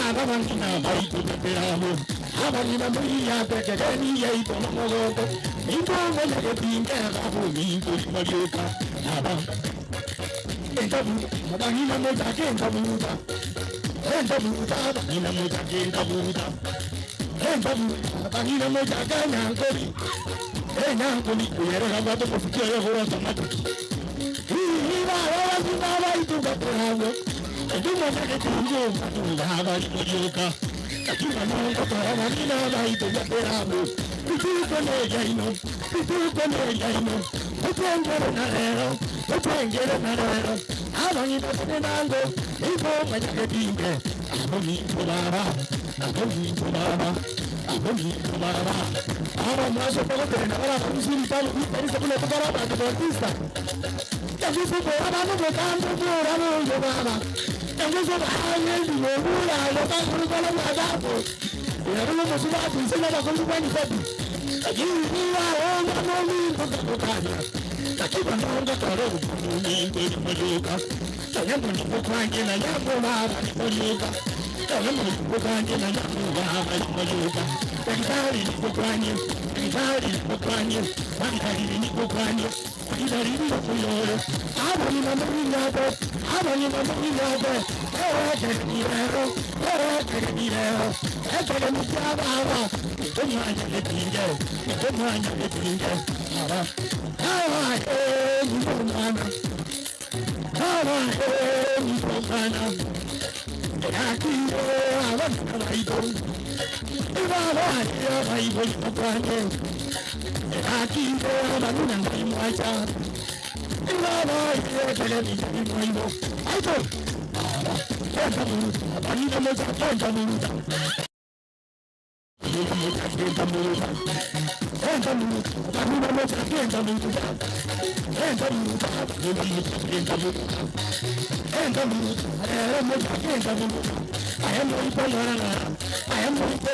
Abangina baitu beteramo. Abangina mria pekeni yei tono mogoto. Mingo ngene pinga kabu mingo majuka. Abang. Entabu. Abangina moja kenta buta. Entabu. Abangina moja kenta buta. Entabu. Abangina moja kanya ngori. Nyangoli kuyere kama to kufikia ya hora samatu. Hii wala sina baitu beteramo. Nduma zake tungo baba kujuka. Katika mungu kwa manina baitu beteramo. Kutuko ne jaino. Kupengere na lero. Abangi batene nango. Ipo majake pinge. Abongi baba. Ahora más o menos ahora vamos a invitar a esta pelota para el deportista. Ya se fue grabando votando programa de baba. Ya se fue bajando y luego lo está con la guadapo. Y ahora lo vamos a hacer la con su buen papi. Aquí viva onda no me importa. Aquí va onda todo no me importa. Ya no me puedo en la llamada majuka. Ya no me puedo en la llamada majuka. Daktari nikukanye, kidari nikuyore. Abani na mwinyado, ewe kirero. Ekele mutiyababa, itomanya letinge. Mutongana. Yakiro, abani na maito. Ibaba ya baibo kwanye akiko banuna ngimwacha ibaba ya televisheni mwibo aito kenda muru banina moja kenda muru I am going to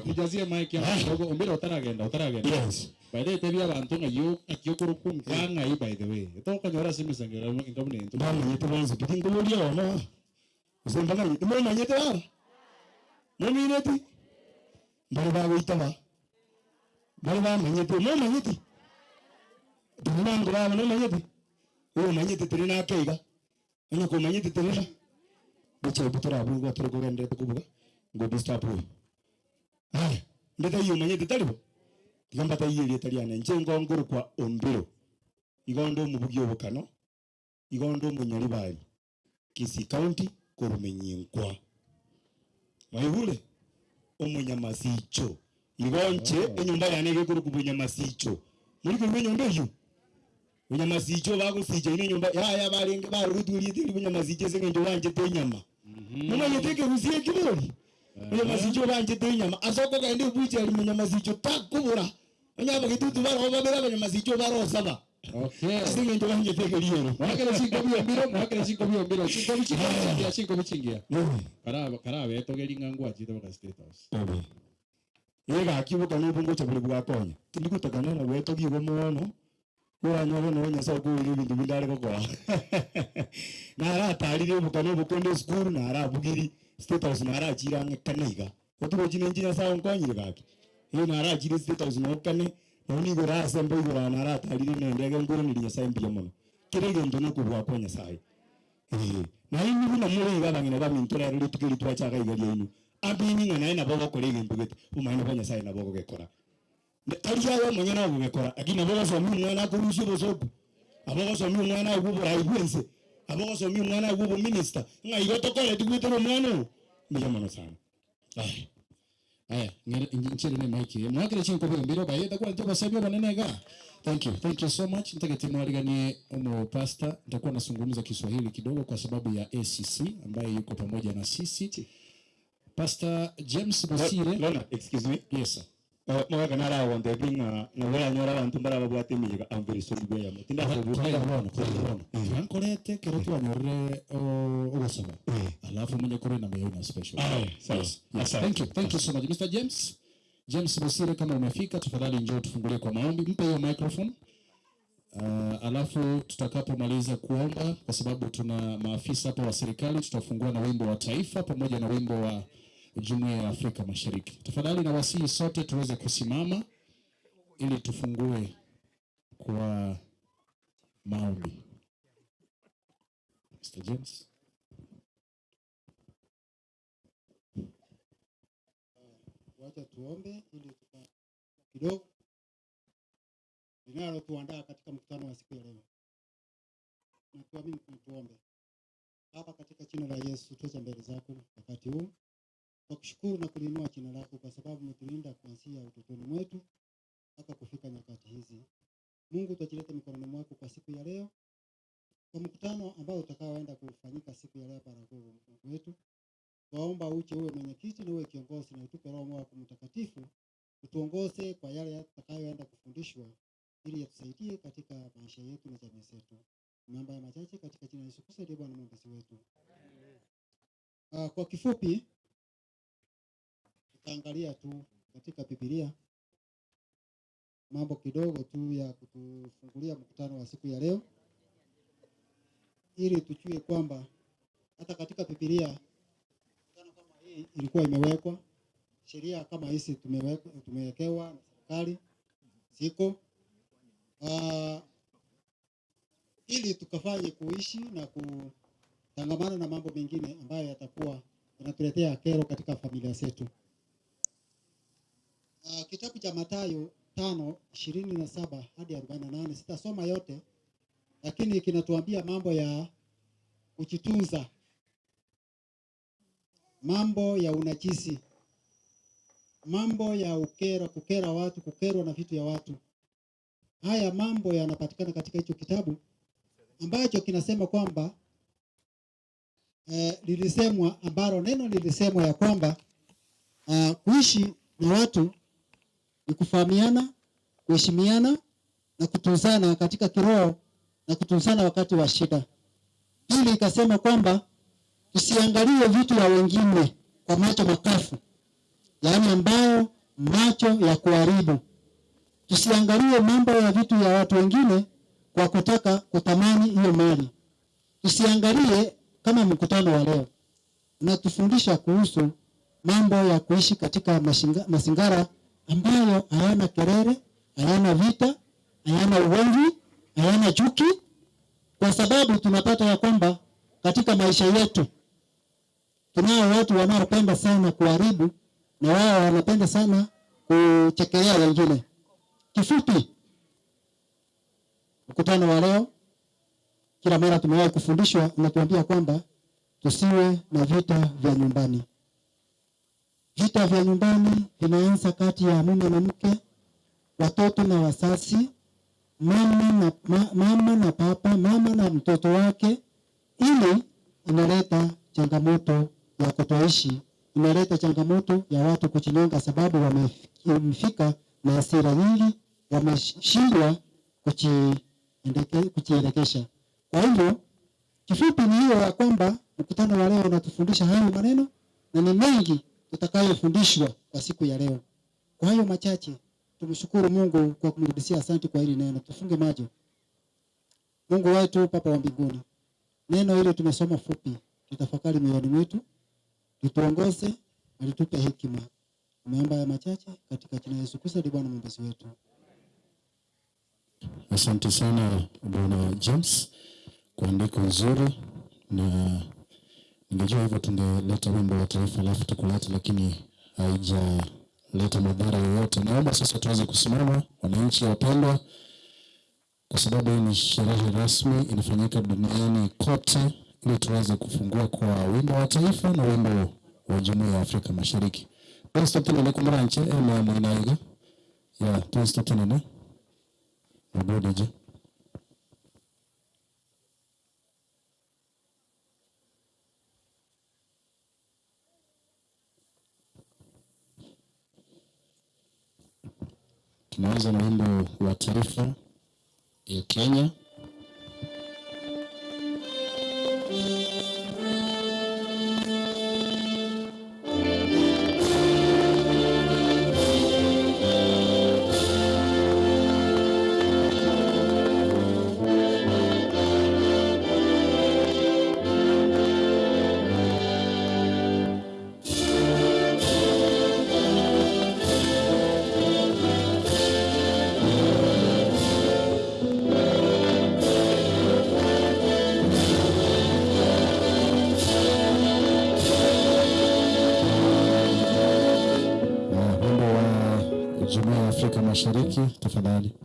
Nijazie mic ya Ragogo umbira utaragenda. Yes. By the way, tebia bantu ngayo kurukum kanga hii by the way. Ito kanyora simi sangera ingam ni. Mama yetu wanza kitingo ndio no. Usembanga yetu mama yetu wa. Mimi neti. Bali ba witaba. Bali ba manyetu mama yetu. Tumango ba mama yetu. O manyete terina keiga. Anya ko manyete terina. Bicho bitora abu ga toro gende to kubuga. Go disturb we. Hai, ndeta hiyo manye tetalibo tigamba ta hiyo italiana njengo ngoro kwa ombero igondo mubugyo bukano igondo munyaribali Kisii County korumenyinkwa mayihule omunyamasicho igonche enyumba yanege kuru kubunyamasicho muri kunyumba yo bunyamasicho bagusije ine nyumba ya barenge baruduriye tiri bunyamasicho sengenjo wanje tenyama mama yeteke rusiye kibori bunyamasicho banje tenyama asoko kaende buje ali bunyamasicho takubura anyaba gitutu baro babera bunyamasicho baro saba okay sengenjo wanje teke liero mwakere sinko bio sinko bichingia karaba etogeri ngangu achite baka state house yega akibuka n'ubungo cyaburi bwakonya tindi gutagana na weto gigo muono uranyoro no nyasa ko iri bintu bindare gukora nara tarire bukano bukondo school nara bugiri state house nara chiranga kanaiga otugo chinenjina sa onkonyire gaki nara chiri state house no kane noni gora asembe gora nara tarire nendege ngoro ni nyasa imbiya muno kirege ndono ko bwakonya sai na ini buna muri gabangina bamintura ruri tukiri twachaga igari inu abini ngana ina bogo kolege mbugete umaina bonya sai na bogo gekora tariya yo monyana bogo gekora akina bogo so mi mwana kurushi bosoku abogo so mi mwana ubura igwense abogo so mi mwana ubu minister nga igoto kole tugwetero mwana miyamano sana nchiri ne maiki mwakire chinko bio mbiro ba yeta kwa ntoba sabio banenega thank you so much nitake timwariganie umo pastor nitakuwa nasungumza Kiswahili kidogo kwa sababu ya ACC ambaye yuko pamoja na sisi Pastor James Bosire. Lona, excuse me. Yes sir. Mwaga nara wande binga na wala nyora bantu mbara babwate miga I'm very sorry bwe yamo. Tinda kuona. Yankorete keretu anyorre ogosaba. Alafu mwenye kore na meona special. Yes. Thank you so much Mr. James Bosire, kama umefika tafadhali njoo tufungulie kwa maombi. Mpe hiyo microphone. Alafu tutakapomaliza kuomba kwa sababu tuna maafisa hapa wa serikali tutafungua na wimbo wa taifa pamoja na wimbo wa Jumuiya ya Afrika Mashariki. Tafadhali na wasihi sote tuweze kusimama ili tufungue kwa maombi. Mr. James. Wacha tuombe ili kidogo linalo tuandaa katika mkutano wa siku ya leo. Na tuamini tuombe. Hapa katika jina la Yesu tuweza mbele zako wakati huu. Tukushukuru na kulinua jina lako kwa sababu umetulinda kuanzia utotoni mwetu mpaka kufika nyakati hizi. Mungu tutajileta mikononi mwako kwa siku ya leo. Kwa mkutano ambao utakaoenda kufanyika siku ya leo para Mungu wetu. Waomba uje uwe mwenyekiti na uwe kiongozi na utupe Roho wako Mtakatifu utuongoze kwa yale yatakayoenda kufundishwa ili yatusaidie katika maisha yetu na jamii zetu. Mambo ya machache katika jina la Yesu Kristo ndiye Bwana Mwokozi wetu. Kwa kifupi tutaangalia tu katika Biblia mambo kidogo tu ya kutufungulia mkutano wa siku ya leo ili tujue kwamba hata katika Biblia mkutano kama hii ilikuwa imewekwa, sheria kama hizi tumewekewa na serikali ziko ili tukafanye kuishi na kutangamana na mambo mengine ambayo yatakuwa yanatuletea kero katika familia zetu. Kitabu cha Mathayo 5:27 hadi 48 sitasoma yote, lakini kinatuambia mambo ya kujitunza, mambo ya unajisi, mambo ya kukera watu, kukerwa na vitu ya watu. Haya mambo yanapatikana katika hicho kitabu ambacho kinasema kwamba neno lilisemwa ya kwamba kuishi na watu ni kufahamiana, kuheshimiana na kutunzana katika kiroho na kutunzana wakati wa shida. Hili ikasema kwamba tusiangalie vitu ya wengine kwa macho makafu, yaani ambayo macho ya kuharibu. Tusiangalie mambo ya vitu ya watu wengine kwa kutaka kutamani hiyo mali. Tusiangalie kama mkutano wa leo unatufundisha kuhusu mambo ya kuishi katika mazingara ambayo hayana kelele, hayana vita, hayana ugomvi, hayana chuki, kwa sababu tunapata ya kwamba katika maisha yetu tunao watu wanaopenda sana kuharibu na wao wanapenda sana kuchekelea wengine. Kifupi, mkutano wa leo kila mara tumewahi kufundishwa, unatuambia kwamba tusiwe na vita vya nyumbani. Vita vya nyumbani vinaanza kati ya mume na mke, watoto na wazazi, mama na papa, mama na mtoto wake. Ili inaleta changamoto ya kutoishi, inaleta changamoto ya watu kujinyonga, sababu wamefika na hasira nyingi, wameshindwa kujielekesha. Kwa hivyo kifupi ni hiyo ya kwamba mkutano wa leo unatufundisha hayo maneno, na ni mengi tutakayofundishwa kwa siku ya leo. Kwa hayo machache, tumshukuru Mungu kwa kumrudishia asante kwa hili neno. Tufunge macho. Mungu wetu, Baba wa mbinguni, neno hili tumesoma fupi, tutafakari mioyoni mwetu, tutuongoze na tutupe hekima. Tumeomba ya machache katika jina la Yesu Kristo, Bwana mwombezi wetu. Asante sana Bwana James kwa andiko nzuri, na ningejua hivyo tungeleta wimbo wa taifa alafu tukuleta, lakini haijaleta madhara yoyote. Naomba sasa tuweze kusimama, wananchi wapendwa, kwa sababu hii ni sherehe rasmi inafanyika duniani kote, ili tuweze kufungua kwa wimbo wa taifa na wimbo wa Jumuiya ya Afrika Mashariki. Pastor tena kumranche ema mwanaiga ya pastor tena Mabodeje. Tunaanza na wimbo wa taifa ya Kenya. Jumuiya ya Afrika Mashariki, tafadhali.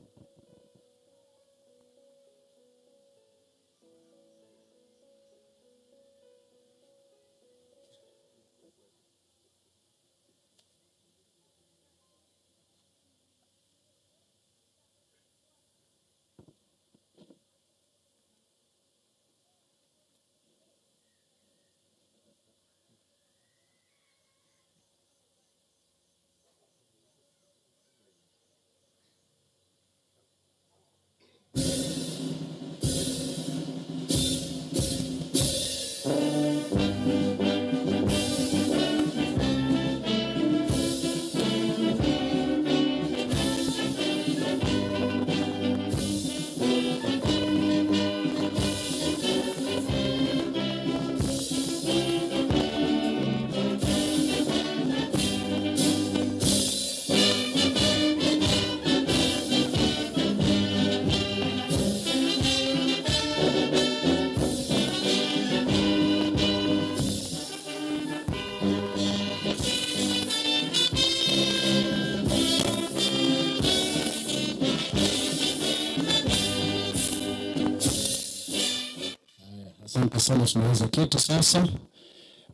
Asante sana, tunaweza kitu sasa.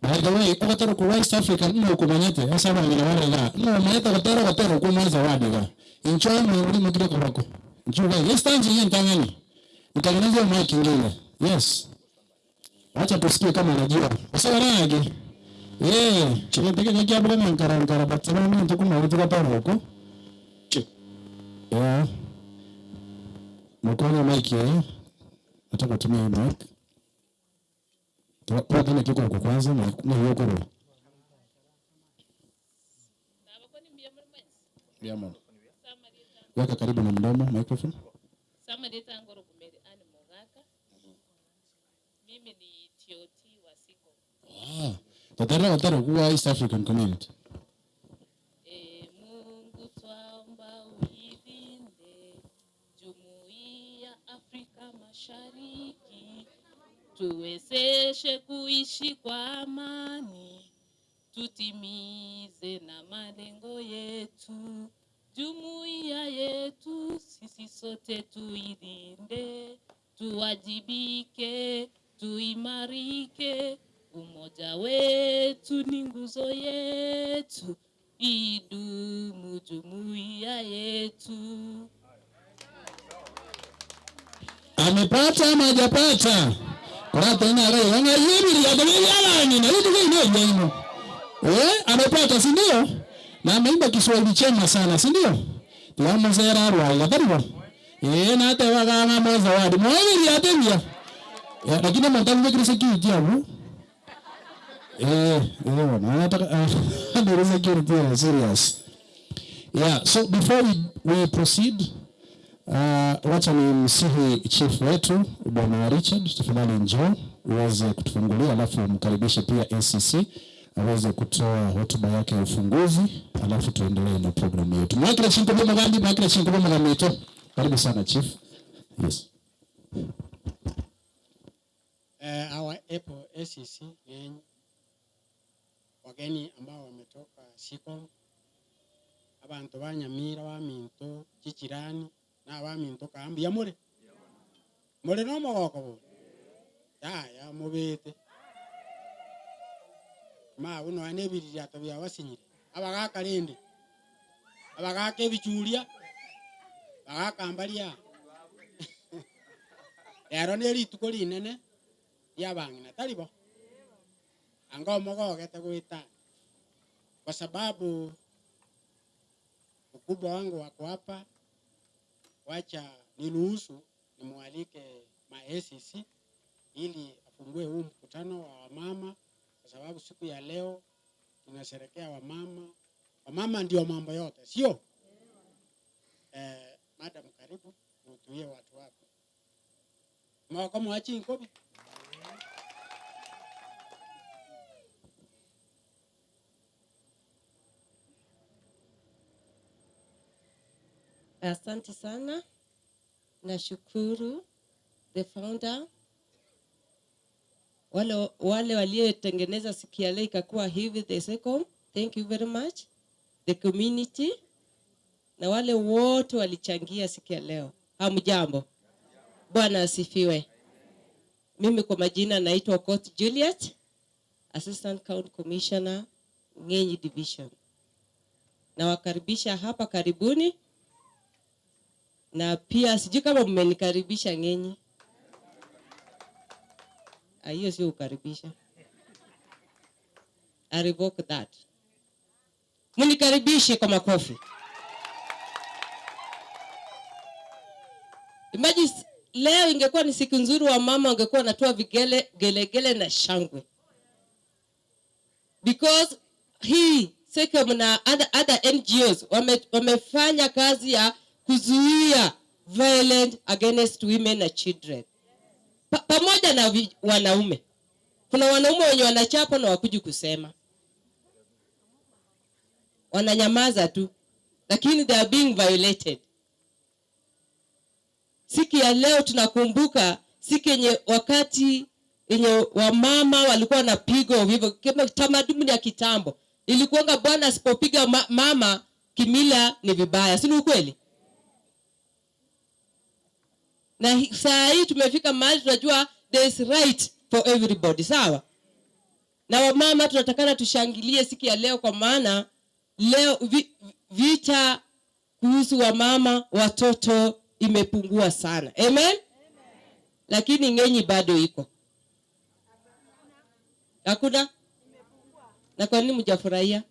By the way, ukataro kwa West Africa ndio kumanyete. Sasa bana ni wale la. Ndio manyete kataro kwa mwanza wadi ga. Enjoy mwili mkile kwa wako. Enjoy. Yes, tanzi yeye ntangani. Nitengeneze mic nyingine. Yes. Acha tusikie kama unajua. Sasa rangi. Chile teke kia bwana nkara batana mimi ntukuma wote kataro huko. Yeah. Mkono mic yeye. Nataka tumie mic. Kwa tena kiko kwa kwanza na hiyo kwa roho. Biamo. Weka karibu na mdomo microphone. Samadeta ngoro kumeri ani mogaka. Mimi ni TOT wa Siko. Tatara kwa East African Community. Mungu twaomba uilinde Jumuiya Afrika Mashariki. Tuwezeshe kuishi kwa amani tutimize na malengo yetu. Jumuiya yetu sisi sote tuilinde, tuwajibike, tuimarike. Umoja wetu ni nguzo yetu, idumu jumuiya yetu. Amepata ama hajapata? Kwa tena leo wana yemi ya dawani na hiyo ndio yenu. Amepata si ndio? Na ameimba Kiswahili chema sana si ndio? Tuamo zera rwa karibu. Na hata wakanga mwanzo wadi. Mwawili atembea. Lakini mtangu kwa security hapo. Na nataka ndio security serious. Yeah, so before we proceed, wacha ni msihi chief wetu Bwana Richard, tafadhali njoo uweze kutufungulia, alafu mkaribishe pia ACC aweze kutoa hotuba yake ya ufunguzi, alafu tuendelee na programu yetu. Mwakile chinko bomba ngambi yetu. Karibu sana chief. Yes. Our Apple ACC ni wageni ambao wametoka Sikom, abantu banyamira baminto chichirani na baminto kambi ya muri no mogoko bo ya mubete ma uno anebiri ya tabia wasinyire abagaka rende abagaka ebichulia abagaka ambalia yaro neri tukoli nene ya bangina talibo anga mogoke tagoita kwa sababu ukubwa wangu wako hapa. Wacha niruhusu nimwalike ACC ili afungue huu mkutano wa wamama, kwa sababu siku ya leo tunasherehekea wamama. Wamama ndio mambo yote, sio? Madam, karibu utuie watu wako. Mwako mwachi nkobi. Asante sana. Nashukuru the founder, wale waliotengeneza siku ya leo ikakuwa hivi, the second. Thank you very much. The community na wale wote walichangia siku ya leo. Hamjambo. Bwana asifiwe. Mimi kwa majina naitwa Court Juliet, Assistant County Commissioner Ngenyi Division. Na wakaribisha hapa, karibuni. Na pia sijui kama mmenikaribisha Ngenyi. Hiyo sio ukaribisha. I revoke that. Mnikaribishe kwa makofi. Imagine leo ingekuwa ni siku nzuri, wa mama wangekuwa natoa vigelegele na shangwe. Because hii Sekom na other NGOs wamefanya kazi ya kuzuia violence against women and children. Pamoja na wanaume. Kuna wanaume wenye wanachapa na wakuji kusema. Wananyamaza tu. Lakini they are being violated. Siku ya leo tunakumbuka siku yenye wakati yenye wamama walikuwa wanapigwa hivyo, kama tamaduni ya kitambo. Ilikuwa bwana asipopiga mama kimila ni vibaya. Si ukweli? Na saa hii tumefika mahali tunajua there is right for everybody, sawa? Na wamama tunatakana tushangilie siku ya leo, kwa maana leo vita kuhusu wamama watoto imepungua sana. Amen? Lakini Ngenyi bado iko. Hakuna? Na kwa nini mjafurahia?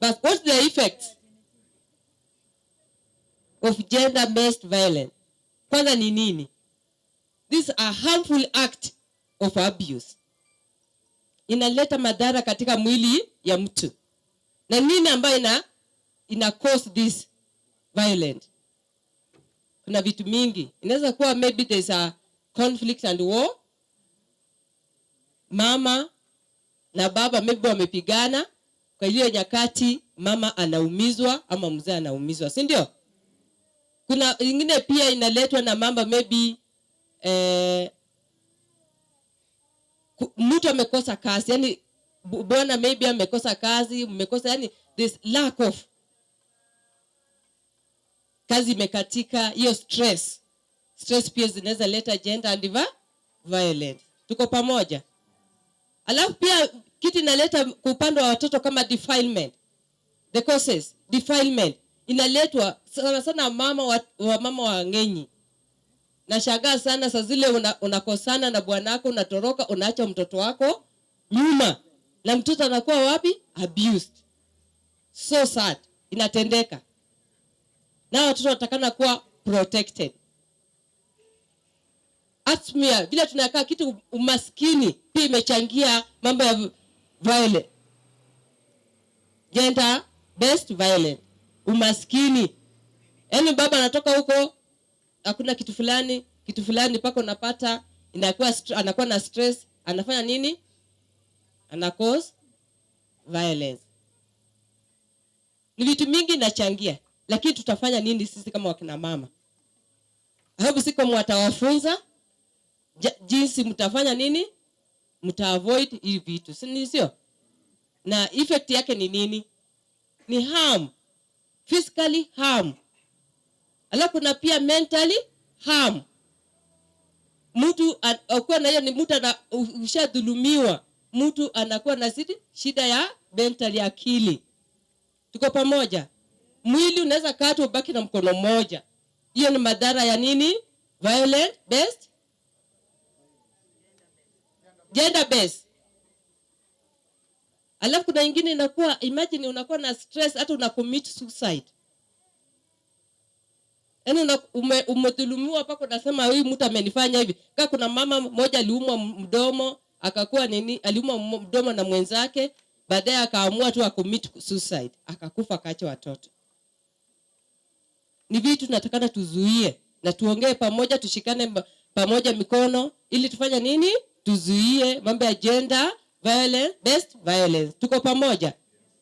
But what's the effect of gender-based violence? Kwanza ni nini? This is a harmful act of abuse. Inaleta madhara katika mwili ya mtu. Na nini ambayo ina cause this violence? Kuna vitu mingi. Inaweza kuwa maybe there's a conflict and war. Mama na baba maybe wamepigana, kwa hiyo nyakati mama anaumizwa ama mzee anaumizwa, si ndio? Kuna ingine pia inaletwa na mama maybe mtu amekosa kazi, yani bwana maybe amekosa kazi, mmekosa, yani this lack of kazi imekatika, hiyo stress pia zinaweza leta gender and violence. Tuko pamoja? Alafu pia kitu inaleta kwa upande wa watoto kama defilement, the causes defilement inaletwa sana sana mama wa ngenyi. Nashangaa sana saa zile unakosana na bwanako, unatoroka, unaacha mtoto wako nyuma, na mtoto anakuwa wapi? Abused. So sad. Inatendeka. Na watoto watakana kuwa protected. Atmosphere, vile tunakaa kitu, umaskini pia imechangia mambo ya violence, gender based violence. Umaskini, yaani baba anatoka huko, hakuna kitu fulani pako unapata, anakuwa na stress, anafanya nini? Ana cause violence. Ni vitu mingi inachangia, lakini tutafanya nini sisi kama wakina mama? Hapo siko mwatawafunza jinsi mtafanya nini? Mtaavoid hivi vitu. Sio? Na effect yake ni nini? Ni harm. Physically harm. Alafu kuna pia mentally harm. Mtu akuwa na hiyo, ni mtu ushadhulumiwa. Mtu anakuwa na shida ya mentally, akili. Tuko pamoja? Mwili unaweza katwa ubaki na mkono mmoja. Hiyo ni madhara ya nini? Violent based, gender based. Alafu kuna nyingine inakuwa, imagine unakuwa na stress hata una commit suicide. Yaani umedhulumiwa pako, unasema huyu mtu amenifanya hivi. Kama kuna mama mmoja aliumwa mdomo, akakuwa nini? Aliumwa mdomo na mwenzake, baadaye akaamua tu commit suicide, akakufa, akaacha watoto. Ni vitu tunatakana tuzuie na tuongee pamoja, tushikane pamoja mikono ili tufanye nini? Tuzuie mambo ya gender violence based violence. Tuko pamoja?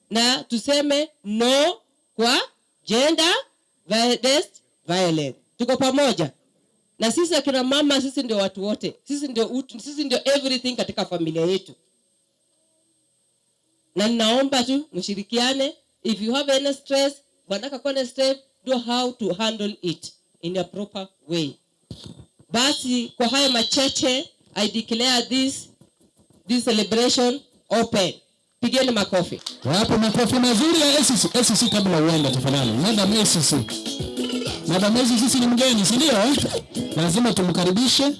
Na tuseme no kwa gender based violence. Tuko pamoja? Na sisi akina mama, sisi ndio watu wote. Sisi ndio everything katika familia yetu. Na ninaomba tu mshirikiane. If you have any stress, bwanaka kwa stress, do how to handle it in a proper way. Basi kwa haya machache, I declare this celebration open. Pigeni makofi. Wapo makofi mazuri ya SCC kabla uende tafadhali. Madam SCC. Madam SCC ni mgeni, si ndio? Lazima tumkaribishe.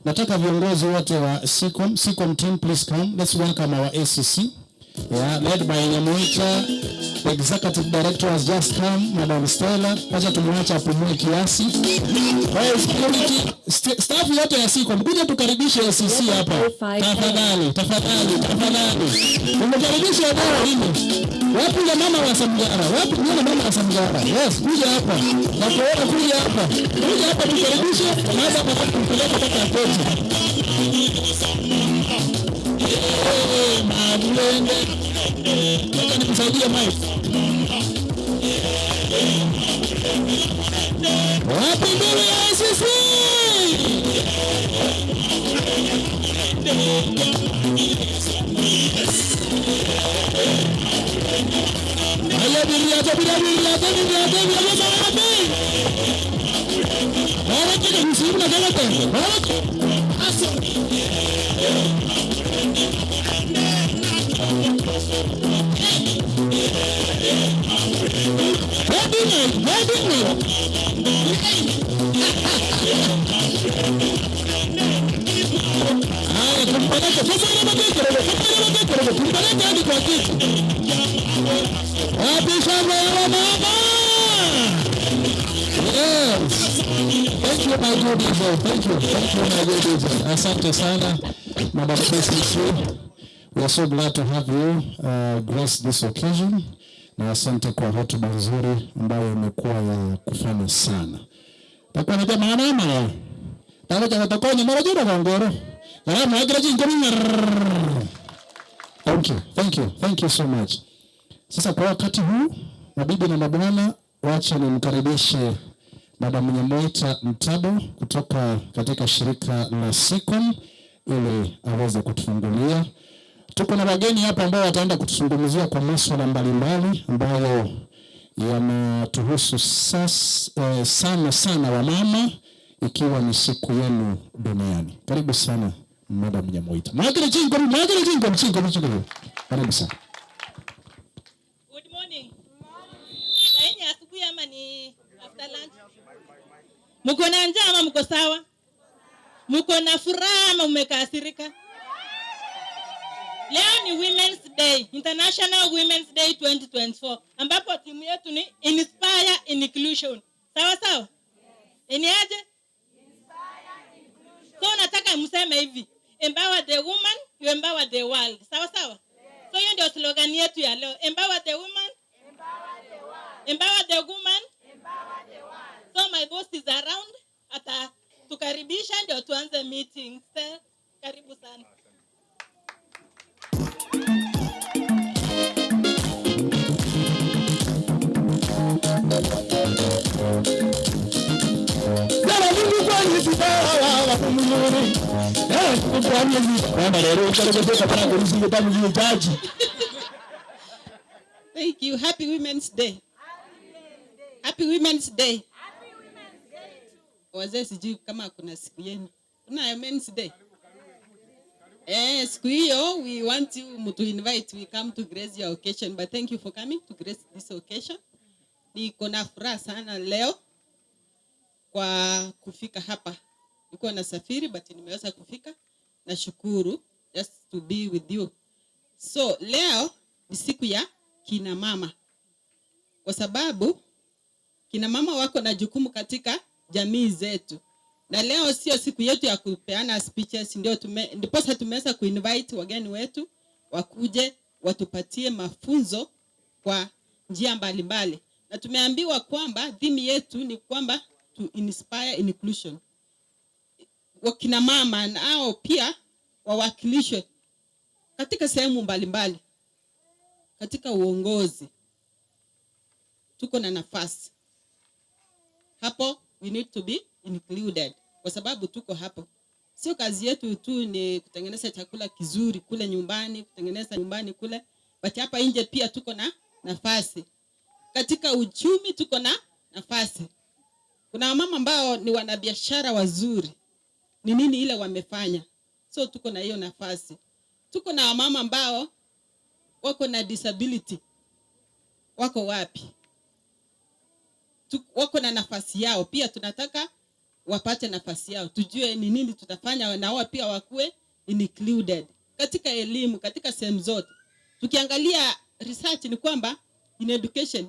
Nataka viongozi wote wa SICOM team please come. Let's welcome our SCC. Yeah, led by Nyamoita. The executive director has just come, Madam Stella. Acha tumwache apumue kiasi. Well, security staff yote ya SICOM, kuja tukaribishe SCC hapa. Tafadhali. Tumekaribisha eneo hili. Wapi na mama wa Samgara? Yes, kuja hapa. Nakuona kuja hapa. Tukaribishe, tunaanza kupeleka mpaka kwetu. Nataka nikusaidie mic. Wapi mbele ya SCC? Haya bila Thank you, my good DJ. Thank you, my good DJ. Asante sana, Madam SCC. We are so glad to have you grace this occasion. Na asante kwa hotuba nzuri ambayo imekuwa ya kufana sana. Takuwa na jamaa mama. Takuwa ni mara jana kwa ngoro. Thank you so much. Sasa kwa wakati huu, mabibi na mabwana, wacha nimkaribishe Madam Nyamoita Mtabo kutoka katika shirika la SICOM ili aweze kutufungulia. Tuko na wageni hapa ambao wataenda kutuzungumzia kwa masuala mbalimbali ambayo yanatuhusu sana wamama, ikiwa ni siku yenu duniani. Karibu sana Madam Nyamoita. Karibu sana. Good morning. Saini asubuhi ama ni after lunch? Mko na njaa ama mko sawa? Mko na furaha ama mmekasirika? Leo ni Women's Day, International Women's Day 2024, ambapo timu yetu ni Inspire Inclusion. Sawa sawa? Ni aje? Inspire Inclusion. So nataka mseme hivi, empower the woman, you empower the world. Sawa sawa? So hiyo ndio slogan yetu ya leo. Empower the woman, empower the world. Empower the woman, empower the world. So my boss is around, ata tukaribisha ndio tuanze meeting. Karibu sana. Thank you. Happy Women's Day. Happy Women's Day. Happy Women's Day too. Wazee sijui kama kuna siku yenu. Kuna Women's Day. Siku hiyo we want you to invite, we come to grace your occasion, but thank you for coming to grace this occasion. Niko na furaha sana leo kwa kufika hapa. Niko na safiri but nimeweza kufika. Nashukuru just to be with you. So leo ni siku ya kina mama. Kwa sababu kina mama wako na jukumu katika jamii zetu. Na leo sio siku yetu ya kupeana speeches, ndipo tumeweza kuinvite wageni wetu wakuje watupatie mafunzo kwa njia mbalimbali. Na tumeambiwa kwamba theme yetu ni kwamba to inspire inclusion. Wakina mama nao pia wawakilishwe katika sehemu mbalimbali. Katika uongozi tuko na nafasi. Hapo we need to be included. Kwa sababu tuko hapo. Sio kazi yetu tu ni kutengeneza chakula kizuri kule nyumbani, kutengeneza nyumbani kule, but hapa nje pia tuko na nafasi. Katika uchumi tuko na nafasi. Kuna wamama ambao ni wanabiashara wazuri. Ni nini ile wamefanya? So tuko na hiyo nafasi. Tuko na wamama ambao wako na disability. Wako wapi? Wako na nafasi yao. Pia tunataka wapate nafasi yao. Tujue ni nini tutafanya na wao pia wakuwe included. Katika elimu, katika sehemu zote. Tukiangalia research ni kwamba in education,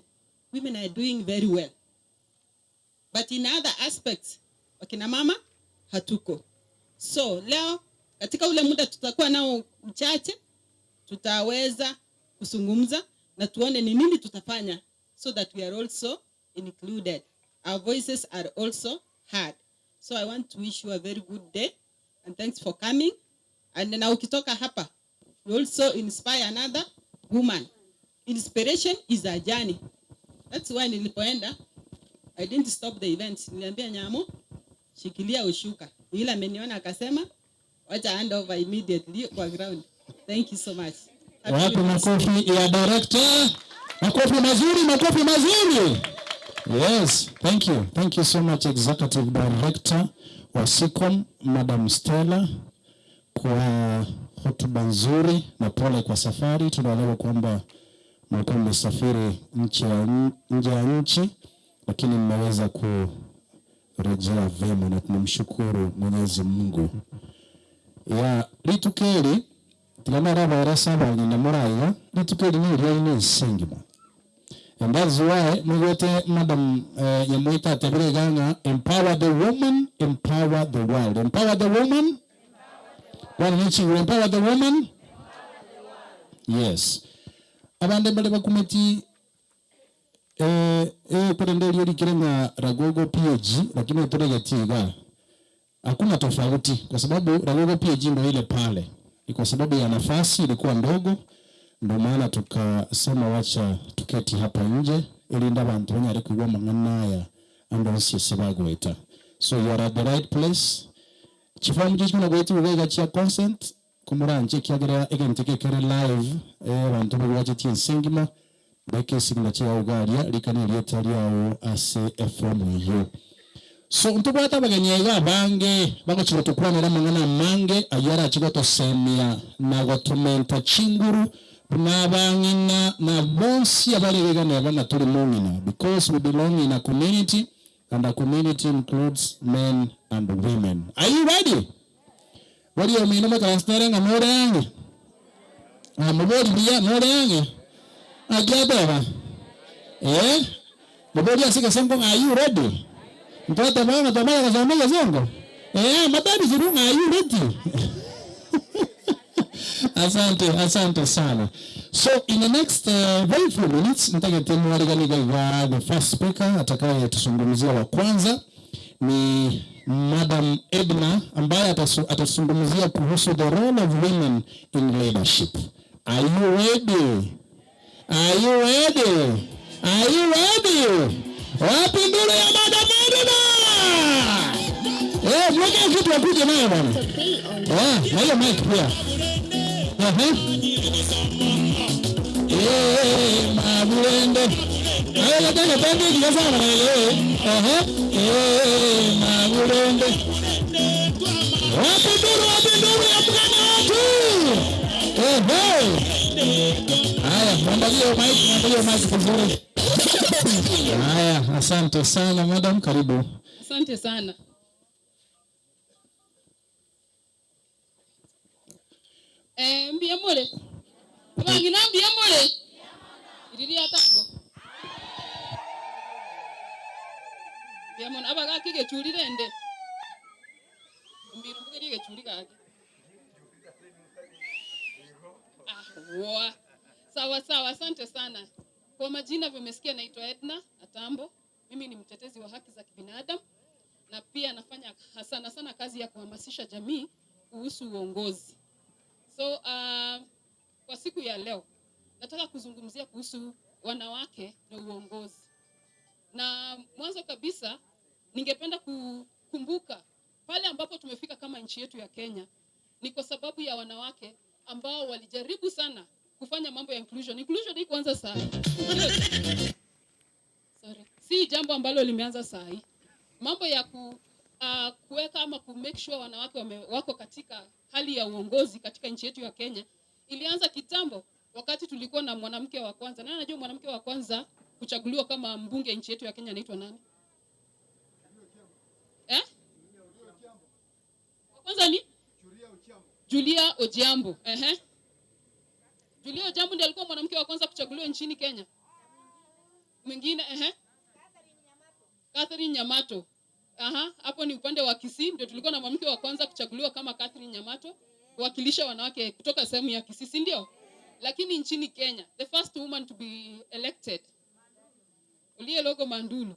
women are doing very well. But in other aspects, wakina mama hatuko. So leo katika ule muda tutakuwa nao mchache, tutaweza kuzungumza na tuone ni nini tutafanya so that we are also included. Our voices are also heard. So I want to wish you a very good day and thanks for coming. And na ukitoka hapa, you also inspire another woman. Inspiration is a journey. That's why nilipoenda, I didn't stop the event. Niliambia Nyamo, shikilia ushuka. Ila ameniona akasema, wacha hand over immediately kwa ground. Thank you so much. Wapi makofi ya director? Makofi mazuri. Yes, thank you. Thank you so much Executive Director wa SICOM, Madam Stella, kwa hotuba nzuri na pole kwa safari. Tunaelewa kwamba mlikuwa mmesafiri nje ya nchi, lakini mmeweza kurejea vyema na tunamshukuru Mwenyezi Mungu. Ya litukeli tilamara barasa banyina muraiga litukeli ni iliyo singima. And that's why mwete Madam Nyamoita tabiriganga, empower the woman, empower the world. Empower the woman. Empower the woman. Yes. Abande bale bakumeti kurendeli likirenga Ragogo PhD, lakini turegetiga hakuna tofauti kwa sababu Ragogo PhD ndio ile pale. Ni kwa sababu ya nafasi ilikuwa ndogo, ndio maana tukasema wacha tuketi hapa nje ili nda bantu banyari kuwa mangana ya ando sisi bagweta. So you are at the right place. Chifamu chichi kuna kwetu uwega chia consent kumuranje kiagera egente kekere live bantu bwaje tie singima beke signa chia ugaria likani lietari ao ase FM yo. So ntubwata baganyega bange bagochiro tukwanira mangana mange ayara chigoto semia na gotumenta chinguru na bangina na bonsi abaregega na bana tuli mungina because we belong in a community and the community includes men and women. Are you ready? What do you mean about transferring a more young? I'm a body be more young. I get better. Eh? The body is a simple. Are you ready? Mtoto bwana tamaya kazamia zongo. Matani zirunga, are you ready? Asante sana. So in the next very few minutes nataka timu waliganiga the first speaker atakaye tusungumzia wa kwanza ni Madam Edna ambaye atazungumzia kuhusu the role of women in leadership. Are you ready? Are you ready? Are you ready? Wapi nduru ya Madam Edna? Mweke kitu wakuje nayo bwana. Na hiyo mic pia. Magurende. Ayo tena tena ndio sana magurende. Wapi nduru ya mkana tu. Haya, mwandalie mic vizuri. Haya, asante sana madam, karibu. Asante sana. Mbiamole. Abangina mbiamole. Iriri atango. Mbiamole abaga kige churi rende. Mbiru kige churi kage. Sawa, asante sana. Kwa majina vimesikia naitwa Edna Atambo. Mimi ni mtetezi wa haki za kibinadamu na pia nafanya sana kazi ya kuhamasisha jamii kuhusu uongozi. So kwa siku ya leo nataka kuzungumzia kuhusu wanawake na uongozi. Na mwanzo kabisa ningependa kukumbuka pale ambapo tumefika kama nchi yetu ya Kenya ni kwa sababu ya wanawake ambao walijaribu sana kufanya mambo ya inclusion. Inclusion hii kuanza saa hii. Si jambo ambalo limeanza saa hii. Mambo ya kuweka ama make sure wanawake wako katika hali ya uongozi katika nchi yetu ya Kenya ilianza kitambo wakati tulikuwa na mwanamke wa kwanza. Nani anajua mwanamke wa kwanza kuchaguliwa kama mbunge nchi yetu ya Kenya anaitwa nani? Wa kwanza ni Julia Ojiambo. Julia Ojiambo ndiye alikuwa mwanamke wa kwanza kuchaguliwa nchini Kenya. Mwingine Catherine Nyamato. Hapo ni upande wa Kisii ndio tulikuwa na mwanamke wa kwanza kuchaguliwa kama Catherine Nyamato kuwakilisha wanawake kutoka sehemu ya Kisii, ndio? Lakini nchini Kenya the first woman to be elected Ulie Logo Mandulu.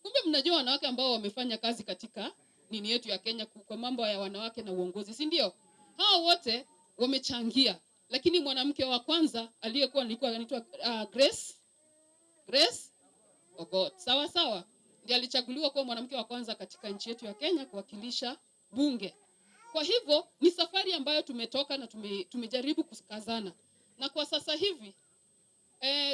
Kumbe mnajua wanawake ambao wamefanya kazi katika nini yetu ya Kenya kwa mambo ya wanawake na uongozi, si ndio? Hao wote wamechangia. Lakini mwanamke wa kwanza aliyekuwa anaitwa Grace Ogot. Sawa. Ndiye alichaguliwa kuwa mwanamke wa kwanza katika nchi yetu ya Kenya kuwakilisha bunge. Kwa hivyo ni safari ambayo tumetoka na tumejaribu kukazana. Na kwa sasa hivi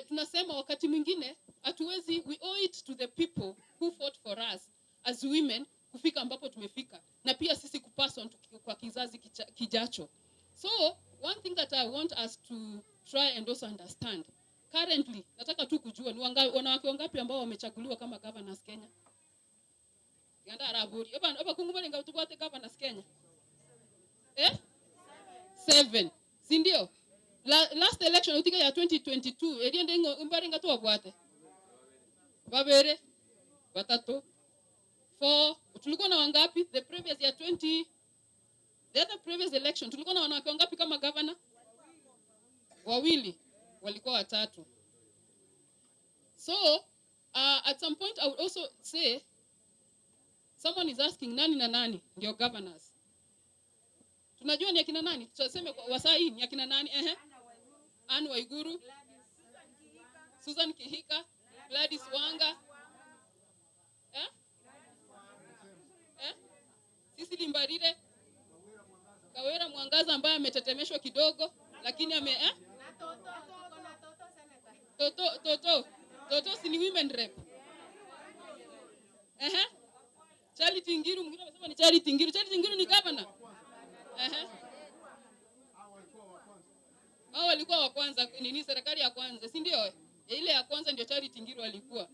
tunasema wakati mwingine hatuwezi, we owe it to the people who fought for us as women kufika ambapo tumefika na pia sisi kupass on kwa kizazi kijacho. So one thing that I want us to try and also understand currently, nataka tu kujua ni wanawake wangapi ambao wamechaguliwa kama governors Kenya. Yanda araburi eba kungumani ngabutubwate governors Kenya 7, si ndio? Last election utika ya 2022 eriende umbari ngatu wabwate babere batatu 4. Tulikuwa na wangapi the previous ya 20 the other previous election tulikuwa na wanawake wangapi kama governor? Wawili, walikuwa 3. So at some point I would also say someone is asking nani na nani ndio governors. Tunajua ni akina nani? Tuseme wasai ni akina nani? Anne Waiguru, Susan Kihika, Gladys Wanga, Sisi Limbarire, Kawera Mwangaza ambaye ametetemeshwa kidogo lakini Toto si ni women rep. Charity Ngiru, mwingine amesema ni Charity Ngiru. Charity Ngiru ni governor. Hao walikuwa wa kwanza nini, serikali ya kwanza, si ndio? Ile ya kwanza ndio Charity Ngiru alikuwa.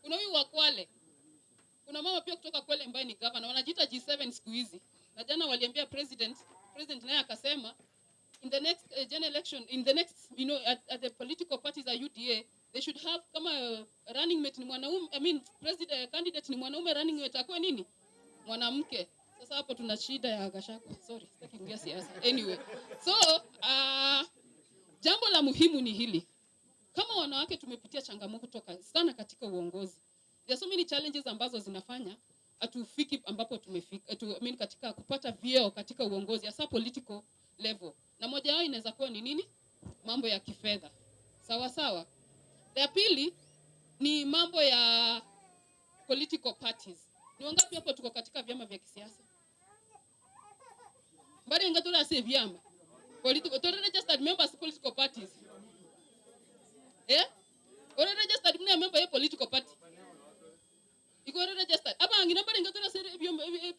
Kuna huyu wa Kwale. Kuna mama pia kutoka Kwale ambaye ni governor. Wanajiita G7 siku hizi. Na jana waliambia president naye akasema in the next general election, in the next, at the political parties are UDA, they should have kama running mate ni mwanaume, president candidate ni mwanaume, running mate akwe nini? Mwanamke. Sasa hapo tuna shida ya Gachagua. Sorry, sitaki kuingia siasa. Anyway. So, jambo la muhimu ni hili. Kama wanawake tumepitia changamoto sana katika uongozi. There are so many challenges ambazo zinafanya atufiki ambapo tumefika. Katika kupata vyeo katika uongozi, hasa political level. Na moja yao inaweza kuwa ni nini? Mambo ya kifedha. Sawa. Ya pili ni mambo ya political parties. Ni wangapi hapo tuko katika vyama vya kisiasa? Bado ngatura si vyama. Political registered members political parties. Ora registered member ya political party. Iko registered. Aba ngina bado ngatura si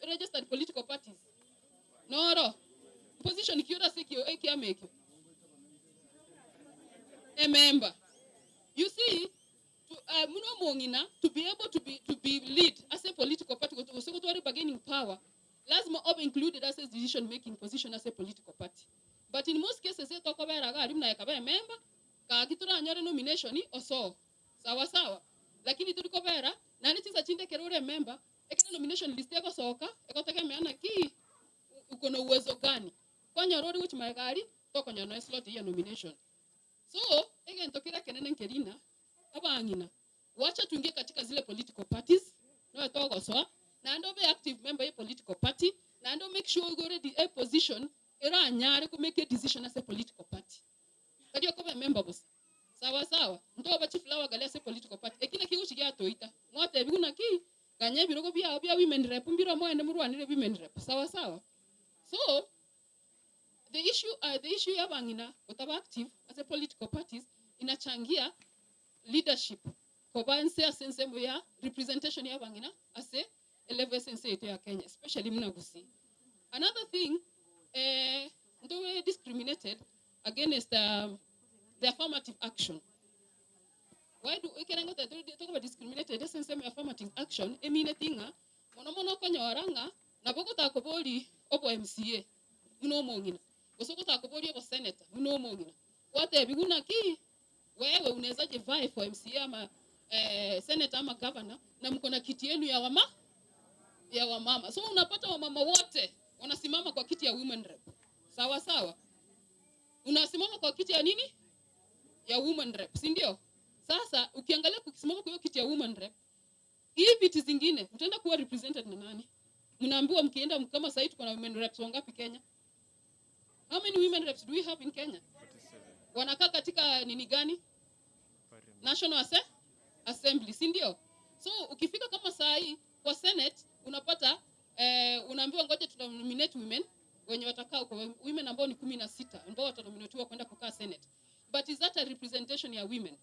registered political parties. Noro. Position kiora sekio kiamekyo. A member. You see, to be able to be lead as a political party, so to bargaining power, lazima obe included as a decision making position as a political party. But in most cases, they talk about agari na yakaba member, ka kitura anyore nomination ni oso. Sawa. Lakini turiko vera, na niti sa chinde kerore member, ekena nomination list yako soka, ekotegemeana ki uko na uwezo gani. Kwa nyorori which magari, toko nyono slot ya nomination. So, again, tokira kenene nkerina, abangina. Wacha tuingie katika zile political parties, no togo so, na ndo be active member ya political party, na ndo make sure you already a position, era anyare ku make a decision as a political party. Kadi ko be member boss. Sawa. Ndo ba chief lawa gale as a political party. Ekina ki ushiga toita. Ngote biguna ki, ganye birogo bia women rep, mbiro mo ende murwanire women rep. Sawa. So, the issue ya bangina utaba active as a political parties inachangia leadership kwa banse sense ya representation ya bangina as a level sense yetu ya Kenya, especially mnagusi. Another thing, ndo we discriminated against the affirmative action. Why do we can't talk about discriminated sense ya affirmative action? Emine tinga mono konyoranga na boko takoboli obo MCA mngina. Usoko takoboli obo senator mngina. Wate biguna ki wewe unaweza je vie for MCA ama senator ama governor na mko na kiti yenu ya wamama. So unapata wamama wote wanasimama kwa kiti ya women rep. Sawa. Unasimama kwa kiti ya nini? Ya women rep, si ndio? Sasa ukiangalia kukisimama kwa hiyo kiti ya women rep, hii viti zingine utaenda kuwa represented na nani? Mnaambiwa mkienda kama sasa tuko na women reps wangapi Kenya? How many women reps do we have in Kenya? 47. Wanakaa katika nini gani? National Assembly, si ndio? So ukifika kama saa hii kwa Senate unapata unaambiwa ngoja tutanominate women wenye watakaa kwa women ambao ni 16 ambao watanominatiwa kwenda kukaa Senate. But is that a representation ya women?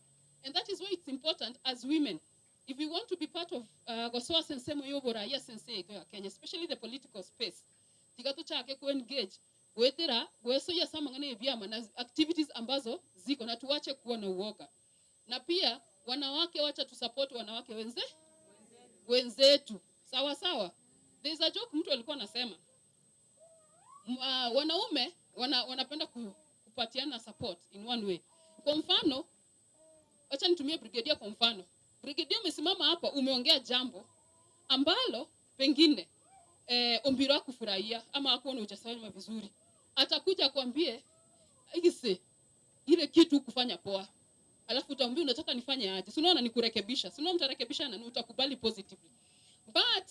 And that is why it's important as women. If we want to be part of Gosoa Sensemo Yobora, yes, Sensei Kenya, especially the political space, tigato chake ku engage, wetera, weso ya samangane vyama na activities ambazo ziko na tuache kuwa na uoga. Na pia wanawake wacha tu support wanawake wenzetu. Sawa. There is a joke mtu alikuwa anasema. Wanaume wanapenda kupatiana support in one way. Kwa mfano, acha nitumie brigadier kwa mfano. Brigadier umesimama hapa umeongea jambo ambalo pengine Ombiro hakufurahia ama hakuona ujasema vizuri. Atakuja kwambie ile kitu kufanya poa. Alafu utaambia unataka nifanye aje? Si unaona nikurekebisha. Si unaona mtarekebisha na utakubali positively. But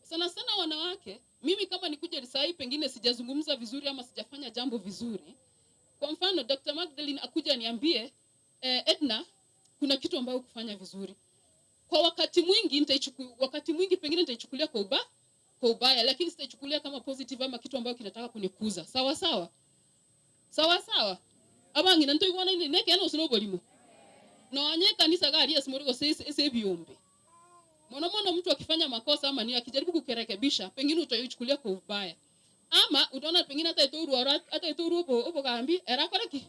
sana wanawake, mimi kama nikuja risai pengine sijazungumza vizuri ama sijafanya jambo vizuri. Kwa mfano Dr. Magdalene akuja niambie Edna kuna kitu ambayo kufanya vizuri. Kwa wakati mwingi pengine nitaichukulia kwa ubaya, lakini sitaichukulia kama positive ama kitu ambayo kinataka kunikuza. Sawa sawa. Sawa sawa. Abangi nanto ikwana ile neke ana usinobolimu. Na wanye kanisa gari ya simoriko sese biombe. Mwana mtu akifanya makosa ama ni akijaribu kukerekebisha, pengine utaichukulia kwa ubaya. Ama utaona pengine hata ituru opo kambi era koreki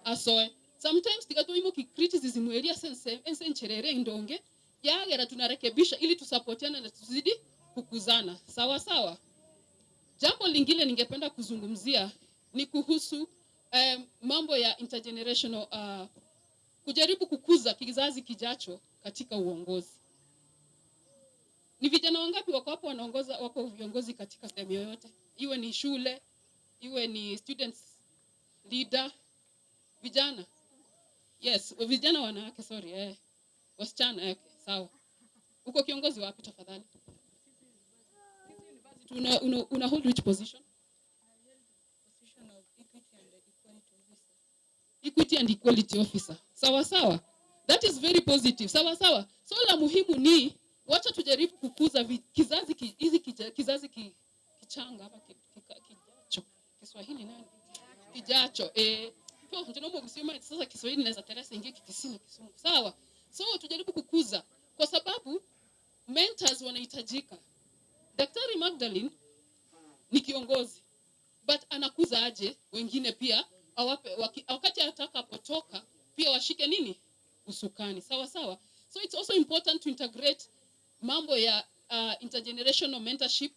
asoe. Sometimes tikatoimo ki criticism area sense ncherere ndonge yagera tunarekebisha ili tusapotiane na tuzidi kukuzana. Sawa sawa. Jambo lingine ningependa kuzungumzia ni kuhusu mambo ya intergenerational kujaribu kukuza kizazi kijacho katika uongozi. Ni vijana wangapi wako hapo wanaongoza, wako viongozi katika sehemu yoyote? Iwe ni shule, iwe ni students leader, vijana. Yes, vijana wanawake, sorry, wasichana, okay, sawa. Uko kiongozi wapi tafadhali? Una hold which position? Position of equity and equality officer. Equity and equality officer. Sawa sawa. That is very positive. Sawa sawa. So la muhimu ni wacha tujaribu kukuza kizazi kizazi kichanga hapa kijacho. Kiswahili nani? Kijacho. Kwa ndio kusema sasa Kiswahili naweza teresa ingie kikisina Kisungu. Sawa. So tujaribu kukuza kwa sababu mentors wanahitajika. Daktari Magdalene ni kiongozi, but anakuza aje wengine pia awape wakati atakapotoka pia washike nini usukani. Sawa sawa. So it's also important to integrate mambo ya intergenerational mentorship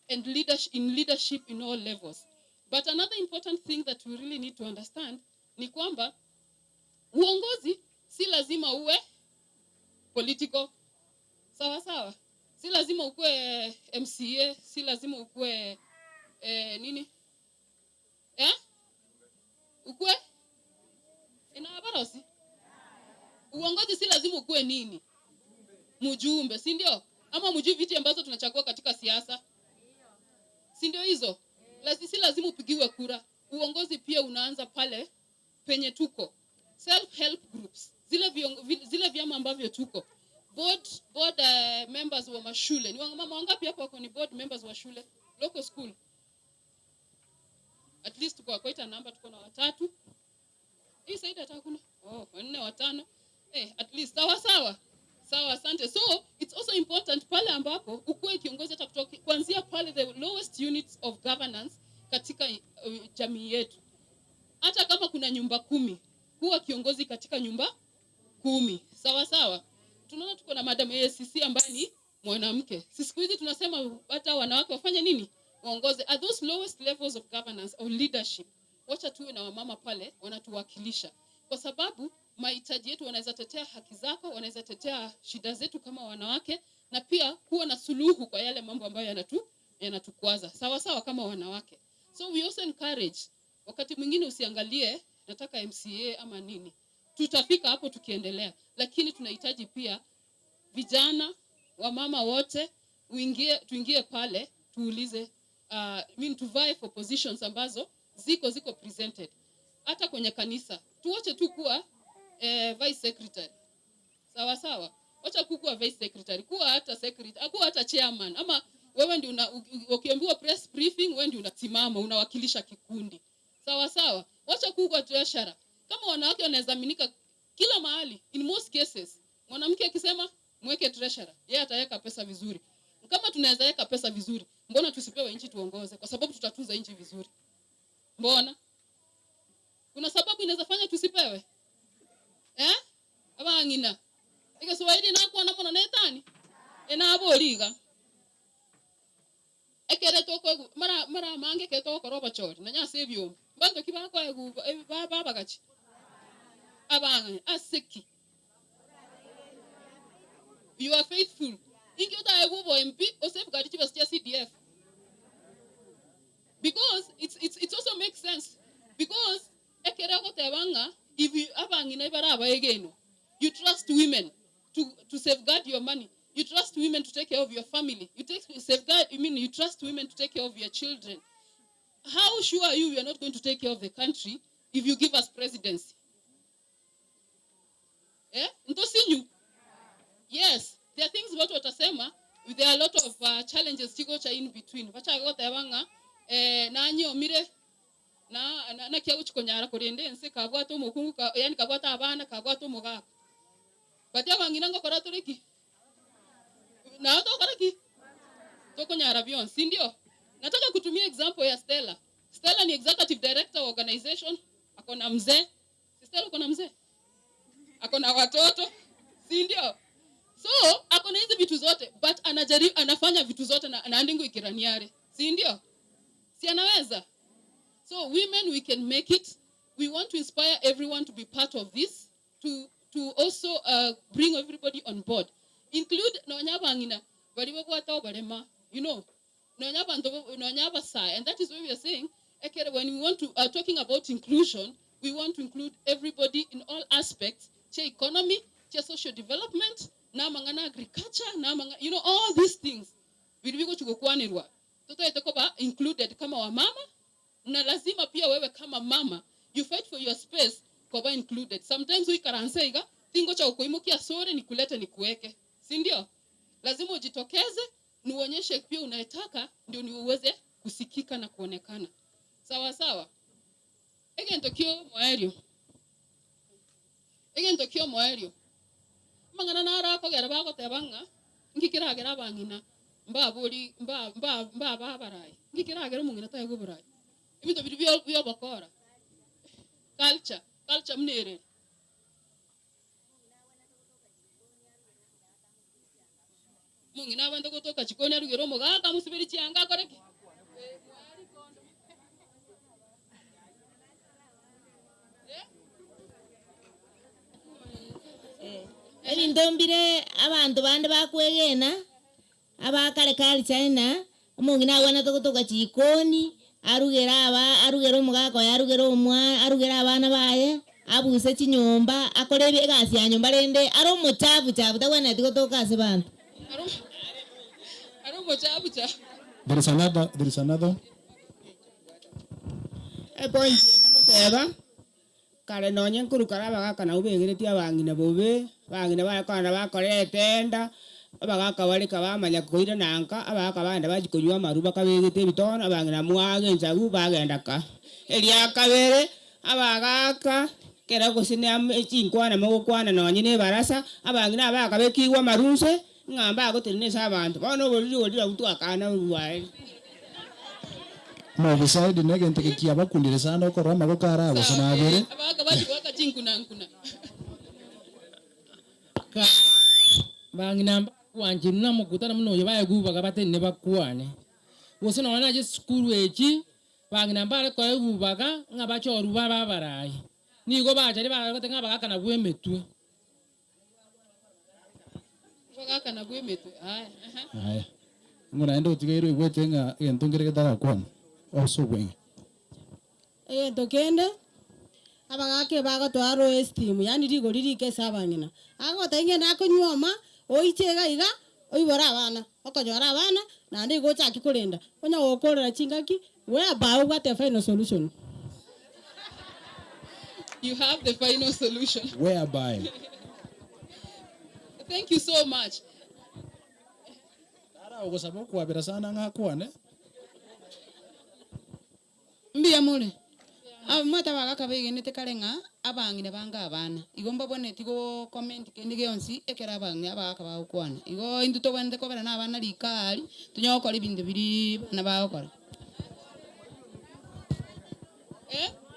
and leadership in all levels. But another important thing that we really need to understand ni kwamba uongozi si lazima uwe political. Sawa sawa. Si lazima ukue MCA, si lazima ukue nini? Ukue inabarosi. Uongozi si lazima ukue nini? Mjumbe, si ndio? Ama mjui viti ambazo tunachagua katika siasa. Si ndio hizo? Si lazima upigiwe kura. Uongozi pia unaanza pale penye tuko. Self help groups. Zile vyama ambavyo tuko. Board members wa mashule. Ni mama wangapi hapo wako ni board members wa shule? Local school. At least tuko kwaita namba tuko na 3. Hii saida atakuna. 4 5. At least sawa. Sawa, asante. So it's also important pale ambapo ukuwe kiongozi hata kutoka kuanzia pale the lowest units of governance katika jamii yetu. Hata kama kuna nyumba 10, kuwa kiongozi katika nyumba 10. Sawa. Tunaona tuko na madam ACC ambaye ni mwanamke. Siku hizi tunasema hata wanawake wafanye nini? Waongoze at those lowest levels of governance or leadership. Wacha tuwe na wamama pale wanatuwakilisha. Kwa sababu mahitaji yetu wanaweza tetea haki zako, wanaweza tetea shida zetu kama wanawake na pia kuwa na suluhu kwa yale mambo ambayo yanatukwaza. Sawa kama wanawake. So we also encourage wakati mwingine usiangalie nataka MCA ama nini. Tutafika hapo tukiendelea. Lakini tunahitaji pia vijana, wamama wote tuingie pale tuulize to vie for positions ambazo ziko presented. Hata kwenye kanisa tuache tu kuwa vice secretary. Sawa. Wacha kuwa vice secretary, kuwa hata secretary, kuwa hata chairman ama wewe ndio ukiambiwa press briefing wewe ndio unasimama unawakilisha kikundi. Sawa. Wacha kuwa treasurer. Kama wanawake wanaweza aminika kila mahali, in most cases mwanamke akisema mweke treasurer, yeye ataweka pesa vizuri. Kama tunaweza weka pesa vizuri, mbona tusipewe nchi tuongoze? Kwa sababu tutatunza nchi vizuri. Mbona? Kuna sababu inaweza fanya tusipewe? Abangina. Ikaswaidi na kuona mbona netani? Aboliga. Ekere toko mara mange keto koroba chori. Nanya sebyo. Bantu kibako baba gachi. Abanga aseki. You are faithful. Ingi uta ego MP o safeguard chiba CDF. Because it also makes sense. Because ekereko tebanga if you abangina ibaraba egeno. You trust women to safeguard your money. You trust women to take care of your family. You trust women to take care of your children. How sure are you are not going to take care of the country if you give us presidency? Ntosinyu. Yes, there are things about watasema there are a lot of challenges to go in between. Bacha go tebanga na nyo mire na kia uchikonyara kurende nse kabwato mukungu yani kabwata abana kabwato muga. Batia bangina ngo koratoriki. Na to koraki. Toko nyara bion, si ndio? Nataka kutumia example ya Stella. Stella ni executive director wa organization, ako na mzee. Stella ako na mzee. Ako na watoto, si ndio? So, ako na hizi vitu zote, but anafanya vitu zote na anaandingo ikiraniare. Si ndio? Si anaweza? So, women, we can make it. We want to inspire everyone to be part of this, to also bring everybody on board. Include Nonyabangina, Baribawata Barema, you know, Nonyaba Sai. And that is what we are saying. When we want to, talking about inclusion, we want to include everybody in all aspects, economy, social development, namangana agriculture, you know, all these things. We go to Gokwanirwa. Toto itakoba included kama wa mama, na lazima pia wewe kama mama, you fight for your space, koba included. Sometimes we karansaiga, tingo cha ukoimukia sore ni kulete ni kuweke. Si ndio? Lazima ujitokeze, niuonyeshe pia unaitaka, ndio ni uweze kusikika na kuonekana. Sawa sawa. Egen tokio moerio. Mangana nara ko gera ba ko tebanga. Ngikira gera bangina. Mba barai. Ngikira gera mungina tayo go barai. Ibito biyo bakora. Culture mnere. Mungina bando kutoka chikoni arugero moga kamusibiri chianga koreki. Ndombire abantu bande bakwegena abakale kali China mungina wana tokotoka chikoni arugera omugako arugera omwa arugera abana baye abuse chinyumba akore egasi ya nyumba rende aro muchafu tagwana tokotoka ase bantu aro muchafu. There is another point teba kare nonye nkuru karaba kana ubegereti abangina bobe bangina bakana bakore tenda abagaka bali kabamanya koira nanka abaka banda bagikonywa maruba kabegete bitona abangina mwage nzagu bagenda ka elia kabere abagaka kera gusine chinkwana mogokwana nonye ne barasa abangina abaka bekiwa maruse ngamba gotenesa abantu bono boli butu akana uwae no beside negente kiaba kundire sana okora magokara abo sana abere abaka bali waka chinkuna ka bangina wanje namukutana muno yabaye gubaga batene bakwane wosona wana je skuru echi bangina mbale ko gubaga ngabacho ruba babarai nigo baje baga baga kana bwemetwe baga na bwemetwe haya ngona endo tigairo igwetenga entongere ketara kwana also when tokende abagake bagotwaro esteem yani rigo ririke sabangina agotenge nakonyoma oichega iga oibora abana okonyora abana na ndi gocha kikurenda onya gokorera chingaki whereby what the final solution. You have the final solution. Whereby. Thank you so much. Ara ugosabu kuabira sana ngakwane. Mbia mule. Mata bagaka begenete karenga abangine banga abana. Igomba bone tigo comment kendige onsi ekera abangi abaka bakwana. Igo induto bende ko bera na abana likali tunyokora ibintu biri na bakora.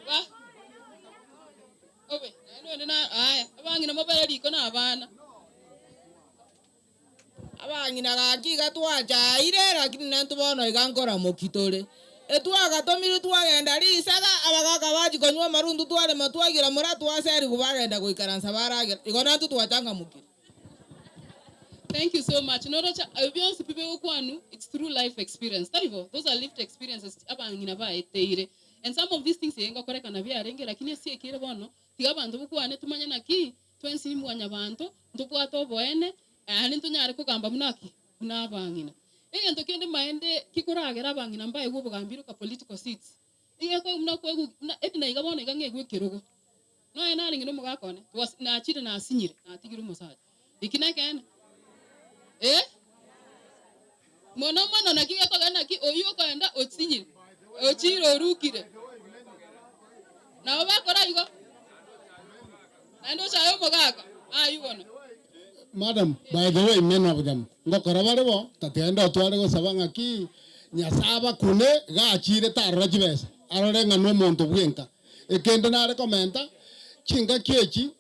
Ba. Obe, na aya abangine mobera liko na abana. Abangina gakiga twacha ire lakini nantubono igankora mokitore. Etwaga tomiru twagenda risaga abagaka bagikonywa marundu tware matwagira muratu waseri kubagenda guikaransa baragira igona tu twatanga mukiri. Thank you so much. No rocha obviously people kwanu it's through life experience. Tarivo those are lived experiences abangina ba eteire. And some of these things yenga koreka na bya renge lakini si ekire bono tiga bantu bukwane tumanya naki twensi mwanya bantu ndubwato boene ani tunyare kugamba munaki munabangina. Ege kende maende kikuragera abangina mbaye gubugambiro ka political seats. Ige ko mna ko etina iga bono iga ngegwe kirugo. No ena ringi no mugakone was na chire na sinyire na tigiru musaje. Ikina ken Mono na kiga ko gana ki oyo ko enda otsinyi. Ochiro rukire. Na oba kora igo. Ando chayo mogaka. Ayuona. Madam, by the way, men of them. Ngokora barebo, tatenda otware go sabanga ki nyasaba kune ga achire tarra jibesa. Arore ngano monto bwenka. Ekende na rekomenda chinga kechi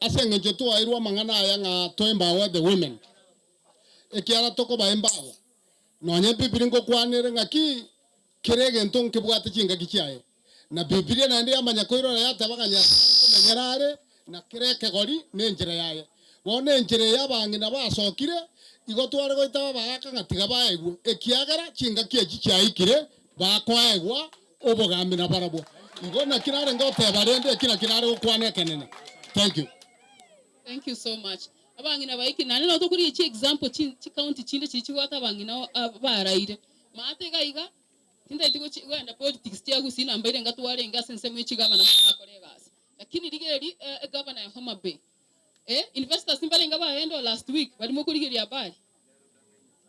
asenge jetu airwa mangana aya nga to empower the women. Ekiara toko ba empower. Nonye bibiringo kwanere ngaki kirege ntonke bwate chinga kichaye. Na bibiria na ndi amanya koiro ya tabaganya kumenyerare na kireke gori nenjere yaye. Wone njere yabangi na basokire igotware goita bagaka ngatiga baegwo ekiagara chinga kiechi chaikire bakwaegwa obogambi na barabo igona kinare ngote barende kinare ukwane kenene. Thank you so much. Abangi na baiki nane no to kuri chi example chi county chinde chi wata abangi na baraire mate gaiga tinda itiko chi wenda politics tia gusina mbere ngatware ngasense mwichi gavana akoregas lakini rigeri governor ya Homa Bay investors mbale ngaba endo last week bali mukurigiria habari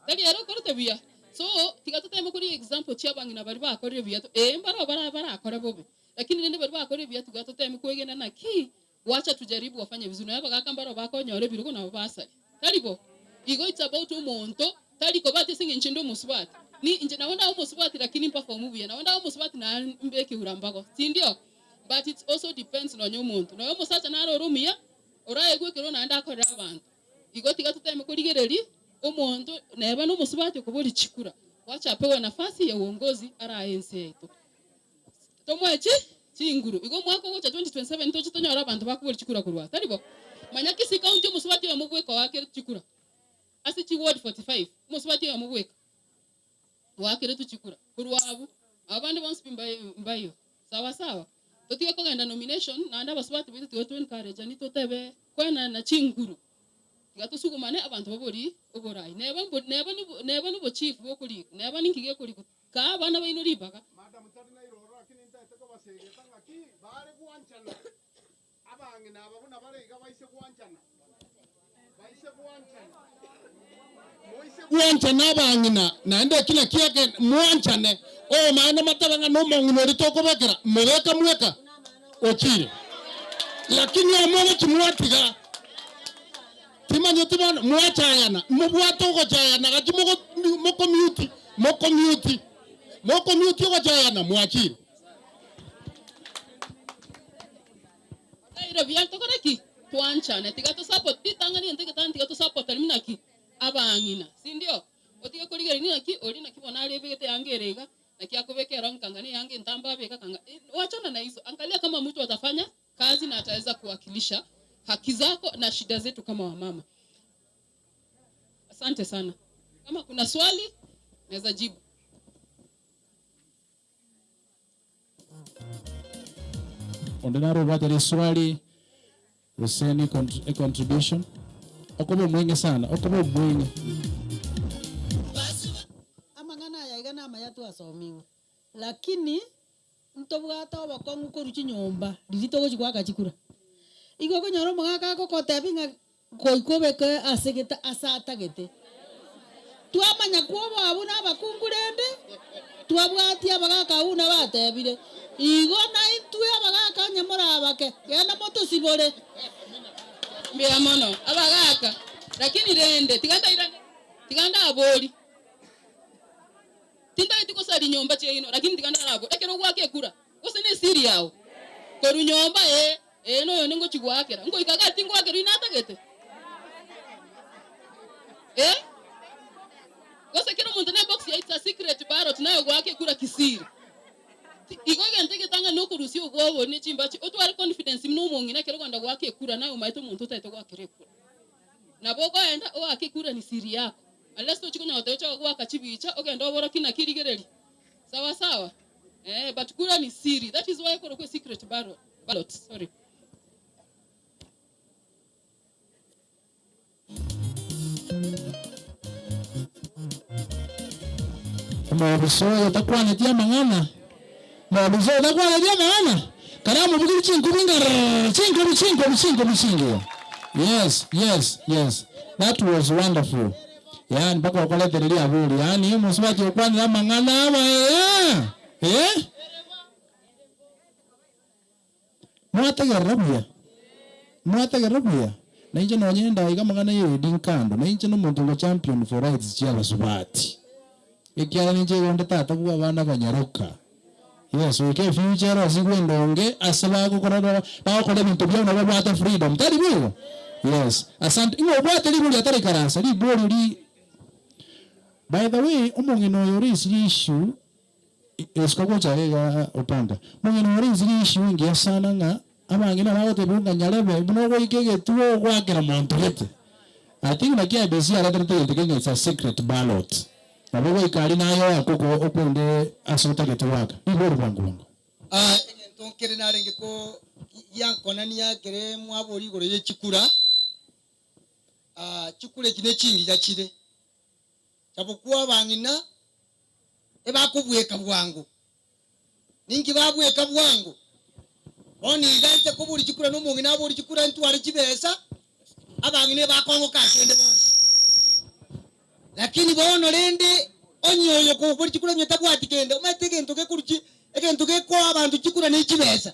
tali yaro korte bia so tigatote mukuri example chia bangi na bali bakorire bia mbara bara akore bobe lakini nende bali bakorire bia tugatote mukwegena na ki wacha tujaribu wafanye vizuri na baka mbara bakonyore biruko na basari talibo igo it's about umonto taliko bati singe nchindo muswati ni nje naona umuswati lakini perform bia naona umuswati na mbeke urambako si ndio but it also depends on your umonto na umusacha na rumia oraye gwekero na ndakora abantu igotiga tuteme kurigereri umuntu neba no musubati kuburi chikura wacha apewe nafasi ya uongozi araense yetu tomwechi chinguru igo mwaka wo cha 2027 tochi tonyora abantu bakuburi chikura kurwa taribo manyaki si county musubati ya mugweka wake chikura asi chi ward 45 musubati ya mugweka wake tu chikura kurwabu abandi bonse mbayo sawa totiga kogenda nomination na anda basubati bitu to encourage ani totebe kwena na chinguru gato sugumane abantu babori ogorai neba no chief bokuri neba ninkige kuri ka bana baino ribaga madam tari na iroro lakini nta ko basege tanga ki bare kuanchana abangi na babuna bare ga baise kuanchana kuanchana abangi na ende kila kiake muanchane o maana matabanga no monguno ritoko bekera mweka ochire lakini amone chimwatiga timanyo tibana mwachayana mubwato go chayana gati mo community go chayana mwachire ira biya to koreki tuanchane tigato support titangani nteke tanti gato support aliminaki abangina si ndio otiga kurigeri ni naki ori naki bona rebegete yangerega naki akobekera nkangani yange ntamba beka kanga wachana na hizo angalia kama mtu atafanya kazi na ataweza kuwakilisha haki zako na shida zetu kama wamama. Asante sana. Kama kuna swali naweza jibu. Ondinaro wajali swali useni contribution. Okobo mwingi sana. Okobo mwingi. Amangana ya igana amayatu asomiwa. Lakini ntobwata obokongu koruchi nyomba lirito gochigwaka chikura igo konyoro mogaka kokotebinga koikobeke asegeta asatagete twamanya kuobo abuna abakungurende twabwati abagaka una batebire igo na itwe abagaka nyamora abake gena moto sibore mbia mono abagaka lakini rende tiganda abori tinda itiko sari nyomba cheino lakini tiganda nabo ekero gwake kura gose ne siri yao koru nyomba no ningo chigwakera ngo ikaga tingwakero inatagete gose kero muntu ne box ya it's a secret ballot nayo gwake kura kisiri igoge ntege tanga no kurusi ugobo ne chimbachi otware confidence mno mungi na kero gwanda gwake kura nayo maito muntu taito gwakere kura na bogo enda o akikura ni siri yako unless to chikunya otecho gwaka chibicha ogenda obora kina kirigereri sawa but kura ni siri. That is why koro kwa secret ballot. Sorry. Mabiso yatakuwa netia mangana. Mabiso yatakuwa netia mangana. Karamu bugiri chinko. Yes. That was wonderful. yani mpaka wakoletereria aburi yani musubati okwanira mang'ana aba mwategerera buya na inje nonyenda iga mang'ana yedi kando na inje n'omuntu ngo champion for rights cyaba subati ikiara ninje gonde tata bwa bana banyaruka yes okay future asigwendonge asaba gukorora bakora bintu bya na babata freedom tari bigo yes asante ngo bwate libuli atari karasa libuli by the way umungino yori issue eskogo chaga opanga mungino yori issue ngia sana nga abangina bagote bunga nyarebe buno goikege tuo gwakira muntu gete I think na kia besi ala tete tete it's a secret ballot na bogo ikali nayo akoko okwende asota gete waka iboro bangu tonkere narenge ko yankonania kere mwabori gore yechikura chikure kine chingi chachire chapokuwa bangina ebakubweka bwangu ningi babweka bwangu oni gante ko buri chikura no mungi na buri chikura ntware kibesa abangine bakongo kakende bonse lakini bono rende onyoyo ko buri chikura nyota bwati kende umetege ntoke kuruki egentoke ko abantu chikura ni kibesa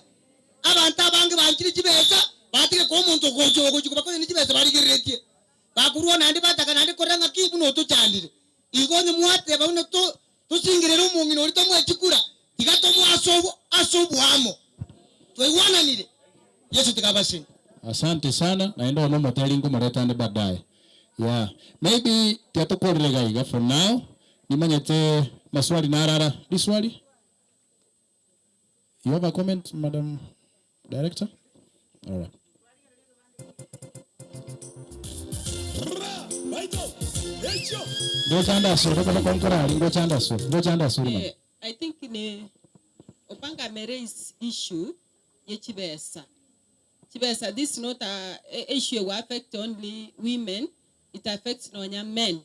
abantu abange bankiri kibesa batike ko muntu gojo gojo bakoze ni kibesa bari giretie bakurwa nandi bataka nandi koranga kibu no to chandire igonye mwate bauna to singirero mungi no rito mwe chikura tigato asobu amo tuiwananire Yesu tikabasini. Asante sana naenda no moteli ngumoreta ande baadaye yeah maybe tiatokorele gaiga for now nimanyete maswali narara diswali. You have a comment, Madam Director? All right. I think Opanga raise issue ye Chibesa. Chibesa, this is not a issue will affect only women, it affects no men.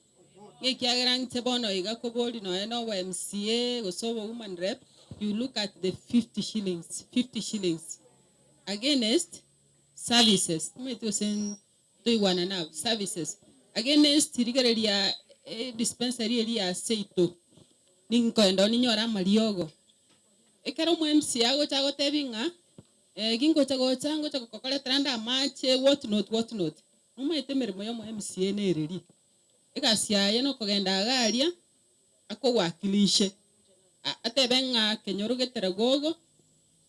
Ye kiagrang tebono iga koboli no MCA or so woman rep. You look at the 50 shillings against services. Services against Rigaria dispensary area Seito Ninko and Oniora Mariogo. Ekaro MCA go chago tebinga, Gingo chago chango chago tranda mache, what not. Umetemer moyo MCA neri. Ekasia yeno kogenda garia, ako wakilishe. Atebenga kenyoruge Ragogo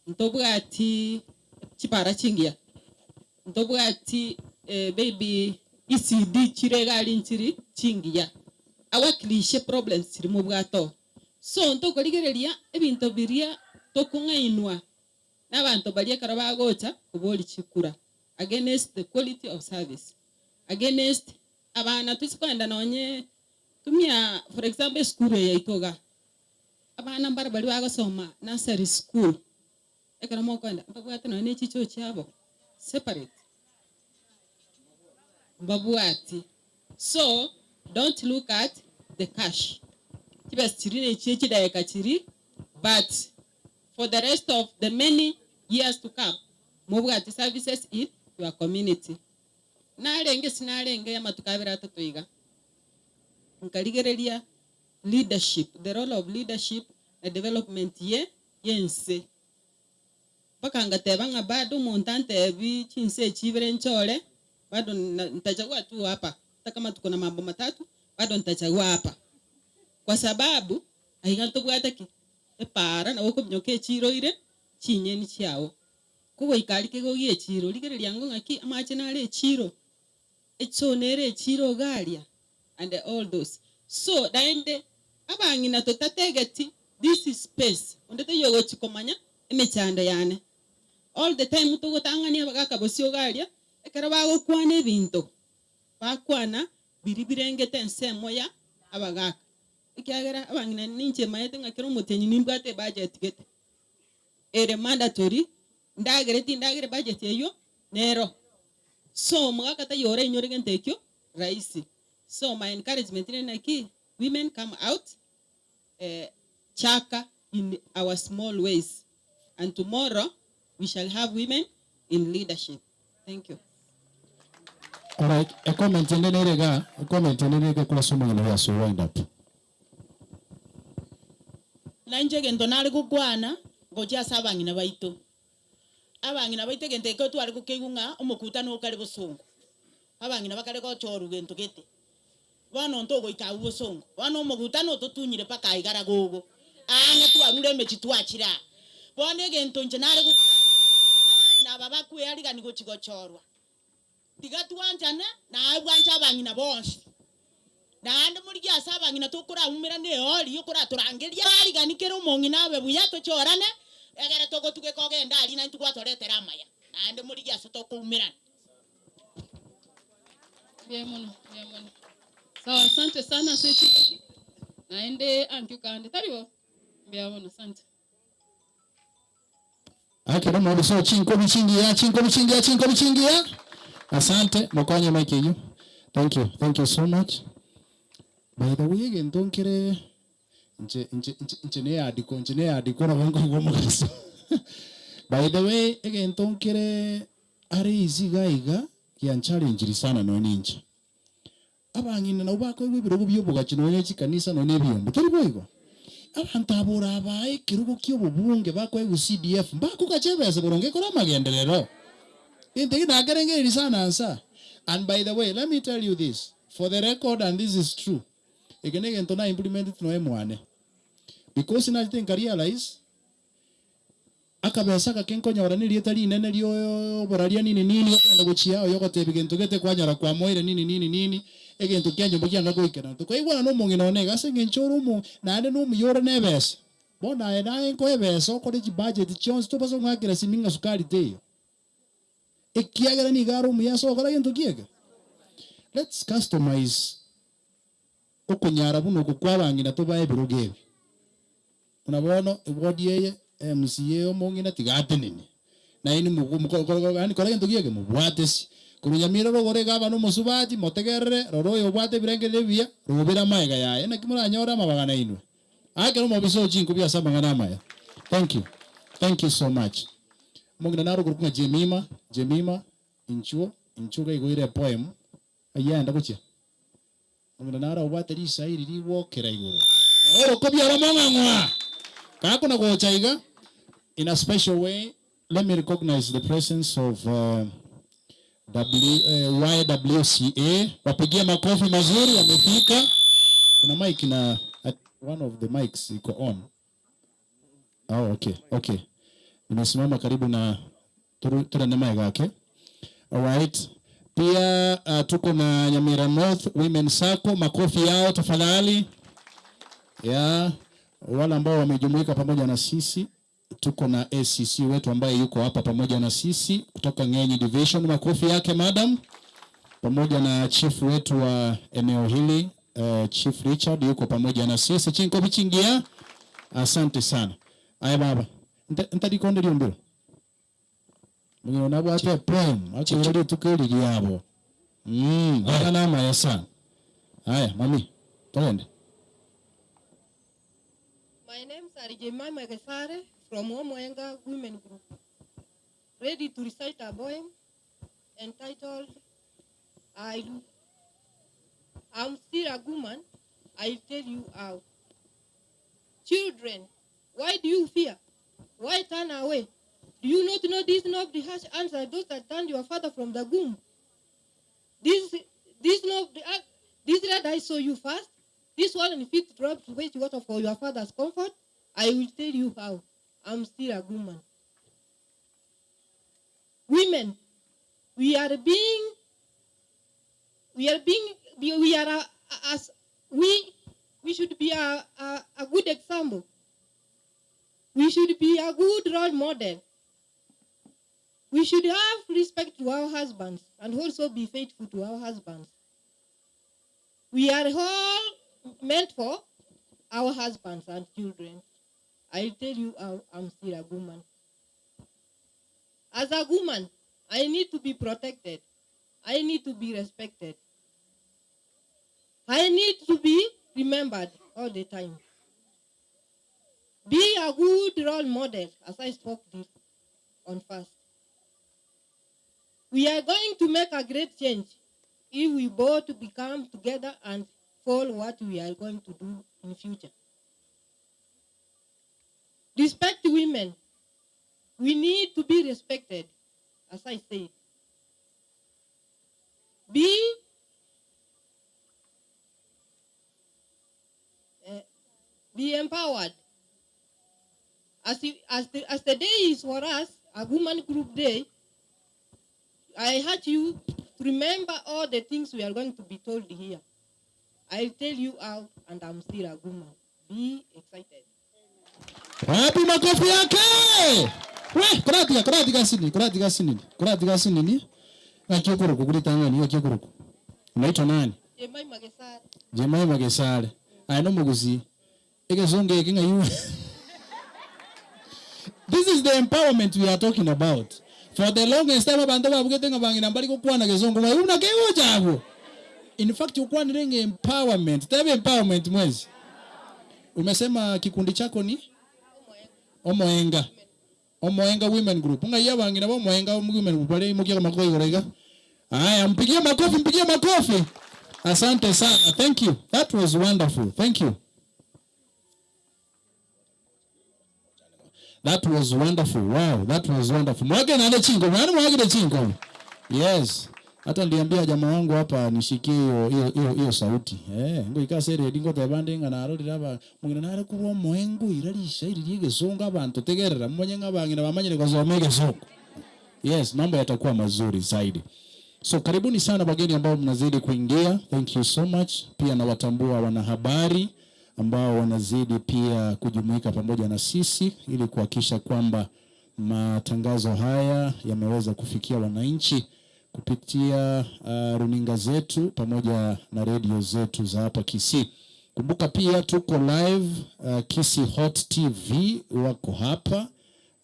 ntobwati chipara chingia ntobwati baby ECD chiregali nchiri chingia awakilishe problems rimo bwato so ntokorigereria ebinto biria tokungainwa n'abantu bari karabagocha kuboli chikura against the quality of service against abana tusikwenda nonye tumia for example school ya itoga abana bari bagasoma nursery school ekara mo kwenda babwate no ne chicho cyabo separate babwati so don't look at the cash kibestiri ne chichi daika chiri but for the rest of the many years to come mubwati services in your community sinarenge amatukabira tatoiga nkaligereria leadership, the role of leadership and development yense pakanga tebanga bado montante bi chinse chivere nchole bado nitachagua tu hapa hata kama tuko na mambo matatu bado nitachagua hapa kwa sababu aiganto bwataki para na uko bnyoke chiro ire chinyeni chiao kugo ikalike gogie chiro ligereria ngo ngaki amache nale chiro echonere chiro galia and all those so daende abangina totategeti this is space ondete yogo chikomanya emechanda yane all the time to gotangania bagaka bosio galia ekara bago kwana ebinto bakwana biribirengete ensemo ya abagaka ikiagera abangina ninche mayete ngakero mutenyi nimbate budget gete ere mandatory ndagere budget yeyo nero so mwaka ta yore nyoregen tekyo raisi so my encouragement in Nike women come out chaka in our small ways and tomorrow we shall have women in leadership. Thank you. All right, a comment and then a kula somo ngalo so wind up. Nanje gento nari kukwana gocha sabangina baito. Abangina baite gente ko twari kukegunga omukutano kale bosongo. Abangina bakale ko choru gento kete. Wano ntogo ikawo bosongo. Wano omukutano totunyire paka igara gogo. Anga twarure mechi twachira. Bone gento nje nari na baba kwe ali gani gochigo chorwa. Tigatwanjana na abwanja abangina bonse. Na ande muri gya sabangina tokora umira ne oli yokora turangeria ali gani kero mongi nawe buya to chorane egere toko tuge kogenda ali na ntukwa toretera amaya. Na ande muri gya sotoko umira. Bien mono. Sawa, asante sana sisi. Naende ankyukande. Tariwo. Bien mono, asante. Akero mo so chinko bichingia. Asante mokonye mike you. Thank you so much. By the way, again, don't care. By the way, again, don't care. Are easy gaiga kian challenge sana no ninja. Abangina na ubako wibiro byobuga kino yechi kanisa no nebiyombo. Turi boygo. Abantabura abaye kirugo kyobo bunge bako CDF. Bako kachebese boronge kora magendelero. Inte na garenge sana ansa. And by the way, let me tell you this. For the record, and this is true. Again, to na implement it no emwane. Because in I think I realize akabesa ka kenko nyora ni rietali nene ryo boraria nini okenda guchia oyo gotebi gento gete kwanyara kwa moire nini egento kyanyo bokyanga goikena to koigwa no mongi no nega senge nchoro mu na ande no muyora nebes bona ena enko ebeso ko di budget chons to paso ngakira siminga sukari teyo ekiagera ni garo mu yaso kora gento kiega. Let's customize okunyara buno kukwabangina to bae birogebi unabona wodi yeye MCA omongina tigate nini na ini ani kora gento kiega mu bwatesi kurunyamira rogore gaba no musubati motegerere roroyo bwate birenge lebia rubira maiga yaye na kimura nyora mabagana inwe akero mo biso chinko bya sabangana maya. Thank you so much. Mongina naro kurukunga Jemima inchuga igoire poem ayanda kuchia mongina naro bwate ri sairi ri wokera igoro oro kobya ramangwa kako na gochaiga. In a special way, let me recognize the presence of YWCA. Wapigia makofi mazuri wamefika. Kuna mic na one of the mics iko on. Oh, okay. Nimesimama karibu na tura na mic yake. All right. Pia tuko na Nyamira North Women Sacco, makofi yao tafadhali. Yeah, wale ambao wamejumuika pamoja na sisi. Tuko na ACC wetu ambaye yuko hapa pamoja na sisi kutoka Ngenyi Division, makofi yake madam, pamoja na chief wetu wa eneo hili Chief Richard yuko pamoja na sisi. Chinko bichingia, asante sana. Aya baba ntadikonde lyombero mwenye nabo ate prime acha ndio tukeli yabo ana maya sana. Aya mami twende. My name is Arijema Magesare from Omwenga Women Group, ready to recite a poem entitled I'm still a woman, I'll tell you how. Children, why do you fear? Why turn away? Do you not know these not the harsh answer those that turned your father from the womb? This red I saw you first. This one and feet dropped to waste water for your father's comfort. I will tell you how. I'm still a woman. Women, we should be a good example. We should be a good role model. We should have respect to our husbands and also be faithful to our husbands. We are all meant for our husbands and children. I'll tell you how I'm still a woman. As a woman, I need to be protected. I need to be respected. I need to be remembered all the time. Be a good role model, as I spoke this on first. We are going to make a great change if we both become together and follow what we are going to do in future. Respect women. We need to be respected, as I said. Be empowered. As the day is for us, a woman group day, I urge you to remember all the things we are going to be told here. I'll tell you out, and I'm still a woman. Be excited. Wapi makofi yake? Kuratiga sini. Akikuruku kulitangani akikuruku. Unaitwa nani? Jemai Magesare. Ai no muguzi. Egezonge kinga yu. This is the empowerment we are talking about. For the longest time abantu babugetenga bangina bali kokwana gezongo bayuna kewo chabo. In fact ukwana renge empowerment. Tebe empowerment mwezi. Umesema kikundi chako ni Omoenga Women Group. Unga iya bangina bo Omoenga Women Group bale mukia makoi gorega. Aya mpigie makofi. Asante sana. Thank you. That was wonderful. Thank you. That was wonderful. Wow, that was wonderful. Mwage na chingo. Mwage chingo. Yes. Hata ndiambia jamaa wangu hapa nishikie hiyo sauti. Ngo ikasere dingo tabande ngana arori raba mungina nare kubo mwengu irarisha iriye zonga abantu tegerera mwenyenga bangina bamanyire kozomege soko. Yes, mambo yatakuwa mazuri zaidi. So karibuni sana wageni ambao mnazidi kuingia. Thank you so much. Pia na watambua wanahabari ambao wanazidi pia kujumuika pamoja na sisi ili kuhakikisha kwamba matangazo haya yameweza kufikia wananchi kupitia runinga zetu pamoja na radio zetu za hapa Kisii. Kumbuka pia tuko live Kisii Hot TV wako hapa.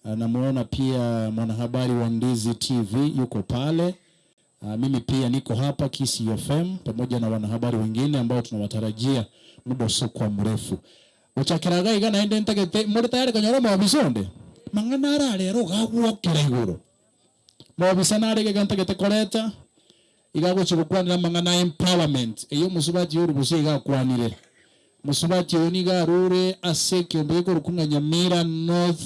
Namuona pia mwanahabari wa Ndizi TV yuko pale. Mimi pia niko hapa Kisii FM pamoja na wanahabari wengine ambao tunawatarajia muda usio mrefu. Uchakiraga igana ende ntagete muri tayari kanyoro mabisonde. Mangana rero gagwokera iguru. Mabisana rege gantagete koreta igago chibukwanira mangana empowerment. Eyo musubati uri busiga kwanire. Musubati uniga rure aseke mbeko rukunga Nyamira North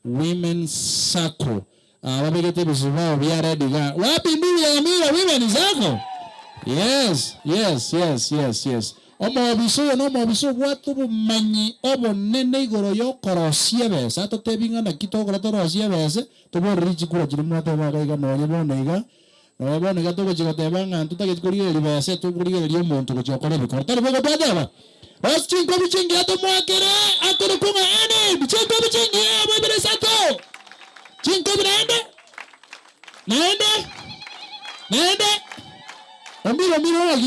Women's Circle. Wabegete bizubao bya rediga. Wapi ndugu ya Nyamira Women's Circle? Yes. Omo watu bumanyi obonene igoro yo korosia besa totebinga na kitogora torosia besa toborichi kura chirimo tobaga iga nonye bonega nobonega tobachigotebanga tutagikurie libesa tukurigeria omuntu gochokora bikora tari bogo twadeba oschingo bichingi atomwakere akore kunga ene bichingo bichingi ababere sato chingo birende naende Ombiro na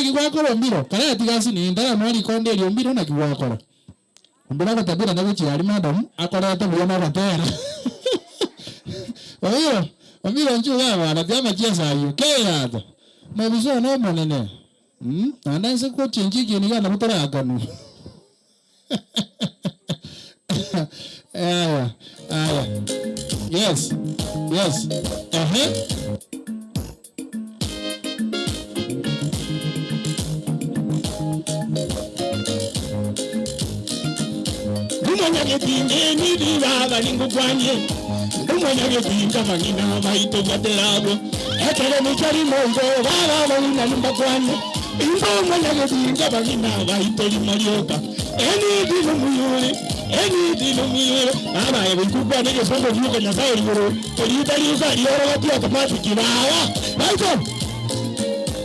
kigwa ombiro kana tigasi ni ndara mwali konde ri ombiro na kigwa kora ombiro na tabira na guchi ali madam akora tabuya na batera ombiro nju yawa na vyama chiesa ayo keyaza mabizo no monene ananse ko chinji kini kana mutara aganu yes Umanyagedinge ni baba ningukwanye umanyagedinga mangina baito gaterabo ekere mukari mongo baba balina nimbakwanye umanyagedinga mangina baito limarioka eni dino muyure baba ebikubwa nige songo byuka nyasaye liboro elitaliza yoro wati automatic baba baito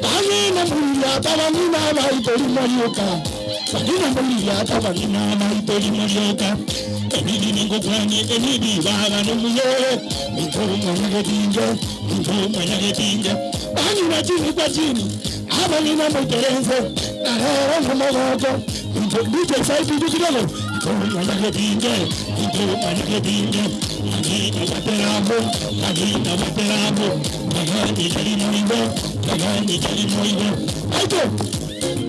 bangina muyura tabangina baito limarioka Bagina mbulia tabagina na itori marioka Enidi ningo kwani enidi baga no muyo Minko mwanyagetinga Bagina chini kwa chini Abagina mbuterenzo Narero mwagogo Minko bute saipi dukidogo Minko mwanyagetinga Agina wateramo Bagani jari moigo Aito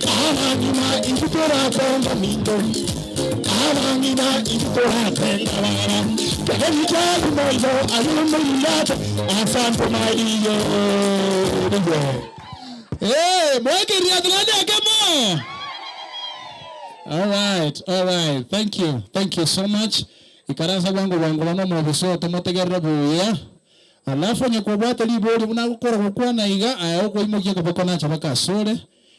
Avangina intutora konga mito Avangina intutora konga wara Kehitali moyo alumuliyat asante maiyo. Mweke riadhani akemo. All right. Thank you so much. Ikaranza wangu wano mwabiso tomotegerra buya. Alafu nyakubata libori munagukora gukwa na iga ayoko imoje kabakona chabaka sore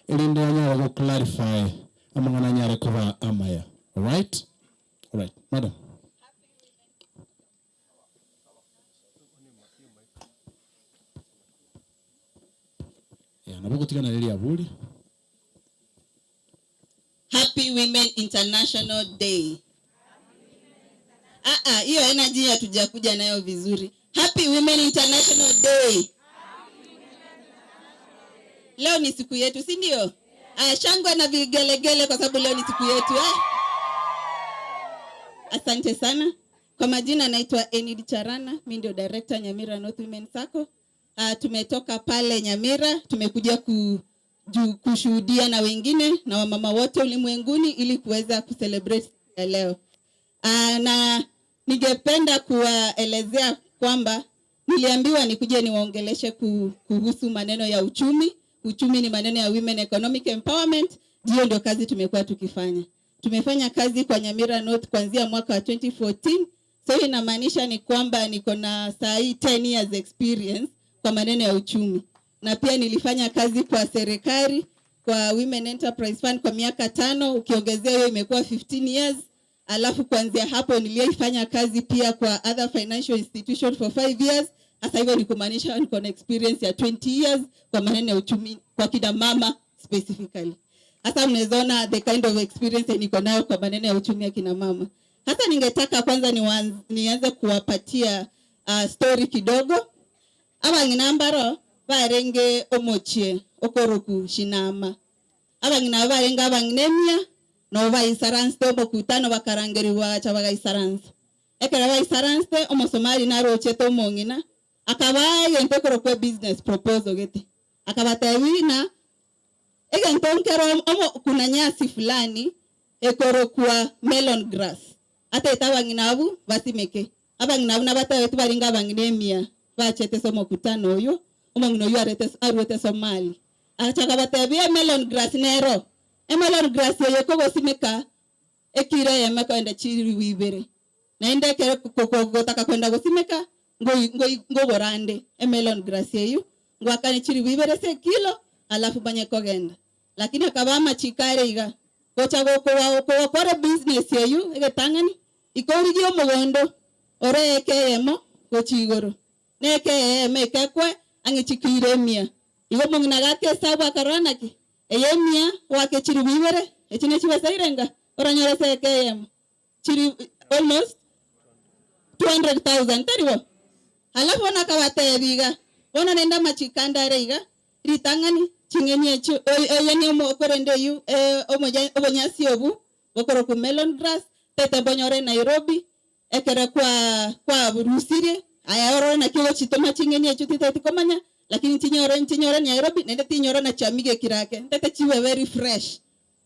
elinde anyara go clarify amangana nyare kuba amaya. All right, madam. Nabukutikana leli abuli. Happy Women International Day. Hiyo energy hatujakuja nayo vizuri. Happy Women International Day. Leo ni siku yetu, si ndio? Shangwe na vigelegele kwa sababu leo ni siku yetu. Asante sana. Kwa majina naitwa Enid Charana, mimi ndio director Nyamira North Women Sacco. Tumetoka pale Nyamira, tumekuja kushuhudia na wengine na wamama wote ulimwenguni ili kuweza kucelebrate leo. Na ningependa kuwaelezea kwamba niliambiwa nikuje niwaongeleshe kuhusu maneno ya uchumi. Uchumi ni maneno ya women economic empowerment. Ndio kazi tumekuwa tukifanya. Tumefanya kazi kwa Nyamira North kuanzia mwaka wa 2014. So inamaanisha ni kwamba niko na saa hii 10 years experience kwa maneno ya uchumi. Na pia nilifanya kazi kwa serikali kwa Women Enterprise Fund kwa miaka 5, ukiongezea hiyo imekuwa 15 years. Alafu kuanzia hapo nilifanya kazi pia kwa other financial institution for 5 years. Sasa hivyo ni kumaanisha niko na experience ya 20 years kwa maneno ya uchumi kwa kina mama specifically. Sasa mnaona the kind of experience niko nayo kwa maneno ya uchumi ya kina mama. Sasa ningetaka kwanza nianze kuwapatia story kidogo. Abanginambaro barenge omochie okoroku shinama. Abangina barenga abanginemia no baisaranste obokutano bakarangeriwa chabagaisaranste. Ekera baisaranste omosomali narocheto mongina akabaye entokoro kwa business proposal gete. Akabatawina egentonkero kuna nyasi fulani ekoro kwa melon grass. Ata itawanginabu basimeke. Abanginabu nabatawetu baringa abanginemia bachete somo kutano oyo omongino yo arwete somali. Achaka batabia melon grass nero. Melon grass yo ko gosimeka ekira yamaka enda chiri wibere. Na enda kero kokogota kwenda gosimeka ngo borande melon grass yo ngwakani chiri wibere se kilo alafu banye kogenda. Lakini akabama chikare iga gocha goko kwa business yo egetangani ikorigio mugondo ore ekeyemo gochigoro neke mekekwe angichikire mia igo mongina gake sabu akarona ki eyemia wake chiri bibere echine chibesa irenga oranyora sekeyemo chiri almost 200,000 tariwo alafu nakawate biga bona nenda machikanda reiga ritangani chingeni echu oyeni omokorende yu obonyasi obu bokoro ku melon grass tete bonyore Nairobi ekere kwa Burusiri ayoro na kiwo chitoma chingeni echu tete komanya lakini tinyore Nairobi nenda tinyore na chamige kirake tete chiwe very fresh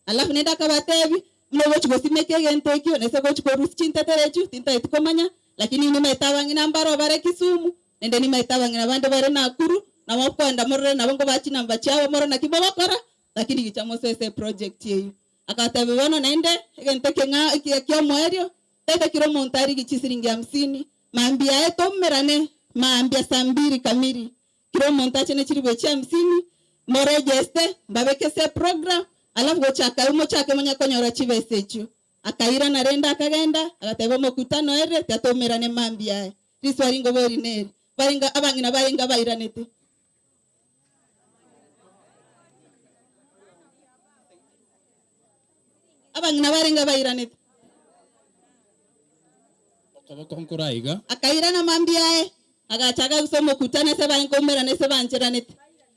alafu nenda kabatebi mlobo chigosimeke gentokyo nese go chikorus chintete echu tinta komanya lakini ni maitawangina mbaro bare Kisumu nende ni maitawangina bande bare Nakuru na wakwenda morre na bongo bachi namba chawo moro na kibabakora lakini gichamo sese project yeyu akatabe bono nende genteke nga kyo mwerio tete kiro montari gichisiringi 50 maambia eto merane maambia sambiri kamiri kiro montache ne chiri bechi 50 more jeste babeke se program alafu gochaka umo chake monya konyora chivesechu akaira na renda akagenda akatebe mokutano ere tato merane maambia riswaringo bori neri baringa abangina baringa bairanete abangina baringa bairanete Konkuraiga akaira na mambiae agachaga usomo kutana seba ngomera ne seba ncheranete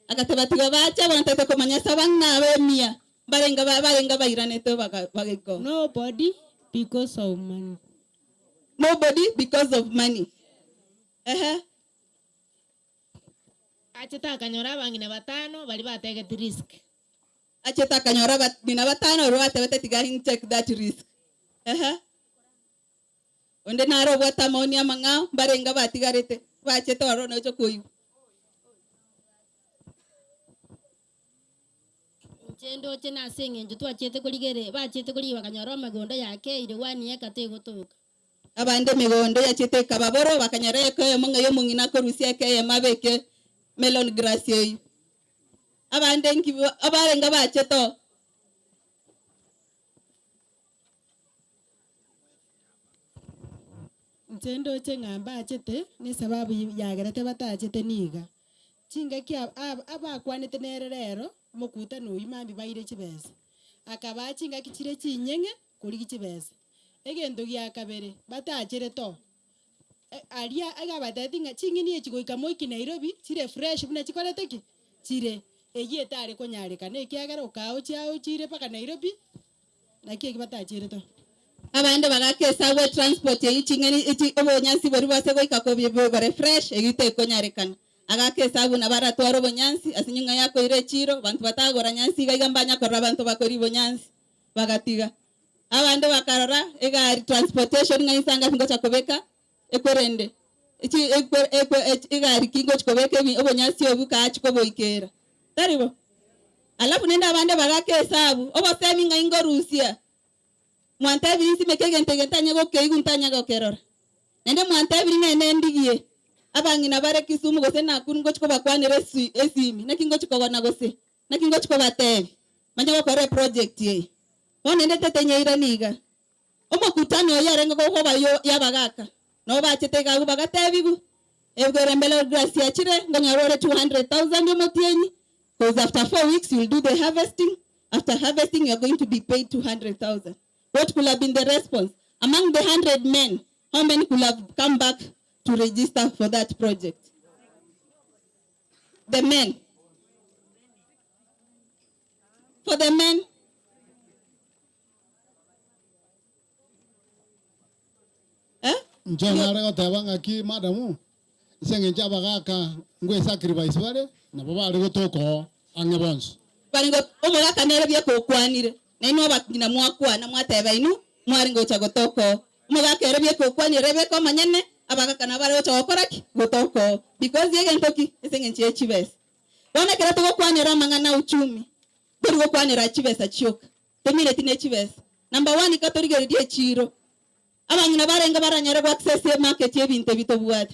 akatebatiga bacha banatete komanya sabang nawe mia barenga bairanete bageko Nobody because of money. Nobody because of money. Acheta kanyora bangina batano bali bateke risk. Acheta kanyora bina batano ro atebete tiga take that risk. onde naro bwata maoni amanga barenga batigarete bachete warona cyo kuyu Chendo chena senge njutu achete kuligere bachete kuliwa kanyoro magondo yake ile wani yakate gotoka abande migondo yachete kababoro bakanyara ko monga yo mungina ko rusia ke mabeke melon grass yoyu abande nkibo abarenga bacheto Ntendo chengamba achete ni sababu yagerete batachete niga chinga kia aba kwanete nerero mokuta no imambi baire chibesa akaba chinga kichire chinyenge kuri kichibesa egendo gya kabere batachere to aria aga batatinga chingini echigoika moiki Nairobi chire fresh buna chikorete ki chire eye tare konyareka ne kiagara ukao chao chire paka Nairobi na kieki batachere to abande bagakesa we transport ye chingeni ichi obonyansi bari base goika ko bibe bare fresh egite konyarekana agakesa buna baratwaro bonyansi asinyunga yako ire chiro bantu batagora nyansi gaigambanya korra bantu bakori bonyansi bagatiga abande bakarora egari transportation ngaisanga kingo chakobeka ekwerende ichi egari kingo chikobeka obonyansi obuka achiko boikera taribo alafu nenda abande bagakesa abu obosemi ngaingo Rusia mwanta binsi mekegentanya go keiguntanya go kerora nende mwanta binne nendigie abangina bare Kisumu gose Nakuru ngo chiko bakwanire esimi nakingo chiko gona gose nakingo chiko batebi manya bakore project ye onende tetenye ira niga omokutano yarenga go bayo yabagaka no bachetega go bagatebigu ebgere mbele grass ya chire nganyarore 200,000 yomotienyi because after 4 weeks you will do the harvesting. After harvesting you are going to be paid 200,000. What could have been the response? Among the 100 men, how many could have come back to register for that project? The men. For the men. Njona rego tabanga ki madamu. Isenge njaba gaka ngwe sacrifice bare na baba rego toko angebons. Baringo omoga kanere bya kokwanire. Neno bakina mwakwa na mwateba inu mwaringo cha gotoko. Omoga kere bya kokwanire beko manyene abaga kana bare cha okoraki gotoko because yege ntoki isenge nche chibes. Wana kera to kwanira mangana uchumi. Bero kwanira chibesa chioka. Temire tine chibes. Number 1 ikatorigere die chiro. Abangina barenga baranyare go access the market yebinte bitobuate.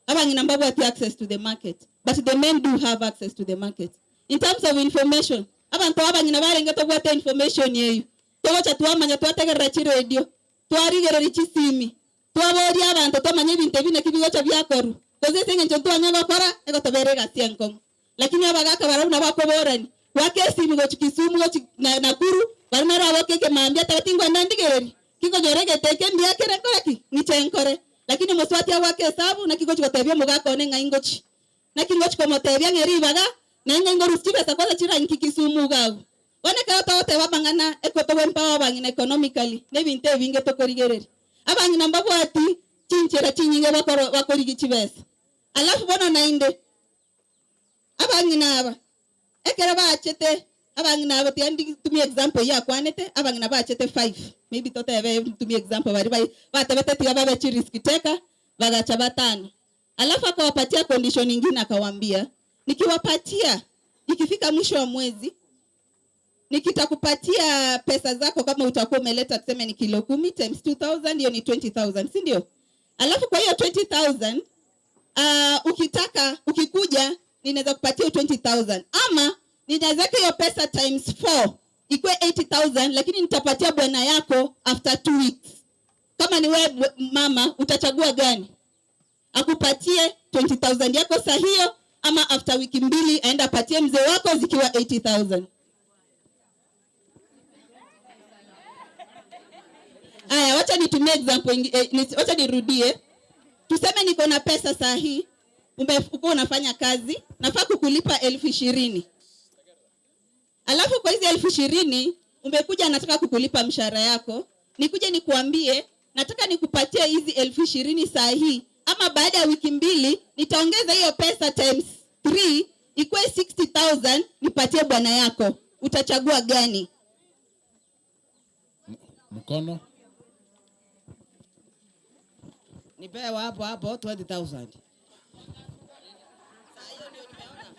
Abangina mbabwati access to the market. But the men do have access to the market. In terms of information, abantu abangina barenga tobwate information yeyu. Togocha tuamanya twategerera chi radio. Twarigerera chi simi. Twabori abantu tomanye binte bine kibigocha byakoru. Koze senge ncho twanya gakora ego toberega siankong. Lakini abagaka barabuna bakoborani. Wake simi go Kisumu go Nakuru barmera wake mambia tatingwa ndandigereri. Kiko jorege teke mbia kere koraki nichenkore lakini moswati wake hesabu na kiko chikotebia mugaka onenga ingochi na kingochi komotebia ngeri baga na ngo rusibe sakoza chira Kisumu gagu wane ka tote wabangana ekoto wempa bangina economically nebinte binge tokorigereri abangina mbabwati chinchera chinyinge bakorigi chibesa alafu bono nainde abangina aba ekera bachete abangina aba tiandi tumi example ya kwanete abangina bachete 5 maybe totebe tumi example bari batebete tiga baba chi risk taker bagacha batano alafu akawapatia condition nyingine akawaambia nikiwapatia ikifika mwisho wa mwezi nikitakupatia pesa zako kama utakuwa umeleta tuseme ni kilo 10 times 2000 hiyo ni 20,000 si ndio alafu kwa hiyo 20,000 ukitaka ukikuja ninaweza kupatia 20,000 ama ninaweza hiyo pesa times 4 ikwe 80,000 lakini nitapatia bwana yako after 2 weeks. Kama ni wewe mama utachagua gani? Akupatie 20,000 yako saa hiyo ama after wiki mbili aenda apatie mzee wako zikiwa 80,000. Aya, wacha nitumie example wacha nirudie. Tuseme niko na pesa saa hii, umekuwa unafanya kazi, nafaa kukulipa 20,000. Alafu kwa hizi 20,000 umekuja nataka kukulipa mshahara yako, nikuje nikuambie nataka nikupatie hizi 20,000 saa hii ama baada ya wiki mbili nitaongeza hiyo pesa times 3 ikuwe 60,000 nipatie bwana yako. Utachagua gani? Mkono. Nipewa hapo 20,000.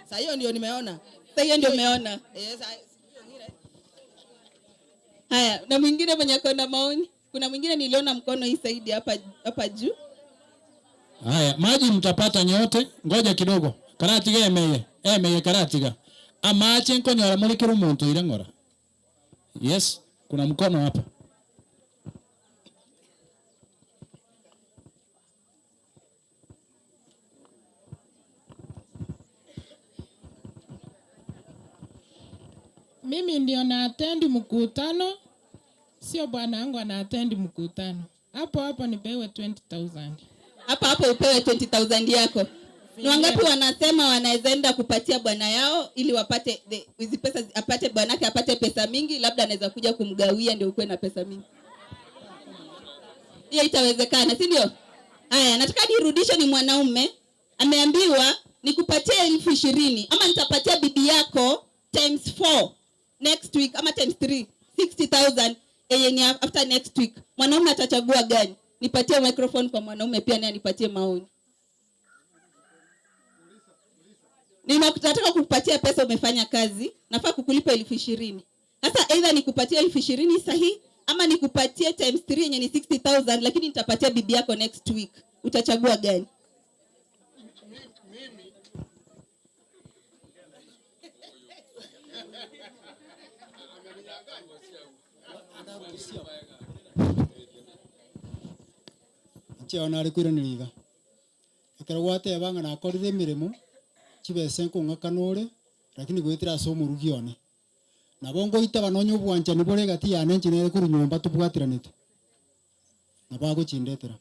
Sasa hiyo ndio nimeona. Yes, Haya, na mwingine mwenye kona maoni. Kuna mwingine niliona mkono hii saidi hapa juu. Haya, maji mtapata nyote. Ngoja kidogo. Karatiga emeye karatiga. Amache nkonyora muri kiru muntu ile ngora. Yes, kuna mkono hapa. Mimi ndio na attend mkutano, sio bwana wangu ana attend mkutano. Hapo nipewe 20,000. Hapo upewe 20,000 yako. Ni wangapi wanasema wanaweza enda kupatia bwana yao ili wapate hizi pesa, apate bwanake apate pesa mingi, labda anaweza kuja kumgawia ndio ukue na pesa mingi. Hiyo itawezekana, si ndio? Haya, nataka nirudishe. Ni mwanaume ameambiwa nikupatie 20,000 ama nitapatia bibi yako times 4 next week ama times 3 60,000 yenye after next week. Mwanaume atachagua gani? Nipatie microphone kwa mwanaume pia naye anipatie maoni. Ninataka kukupatia pesa, umefanya kazi, nafaa kukulipa 20,000. Sasa either nikupatie 20,000 sahihi ama nikupatie times 3 yenye ni 60,000 lakini nitapatia bibi yako next week. Utachagua gani? Chiona ari kwira niriga ekero gwate banga na akorire mirimo chibese nkungakanure lakini gwitira so murugione na bongo ita banonyo bwanja ni bore gati ya nenchi ne kuri nyumba tubwatiranite na bago chindetera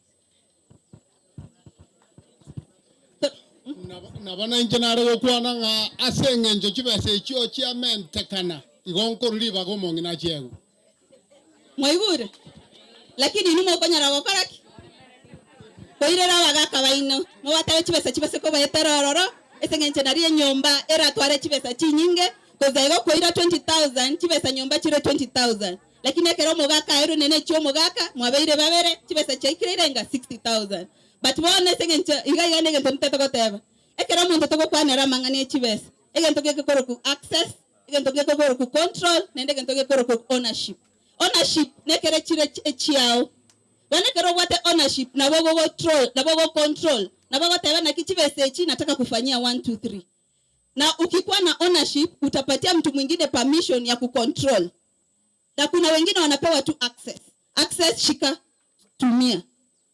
na bana injenare gokwana nga asengenjo chibese chio chia mentekana igonko riba gomongi na chego Mwaigure lakini numo konyara gokoraki koirera wagaka baino no watawe chibese ko bayeterororo esengenje nari nyomba era tware chibese chinyinge kozaigo koira 20,000 chibese nyomba chiro 20,000 lakini ekero mogaka ero nene chio mogaka mwabeire babere chibese chaikire nga 60,000 but bone esengenje iga nege tonteto goteba ekero muntu to kwanera mangani chibese egento gekoro ku access egento gekoro ku control nende egento gekoro ku ownership nekere chire chiao wane kero wate ownership na bogo control na bogo tebe na kichibese chi nataka kufanyia 1 2 3 na ukikuwa na ownership utapatia mtu mwingine permission ya kucontrol na kuna wengine wanapewa tu access shika tumia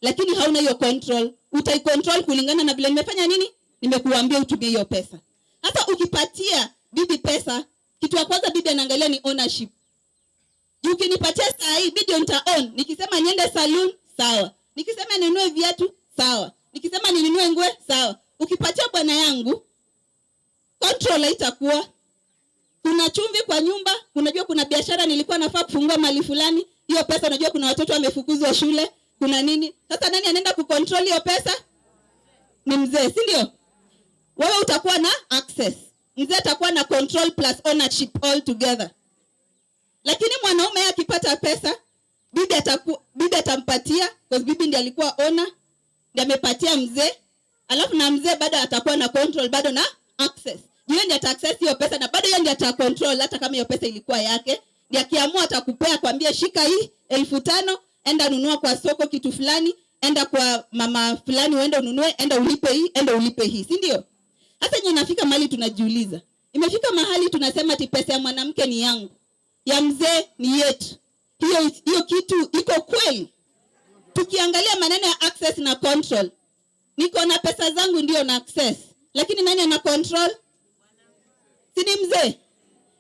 lakini hauna hiyo control utaicontrol kulingana na vile nimefanya nini nimekuambia utumie hiyo pesa. Hata ukipatia bibi pesa kitu ya kwanza bibi anaangalia ni ownership. Ukinipatia saa hii video nita own. Nikisema niende saloon, sawa. Nikisema ninunue viatu, sawa. Nikisema ninunue nguo, sawa. Ukipatia bwana yangu, control haitakuwa. Kuna chumvi kwa nyumba, unajua kuna biashara nilikuwa nafaa kufungua mali fulani, hiyo pesa unajua kuna watoto wamefukuzwa shule, kuna nini? Sasa nani anaenda kucontrol hiyo pesa? Ni mzee, si ndio? Wewe utakuwa na access. Mzee atakuwa na control plus ownership all together. Lakini mwanaume akipata pesa, bibi atampatia because bibi ndiye alikuwa owner, ndiye amepatia mzee. Alafu na mzee bado atakuwa na control, bado na access. Yeye ndiye ata-access hiyo pesa na bado yeye ndiye ata-control hata kama hiyo pesa ilikuwa yake. Ndiye akiamua atakupea kwambia shika hii 5,000, enda nunua kwa soko kitu fulani, enda kwa mama fulani uende ununue, enda ulipe hii, si ndio? Hata nyinyi nafika mahali tunajiuliza. Imefika mahali tunasema ati pesa ya mwanamke ni yangu, ya mzee ni yetu. Hiyo kitu iko kweli? Tukiangalia maneno ya access na control. Niko na pesa zangu ndio na access. Lakini nani ana control? Si ni mzee.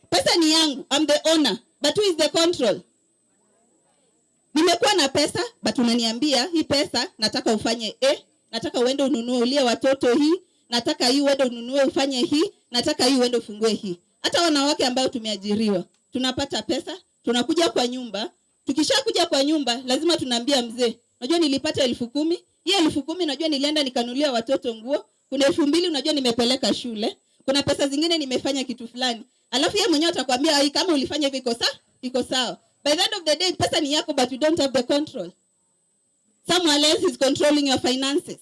Pesa ni yangu, I'm the owner, but who is the control? Nimekuwa na pesa, but unaniambia hii pesa nataka ufanye nataka uende ununue ulie watoto hii, nataka hii uende ununue ufanye hii, nataka hii uende ufungue hii. Hata wanawake ambao tumeajiriwa, tunapata pesa, tunakuja kwa nyumba. Tukishakuja kwa nyumba, lazima tunaambia mzee, unajua nilipata 10,000, hii 10,000 unajua nilienda nikanunulia watoto nguo, kuna 2,000 unajua nimepeleka shule, kuna pesa zingine nimefanya kitu fulani. Alafu yeye mwenyewe atakwambia kama ulifanya hivyo iko sawa. By the end of the day pesa ni yako but you don't have the control. Someone else is controlling your finances.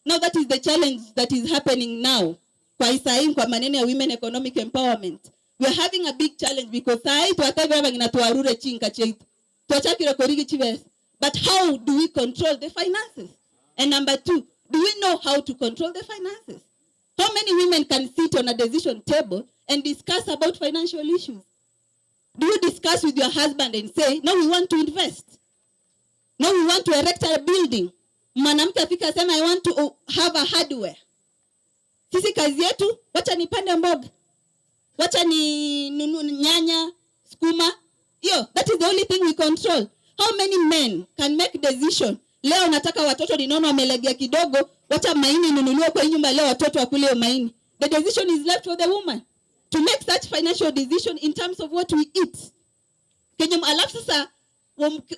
Now that is the challenge that is happening now. Kwa isaini kwa maneno ya women economic empowerment. We are having a big challenge because sai tuwataga wangina tuarure chinka chetu. Tuachakira korigi chives. But how do we control the finances? And number 2, do we know how to control the finances? How many women can sit on a decision table and discuss about financial issues? Do you discuss with your husband and say, no, we want to invest. No, we want to erect a building. Mwanamke afika sema, I want to have a hardware. Sisi kazi yetu, wacha nipande mboga. Wacha ni nyanya, skuma. Yo, that is the only thing we control. How many men can make decision? Leo nataka watoto ninaona wamelegea kidogo, wacha maini nunuliwe kwa nyumba leo watoto wakule maini. The decision is left for the woman to make such financial decision in terms of what we eat. Kenye alafu sasa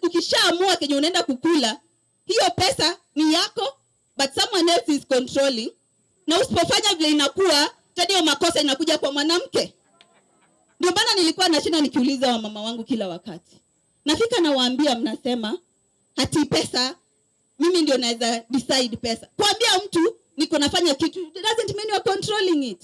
ukishaamua kenye unaenda kukula, hiyo pesa ni yako but someone else is controlling. Na usipofanya vile inakuwa, tena makosa inakuja kwa mwanamke. Ndio maana nilikuwa nashinda nikiuliza wa mama wangu kila wakati. Nafika nawaambia mnasema hati pesa mimi ndio naweza decide pesa. Kuambia mtu niko nafanya kitu it doesn't mean you are controlling it.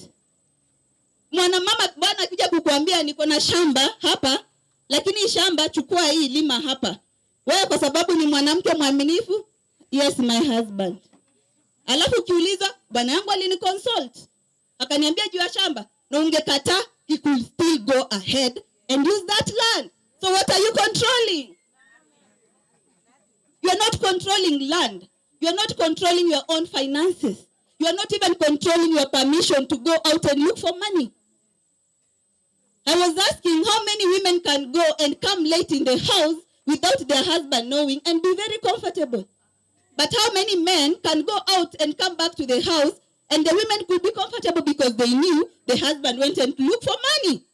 Mwana mama bwana akija kukuambia niko na shamba hapa, lakini shamba chukua hii lima hapa. Wewe kwa sababu ni mwanamke mwaminifu, yes my husband. Alafu ukiuliza bwana yangu aliniconsult. Akaniambia juu ya shamba, na ungekataa, he could still go ahead and use that land. So what are you controlling? You are not controlling land. You are not controlling your own finances. You are not even controlling your permission to go out and look for money. I was asking how many women can go and come late in the house without their husband knowing and be very comfortable. But how many men can go out and come back to the house and the women could be comfortable because they knew the husband went and look for money.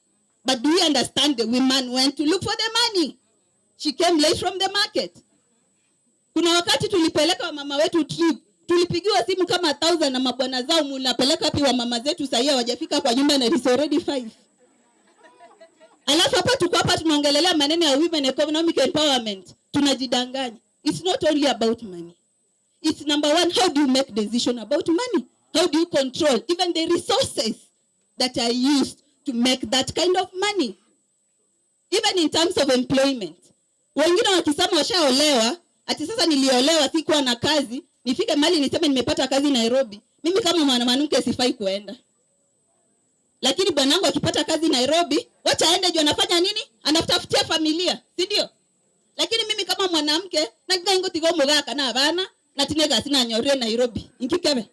But do we understand the woman went to look for the money? She came late from the market. Kuna wakati tulipeleka wa mama wetu trip, tulipigiwa simu kama 1000 na mabwana zao, mnapeleka pi wa mama zetu sahia wajafika kwa nyumba na it is already 5. Alafu hapa tuko hapa tunaongelelea maneno ya women economic empowerment. Tunajidanganya. It's not only about money. It's number 1, how do you make decision about money? How do you control even the resources that are used to make that kind of money? Even in terms of employment. Wengine wakisema washaolewa, ati sasa niliolewa sikuwa na kazi, nifike mali niseme nimepata kazi Nairobi. Mimi kama mwanamke sifai kuenda. Lakini bwanangu akipata kazi Nairobi, wacha aende juu anafanya nini? Anatafutia familia, si ndio? Lakini mimi kama mwanamke, nagiga ngo tigo mugaka na abana, na tinega sina nyore Nairobi. Inkikebe.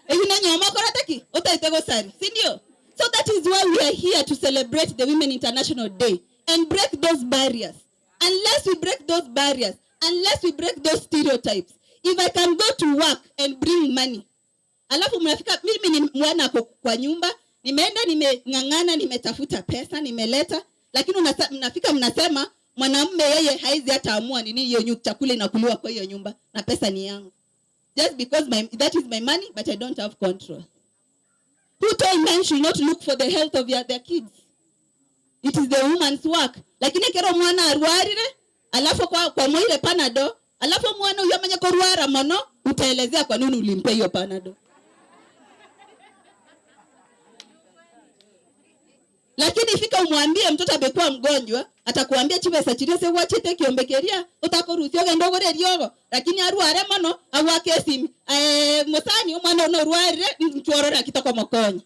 Ehina nyoma korataki, utaitego sari, si ndio? So that is why we are here to celebrate the Women International Day and break those barriers. Unless we break those barriers, unless we break those stereotypes, if I can go to work and bring money, alafu mnafika mimi ni mwana kwa nyumba, nimeenda nimengangana, nimetafuta pesa, nimeleta, lakini mnafika mnasema mwanamume yeye haizi hata amua nini hiyo chakula inakuliwa kwa hiyo nyumba na pesa ni yangu. Just because that is my money, but I don't have control. Who told men should not look for the health of their kids? It is the woman's work. Lakini kero mwana arwarire, alafu kwa mwile panado, alafu mwana uyamanya kuruara mono, utaelezea kwa nini ulimpe hiyo panado. Lakini ifika umwambie mtoto amekuwa mgonjwa, atakuambia chiwe sachirese wachite kiombekeria, utakoruthioga ndogore riogo, lakini arware mono awake simi. Musani umwana no rwarire nchorora kitoko mokonyi.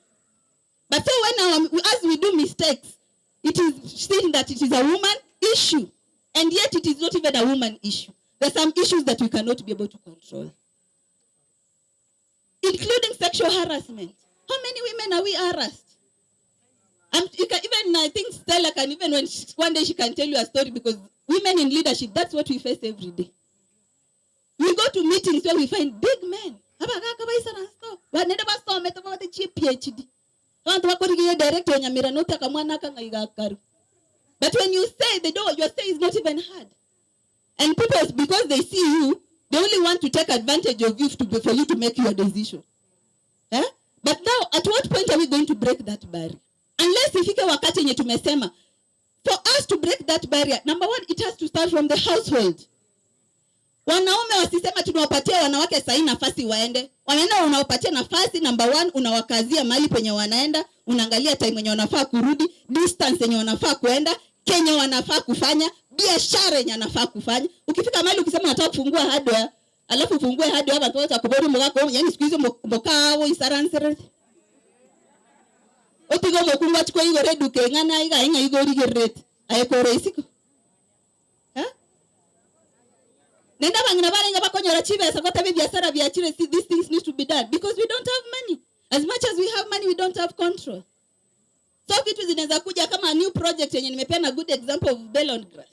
But so as we do mistakes, it is seen that it is a woman issue, and yet it is not even a woman issue. There are some issues that we cannot be able to control, including sexual harassment. How many women are we harassed? Even I think Stella can, even when one day she can tell you a story, because women in leadership, that's what we face every day. We go to meetings where we find big men. But when you say the door, your say is not even heard. And people, because they see you, they only want to take advantage of you for you to make your decision. Eh? But now, at what point are we going to break that barrier? Unless ifike wakati yenye tumesema For us to break that barrier, number one, it has to start from the household. Wanaume wasisema tunawapatia wanawake sahi nafasi waende. Wanaenda unawapatia nafasi, number one, unawakazia mahali penye wanaenda, unaangalia time yenye wanafaa kurudi, distance yenye wanafaa kuenda, kenye wanafaa kufanya, biashara yenye wanafaa kufanya. Ukifika mahali ukisema unataka kufungua hardware, alafu ufungue hardware hapa tuacha kubodi mgako, yani siku hizo mbokao isaransere. Otigo mokungwa chiko higo redu kengana iga inga higo rigerete. Ayekore isiko. Nenda bangina barenga bakonyora chibesa kwa tabe biashara biachire. These things need to be done because we don't have money. As much as we have money, we don't have control. So vitu zinaweza kuja kama a new project yenye nimepeana good example of Bell on Grass.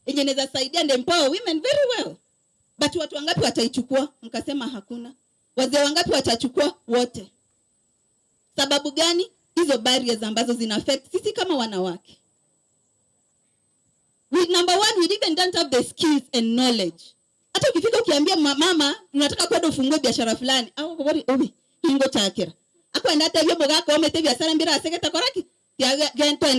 Yenye inaweza saidia and empower women very well. But watu wangapi wataichukua? Mkasema hakuna. Wazee wangapi watachukua? Wote. Sababu gani? Hizo barriers ambazo zina affect sisi kama wanawake. Number one, we even don't have the skills and knowledge. Hata ukifika ukiambia mama unataka kwenda ufungue biashara fulani, au kubari obi ingo chakira. Akwenda hata hiyo boga kwa umete biashara mbira asegeta koraki.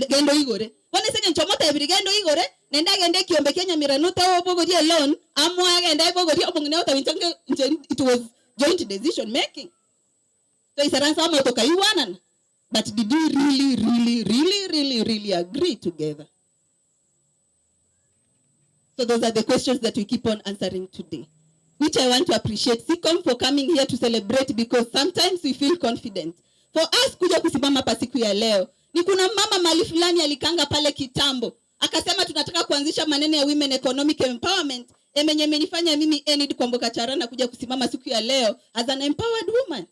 Gendo igore. Wane sege nchomota ebiri gendo igore, nenda gende kiombe Kenya miranuta obogo die loan, amwa genda obogo die obongine ota wintange it was joint decision making. So isaransa mo toka iwanan. But did we really agree together? So those are the questions that we keep on answering today, which I want to appreciate SICOM for coming here to celebrate, because sometimes we feel confident. For us kuja kusimama hapa siku ya leo, ni kuna mama mali fulani alikanga pale kitambo, akasema tunataka kuanzisha maneno ya women economic empowerment, emenye menifanya mimi Enid Kwamboka Charana kuja kusimama siku ya leo as an empowered woman.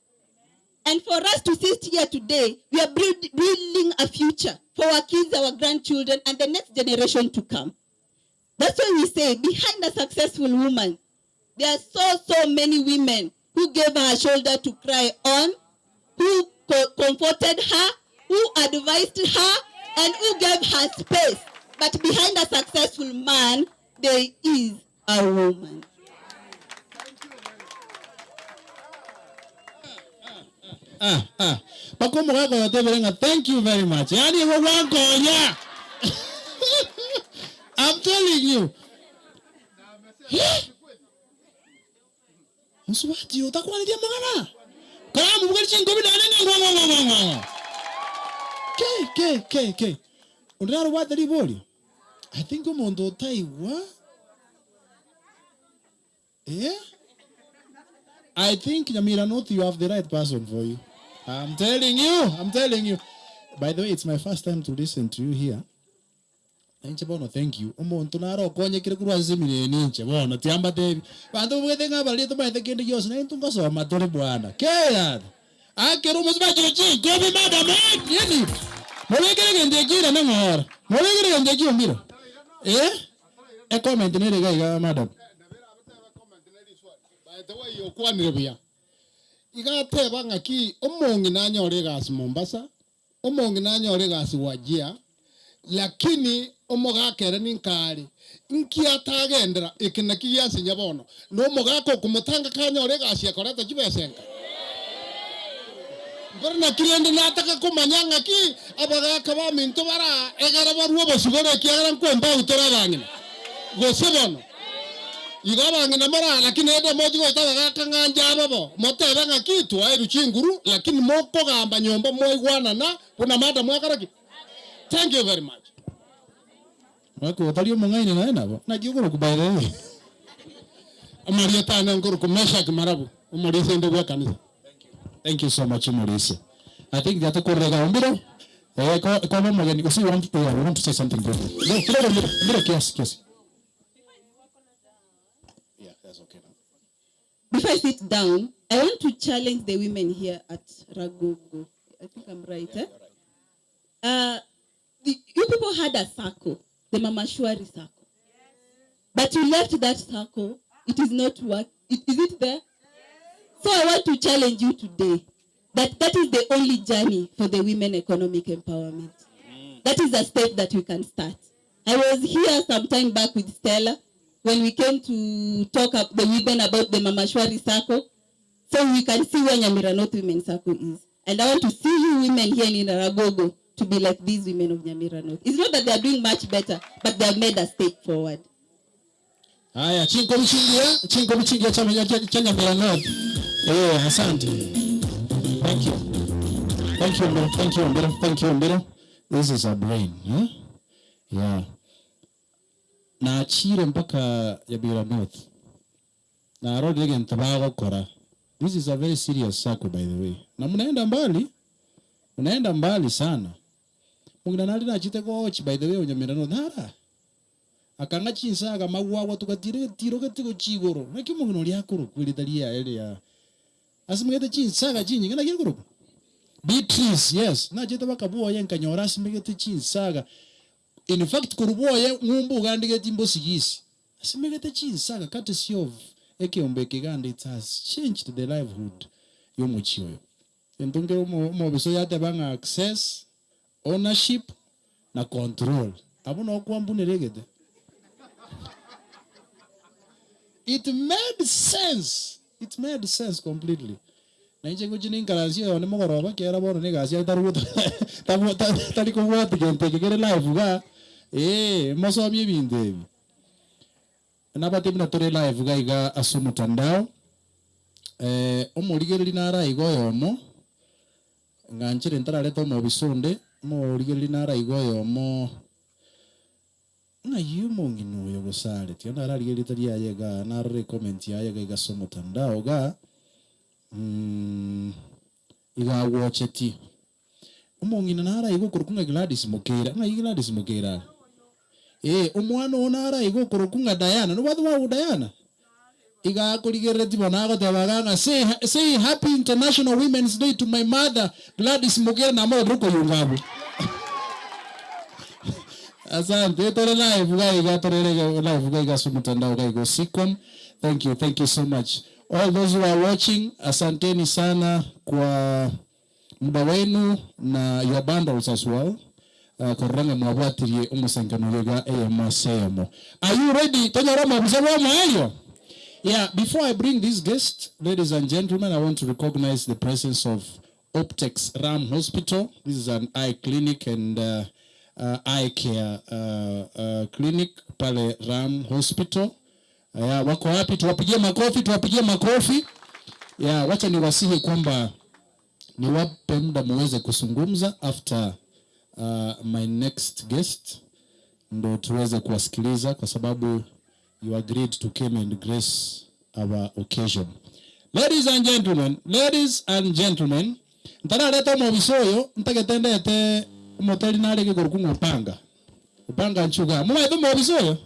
And for us to sit here today, we are building a future for our kids, our grandchildren, and the next generation to come. That's why we say, behind a successful woman, there are so many women who gave her a shoulder to cry on, who comforted her, who advised her, and who gave her space. But behind a successful man, there is a woman. Thank you very much. I'm telling you. Mswati utakuwa ni magana. Kama mbugali ngobi na ngwa. Ke. Unaro what the body? I think umondo taiwa. Yeah? I think Nyamira North, you have the right person for you. I'm telling you. By the way, it's my first time to listen to you here. Ninche bono, thank you. Umuntu naro konye kire kurwazimire ninche bono tiamba devi. Bantu bwete ngabali to baite kende yos na intunga so matore bwana. Keya. Akero musba chochi, gobi madam yini. Molekere gende kira na ngora. Molekere gende kio miro. E comment ne rega madam. By the way, you kwanire bia. Iga teba ngaki omongi na nyore gas Mombasa. Omongi na nyore gas Wajia. Lakini omoga kere ninkari nkia tagendera ikinaki yasinya bono no moga ko kumutanga kanyore gacia koreta jibesenga gorna kirende nataka kumanyanga ki abaga kaba minto bara egara baruo basugore kiagara kwemba utora bangina gosebono igabangina mara lakini ede moji go tabaga kanganja babo moteba ngaki tu airu chinguru lakini moko gamba nyomba moigwana na kuna mada mwakaraki. Thank you very much. Wako watalio mungaini na nabo. Na giogoro kubaile. Amaria tana ngoro kumesha kimarabu. Umulise ndio kanisa. Thank you so much Umulise. I think that korega umbiro. Kwa magani usi want to say something good. No, mbiro kiasi. Yeah, that's okay now. Before I sit down, I want to challenge the women here at Ragogo. I think I'm right, you people had a circle, the Mama Shwari circle. But you left that circle, it is not work. Is it there? So I want to challenge you today that is the only journey for the women economic empowerment. That is a step that we can start. I was here some time back with Stella when we came to talk up the women about the Mama Shwari circle, so we can see where Nyamira North Women Circle is. And I want to see you women here in Ragogo to be like these women of Nyamira North. It's not that they are doing much better, but they have made a step forward. Haya, chinko mchingia cha Nyamira North. Asante. Thank you. Thank you, Mbiro. This is a brain, huh? Yeah. Na achire mpaka Nyamira North. Na arodi again tabago kora. This is a very serious circle, by the way. Na mnaenda mbali sana. Mungina nali na chite coach, by the way, Nyamira North. Nara. Akanga chinsaga magwago tukatire tiro ketiko chigoro. Na kimungino lyakuru kwilitalia ele ya. Asimugete chinsaga chinyi ngana kigoro. Beatrice, yes. Na chite bakabuo yenka nyora asimugete chinsaga. In fact, kuruboye ngumbu gandige timbo sigisi. Asimugete chinsaga courtesy of Ekeombeke gandi, it has changed the livelihood yomuchiyo. Entonge mo biso yate banga access, ownership na control. Abuna okuambune regede. It made sense. It made sense completely. Na inje ngujini nkarazio ne mogoroba kera bono ne gasia taruto. Tali ko wati gente kere live ga. Mosomi binde. Nabati mna tore live gaiga asumutandao omurigereri nara igoyomo nganchire ntarareta mo bisunde mo rigereri nara igoyomo na yumo ngino yo gosare ti nara rigereri tari ayega na comment yaye gaiga asumutandao ga iga watcheti omongina nara igo kurukunga Gladys Mukera na Gladys Mukera umwana onara igo kurukunga Diana no wadu wa Diana iga kurigerera tibona agotebaganga say happy International Women's Day to my mother Gladys Mukera na mo ruko yungabu. Asante tore live gaiga tore live gaiga sumutandao gaigo sikom. Thank you so much all those who are watching. Asanteni sana kwa muda wenu na your bundles as well. Koranga mwabatirie umusangano yega masemo. Are you ready? Tonyaroma mzabo mayo. Yeah, before I bring this guest, ladies and gentlemen, I want to recognize the presence of Optex Ram Hospital. This is an eye clinic and eye care clinic pale Ram Hospital. Wako wapi? Tuwapigie makofi. Yeah, wacha niwasihi kwamba niwape muda muweze kuzungumza after my next guest ndo tuweze kuwasikiliza kwa sababu you agreed to come and grace our occasion. Ladies and gentlemen, ntarareta mo bisoyo ntagetendete moteli nale ke korukunga upanga nchuga mwa ito mo bisoyo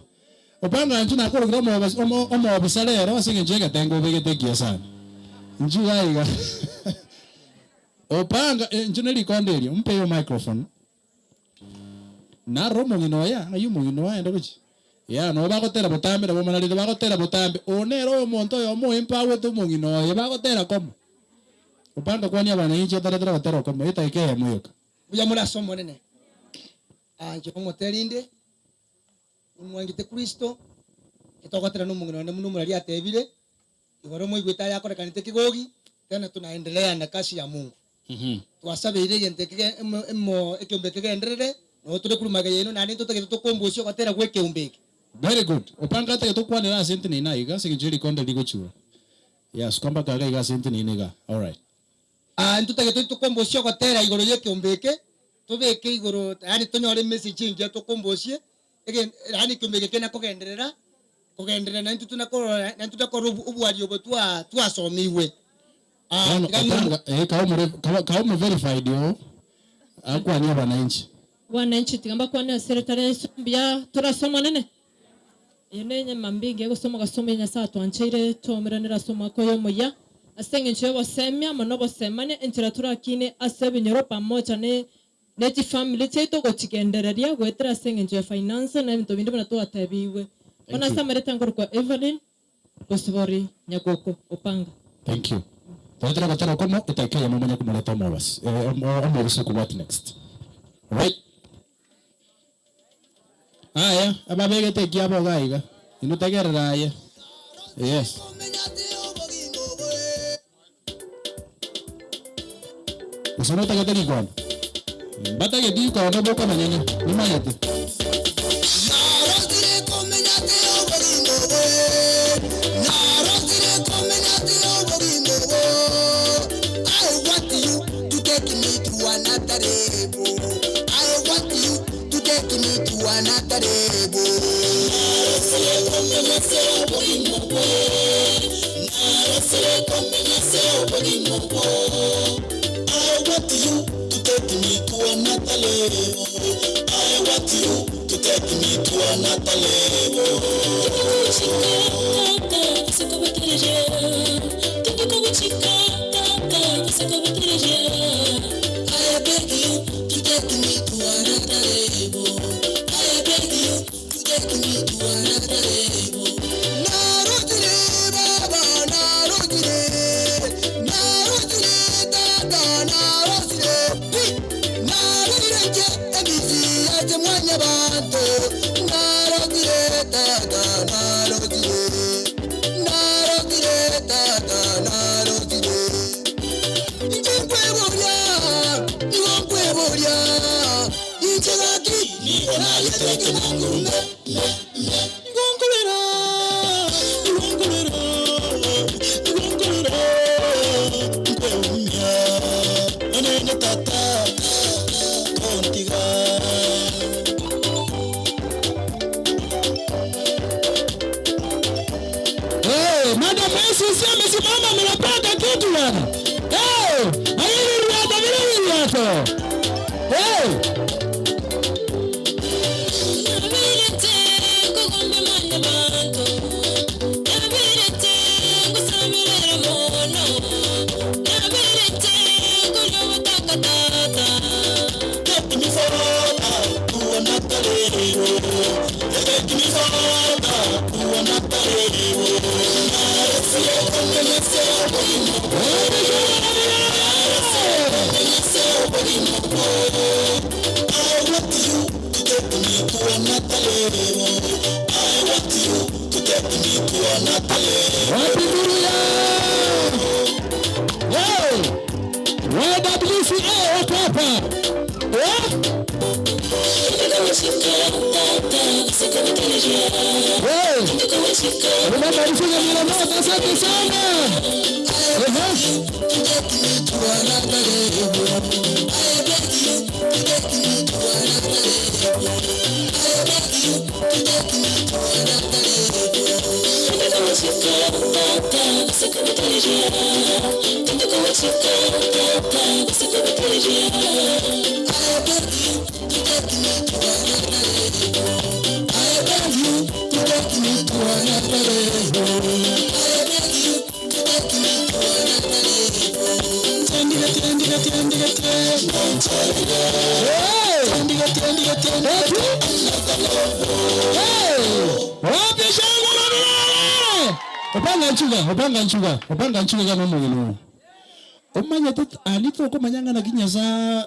upanga nchu na korukira mo bisalero asinge njega tengo begetekia sana nchuga iga upanga njuneli kondeli mpe yo microphone na romo nginoya ayumo nginoya ndokuchi ya no bagotera botambe nabo manalide bagotera botambe onero monto yo mo empawe to nginoya bagotera komo upanga kwani abana inche taratara batero komo itaike muyoka buya muri asomo nene anje ko motelinde umwangite Kristo kitogotera no mungino ne muno muri atebire igoro mo igwita yakore kanite kigogi tena tunaendelea na kazi ya Mungu. Twasabire gente kige emo ekiombe enderere no tule kulumaga yeno nani tutake tukombosyo kwatera gweke umbeke. Very good. Upanga take tukwanira sente ni naiga sinjiri konde ligo chura. Yes, kwamba kaga iga sente ni niga. All right. Ntutake tukombosyo kwatera igoro yeke umbeke tubeke igoro yani tonyore message nje tukombosye ege yani kumbeke kena kogenderera nantu tunakoro ubwari obotwa twasomiwe. Kaumu verified yo akwani wananchi tigamba kwa serikali sumbia turasoma nene yenenye mambinge gusoma gasoma nya saa twanchire tomeranira soma ko yo moya asenge ncho bosemya monobo semane entira turakine asebe nyoropa mocha ne neti family cheto gochigendereria gwetera asenge ncho finance na bintu bindi bana to atabiwe ona samareta ngoro kwa Evelyn Bosibori Nyakoko Opanga. Thank you. Tadra batara komo itaikaya mama kumuleta mobas. Omobisi ku what next? Right? Aya, ababege teki abo gaiga. Inutegerera aya. Yes. Usinota gateni kwa. Bata ke di ko ndo boka manene. Ni mayete. Opanga nchuga kama mwino. Omanya tut alito ko manyanga na kinyaza.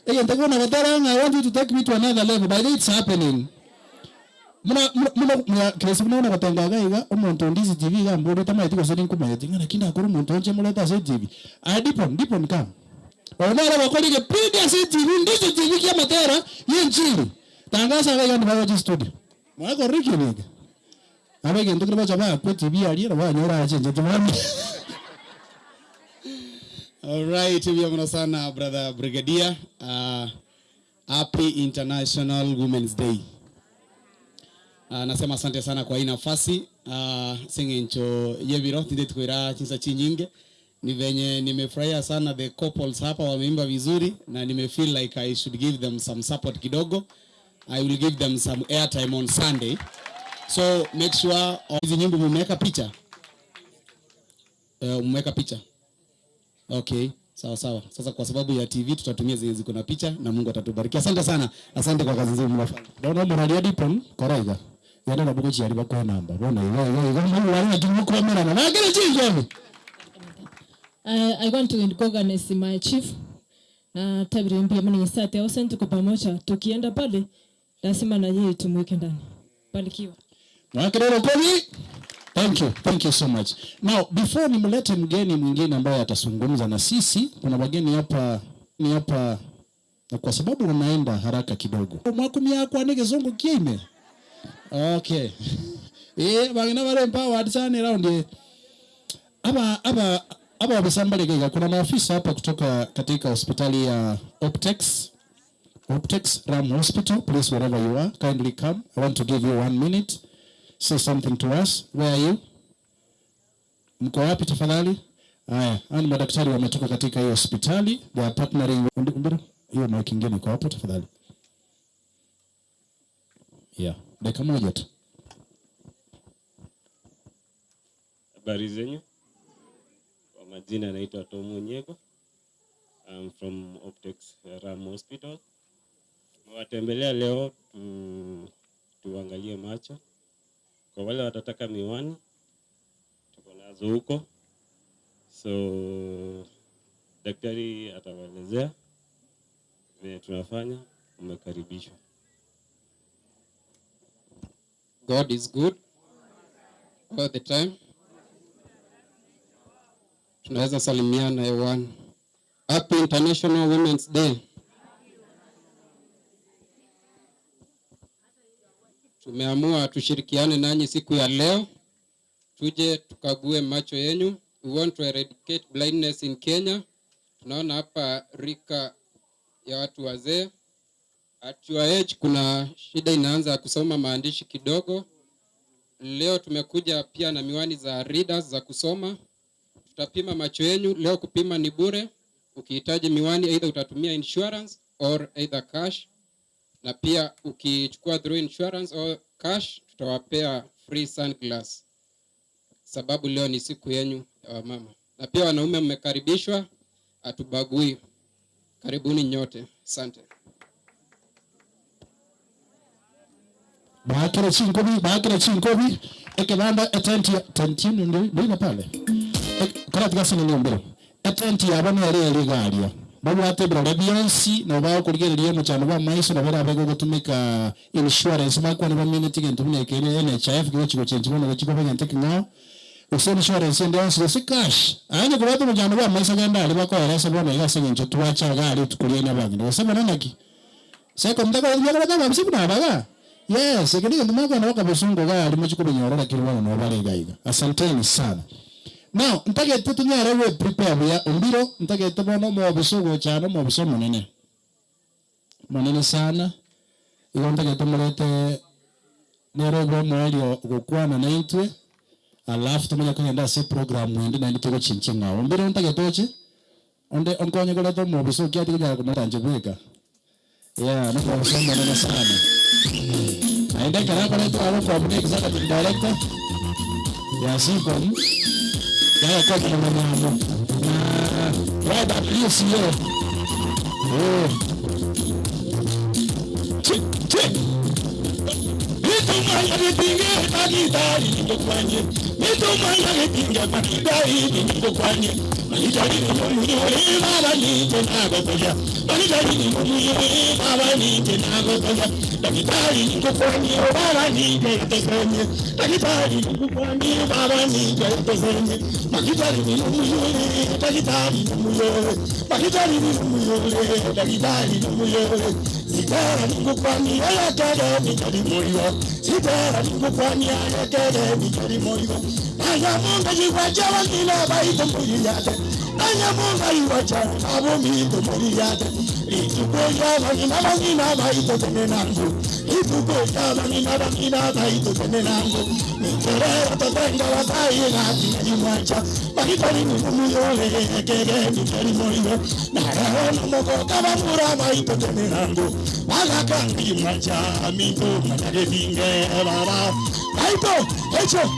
Ntakona wataranga, I want you to take me to another level. By the way, it's happening. Muna kesi muna watangaga iga omuntu ndizi TV ga mbori tama yitiko sedi nkumanya tingana kinda akuru muntu onje muleta sedi TV. Dipon kam. Wamara wakolike piga sedi TV ndizi TV kia matera yenchili. Tangaza ga yandi bawo studio. Mwako riki niga. Abege ndukira bachaba kwa TV ali na wanyora achenje tumami. All right, we sana brother Brigadier. Happy International Women's Day. Nasema asante sana kwa hii nafasi. Singencho yebiro tinde tukwira chinsa chinyinge. Ni venye nimefurahia sana the couples hapa wameimba vizuri na nimefeel like I should give them some support kidogo. I will give them some airtime on Sunday. So make sure hizi nyimbo mmeweka picha. Mmeweka picha. Okay, sawa sawa. Sasa kwa sababu ya TV tutatumia zile ziko na picha na Mungu atatubariki. Asante sana. Asante kwa kazi nzuri mnafanya. Ndio morali ya dipon koraiga. Yana na bugochi ali bakwa namba. Bona iwe Mungu wali ajumu kwa mera na ngere chinjo. I want to recognize my chief na tabiri mpya mwenye sate au sente kwa pamoja tukienda pale lazima na yeye tumweke ndani. Barikiwa. Mwakerero komi. Thank you so much. Now, before nimlete mgeni mwingine ambaye atazungumza na sisi, kuna wageni hapa Na kwa sababu unaenda haraka kidogo. Mwakumi yako ane kizungu kiime. Okay. Bagina wale empowered sana round. Aba wabesambale gaiga. Kuna maafisa hapa kutoka katika hospitali ya Optex Ram Hospital. Please, wherever you are, kindly come. I want to give you 1 minute. Say something to us. Where are you? Mko wapi tafadhali? Haya, ni madaktari wametoka katika hiyo hospitali. They are partnering with hiyo mic kingine kwa hapo tafadhali. Yeah, dakika moja tu. Habari zenyu? Kwa majina naitwa Tomu Nyego. I'm from Optex Ram Hospital. Mwatembelea leo tuangalie macho. Kwa wale watataka miwani, tuko nazo huko. So daktari atawaelezea vile tunafanya. Umekaribishwa. God is good all the time. Tunaweza salimiana hewani. Happy International Women's Day. Tumeamua tushirikiane nanyi siku ya leo. Tuje tukague macho yenu. We want to eradicate blindness in Kenya. Tunaona hapa rika ya watu wazee. At your age kuna shida inaanza kusoma maandishi kidogo. Leo tumekuja pia na miwani za readers za kusoma. Tutapima macho yenu. Leo kupima ni bure. Ukihitaji miwani either utatumia insurance or either cash. Na pia ukichukua through insurance or cash tutawapea free sunglass. Sababu leo ni siku yenu ya mama. Na pia wanaume mmekaribishwa, hatubagui. Karibuni nyote. Asante. Bakira chinkobi ekebanda atentino ndio pale. Kala tigasa ni mbere. Atenti abana yale galia. Babu atebra Beyonce no ba kurigereria mu cyane ba maiso na bera bego gutumika insurance makwa ne ba minute gento munekere NHF gigo kigo cyenje bona kigo bagente kinga. Uso insurance ndio so cash. Anye kubatu mu cyane ba maiso genda ali bakorera bona igase nginjo tuwacha gali tukulie n'abandi. Wasema nanaki. Seko mtaka yagala kama msibu na baga. Yes, ekini ndumaka na wakabusungo gali mu kikubinyora kirwana no bale gaiga. Asanteni sana. Now, ntake tutunyara we prepare ya umbiro, ntake tubono mo busugo cyane mo busomo nene. Manene sana. Iyo ntake tumulete nero bwo mwalio gukwana na intwe. Alafu tumenya kugenda se program wende na nditego chinchinga. Umbiro ntake toche. Onde onkonye kole to mo busugo kyati kujya kumutanje bweka. Yeah, no busomo nene sana. Aende kara kole to abo from executive director. Ya sikom. Yaya kwa kuna mama. Baba please yo. Nitumanya nipinge magidari nikokwanye. Nitumanya nipinge magidari nikokwanye. Magidari nikokwanye baba nije nagotoja. Magidari nikokwanye baba nije nagotoja. Magidari nikokwanye baba nije tesenye. Magidari nikokwanye baba nije tesenye. Magidari nikokwanye magidari nikokwanye. Magidari nikokwanye magidari nikokwanye. Sitara nikokwanye ayakade nikari moyo. Sitara nikokwanye ayakade nikari moyo. Aya munga jiwaja wangina baito muriyate. Aya munga jiwaja abo mito muriyate. Itukoja wangina baito tenenangu. Itukoja wangina baito tenenangu. Nikerera totenga watai ngati jiwaja. Magidari nimuyole kede nikari moyo. Narahona moko kabamura baito tenenangu. Wagakangi mwaja mito manade binge baba. Baito hecho.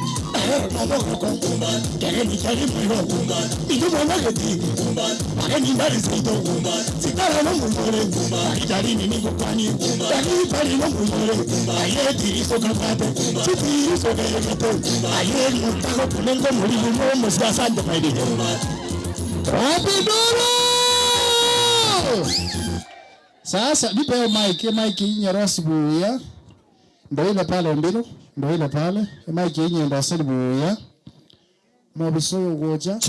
Mama kumba, kere ni kere moyo kumba. Ito mwana geti kumba, mageni ndari zito kumba. Sitara no mungore kumba, magidari ni nikokwani kumba. Dani pari no mungore kumba, ayeti iso kapate kumba. Siti iso kayekete kumba, ayeti mutako kulengo muri mo musasande paide kumba. Rapidoro! Sasa nipe mic nyerosi buya. Ndio ile pale mbilo. Ndio ile pale. Mic yenyewe ndio asili buya. Mabisoyo goja.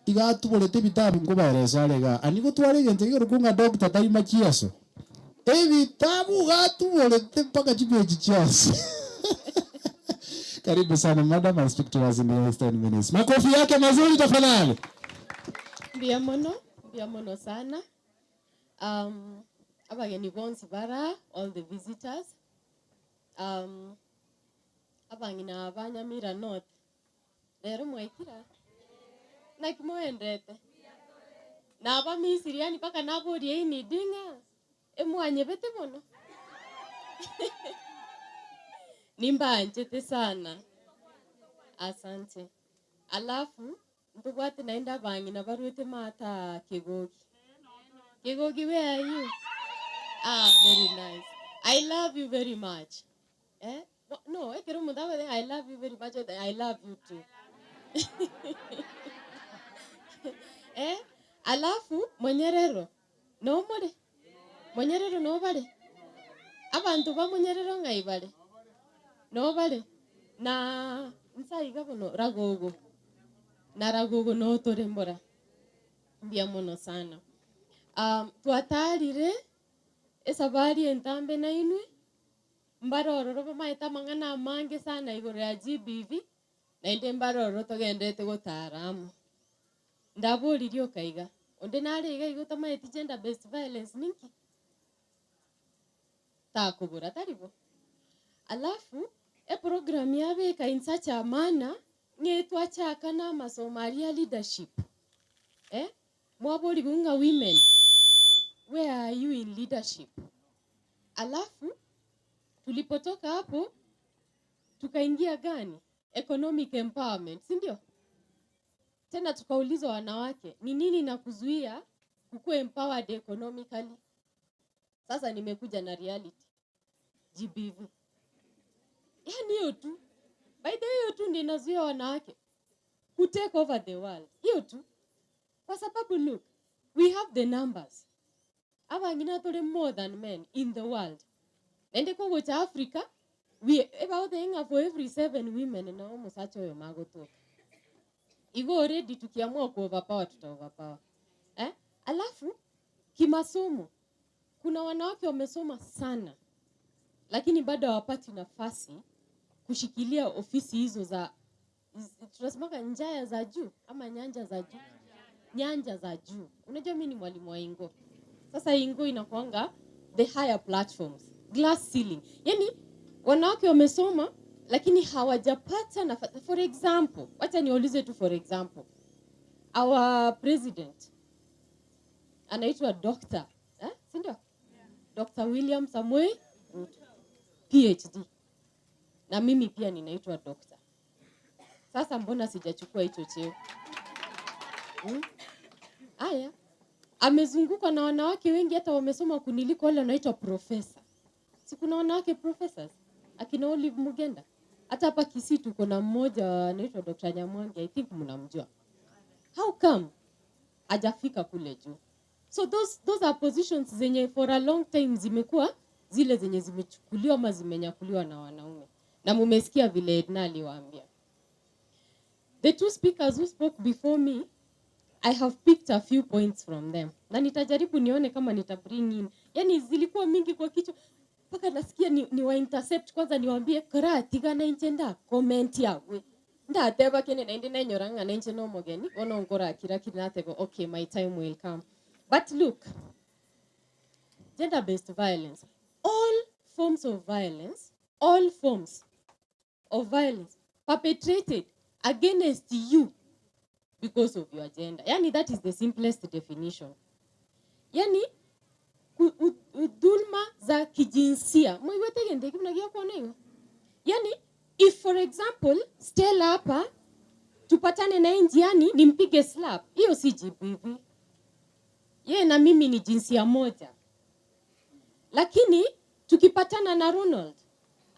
igatu bolete bitabu ngo baresalega aniko twale gente rukunga doctor taima chiaso vitabu gatu bolete mpaka chipeji chiaso. Karibu sana madam, I speak to us in the next 10 minutes. Makofi yake mazuri tafadhali. Mbia mono sana. Abageni bonsi bara, all the visitors. Abangina abanyamira north. Lero mwaikira. Like moendete. Na aba Misiri yani paka nabori ini dinga. Emwanye bete mono. Nimba njete sana. Asante. Alafu mpugwate naenda bangi na baruete mata Kegogi. Kegogi, where are you? Very nice. I love you very much. No, I love you very much. I love you too. Alafu Monyerero. No more. Monyerero no bale. Abantu ba Monyerero ngai bale. No bale. Na nsaiga bono Ragogo. Na Ragogo no torembora. Mbia mono sana. Tuatarire esabari entambe na inwe. Mbaroro roba maeta mangana mange sana igoro ya GBV. Na inde mbaroro togendete gotaramu. Ndabori rio kaiga. Onde nare iga igota maeti gender based violence ninki. Takubura taribo. Alafu program yabe ka insacha mana ngetwa chaka na masomaria leadership. Mwabori bunga women. Where are you in leadership? Alafu tulipotoka hapo tukaingia gani? Economic empowerment, si ndio? Tena tukaulizwa wanawake, ni nini inakuzuia kukuwa empowered economically? Sasa nimekuja na reality. GBV. Yaani hiyo tu. By the way, hiyo tu ndio inazuia wanawake ku take over the world. Hiyo tu. Kwa sababu look, we have the numbers. Abangina tole more than men in the world. Nende kwa West Africa, we about the for every 7 women na almost acho magoto. Igo already tukiamua ku overpower tuta overpower. Alafu kimasomo kuna wanawake wamesoma sana lakini bado hawapati nafasi kushikilia ofisi hizo za tunasema njaya za juu ama nyanja za juu. Nyanja za juu. Unajua mimi ni mwalimu wa Ingo. Sasa Ingo inakuanga the higher platforms, glass ceiling. Yaani wanawake wamesoma lakini hawajapata nafasi. For example, wacha niulize tu for example. Our president anaitwa Dr. Si ndio? Dr. William Samoei Ruto. PhD. Na mimi pia ninaitwa doctor. Sasa mbona sijachukua hicho cheo? Aya. Amezungukwa na wanawake wengi hata wamesoma kuniliko wale wanaitwa professor. Si kuna wanawake professors? Akina Olive Mugenda. Hata hapa Kisii tuko na mmoja anaitwa Dr. Nyamwangi, I think mnamjua. How come hajafika kule juu? So those are positions zenye for a long time zimekuwa zile zenye zimechukuliwa ama zimenyakuliwa na wanaume. Na mumesikia vile Edna aliwaambia. The two speakers who spoke before me, I have picked a few points from them. Na nitajaribu nione kama nitabring in. Yaani zilikuwa mingi kwa kichwa. Paka nasikia ni wa intercept kwanza niwaambie kara tigana intenda comment yawe. Ndateba kene na indi nenyoranga na inche no mogeni. Ono ngora kira natego okay my time will come. But look. Gender based violence. All forms of violence perpetrated against you because of your gender. Yani that is the simplest definition. Yani dhulma za kijinsia. Mwiwete gende kimnagia kuona hiyo. Yani if for example Stella hapa tupatane na njiani nimpige slap, hiyo si GBV. Yeye na mimi ni jinsia moja. Lakini tukipatana na Ronald,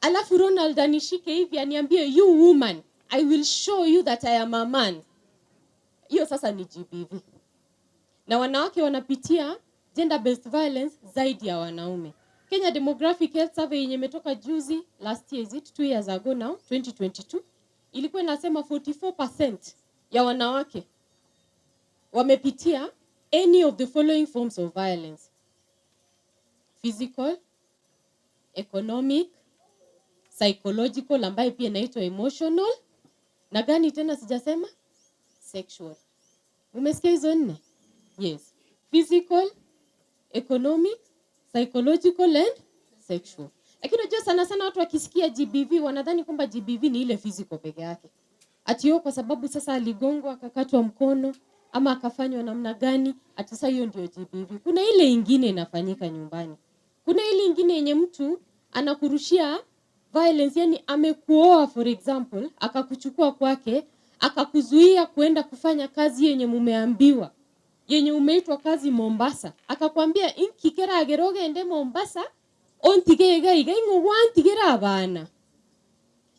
alafu Ronald anishike hivi aniambie you woman, I will show you that I am a man. Hiyo sasa ni GBV. Na wanawake wanapitia gender based violence zaidi ya wanaume. Kenya Demographic Health Survey yenye imetoka juzi last year, is it 2 years ago now, 2022, ilikuwa inasema 44% ya wanawake wamepitia any of the following forms of violence: physical, economic, psychological ambayo pia inaitwa emotional, na gani tena sijasema? Sexual. Umesikia hizo nne? Yes. Physical, economic, psychological and sexual. Lakini unajua sana sana watu wakisikia GBV wanadhani kwamba GBV ni ile physical peke yake. Ati kwa sababu sasa aligongwa akakatwa mkono ama akafanywa namna gani, ati sasa hiyo ndio GBV. Kuna ile ingine inafanyika nyumbani. Kuna ile ingine yenye mtu anakurushia violence, yani amekuoa for example, akakuchukua kwake, akakuzuia kuenda kufanya kazi yenye mumeambiwa, yenye umeitwa kazi Mombasa, akakwambia inkikera ageroge ende Mombasa ontigega ingo wantigera abana.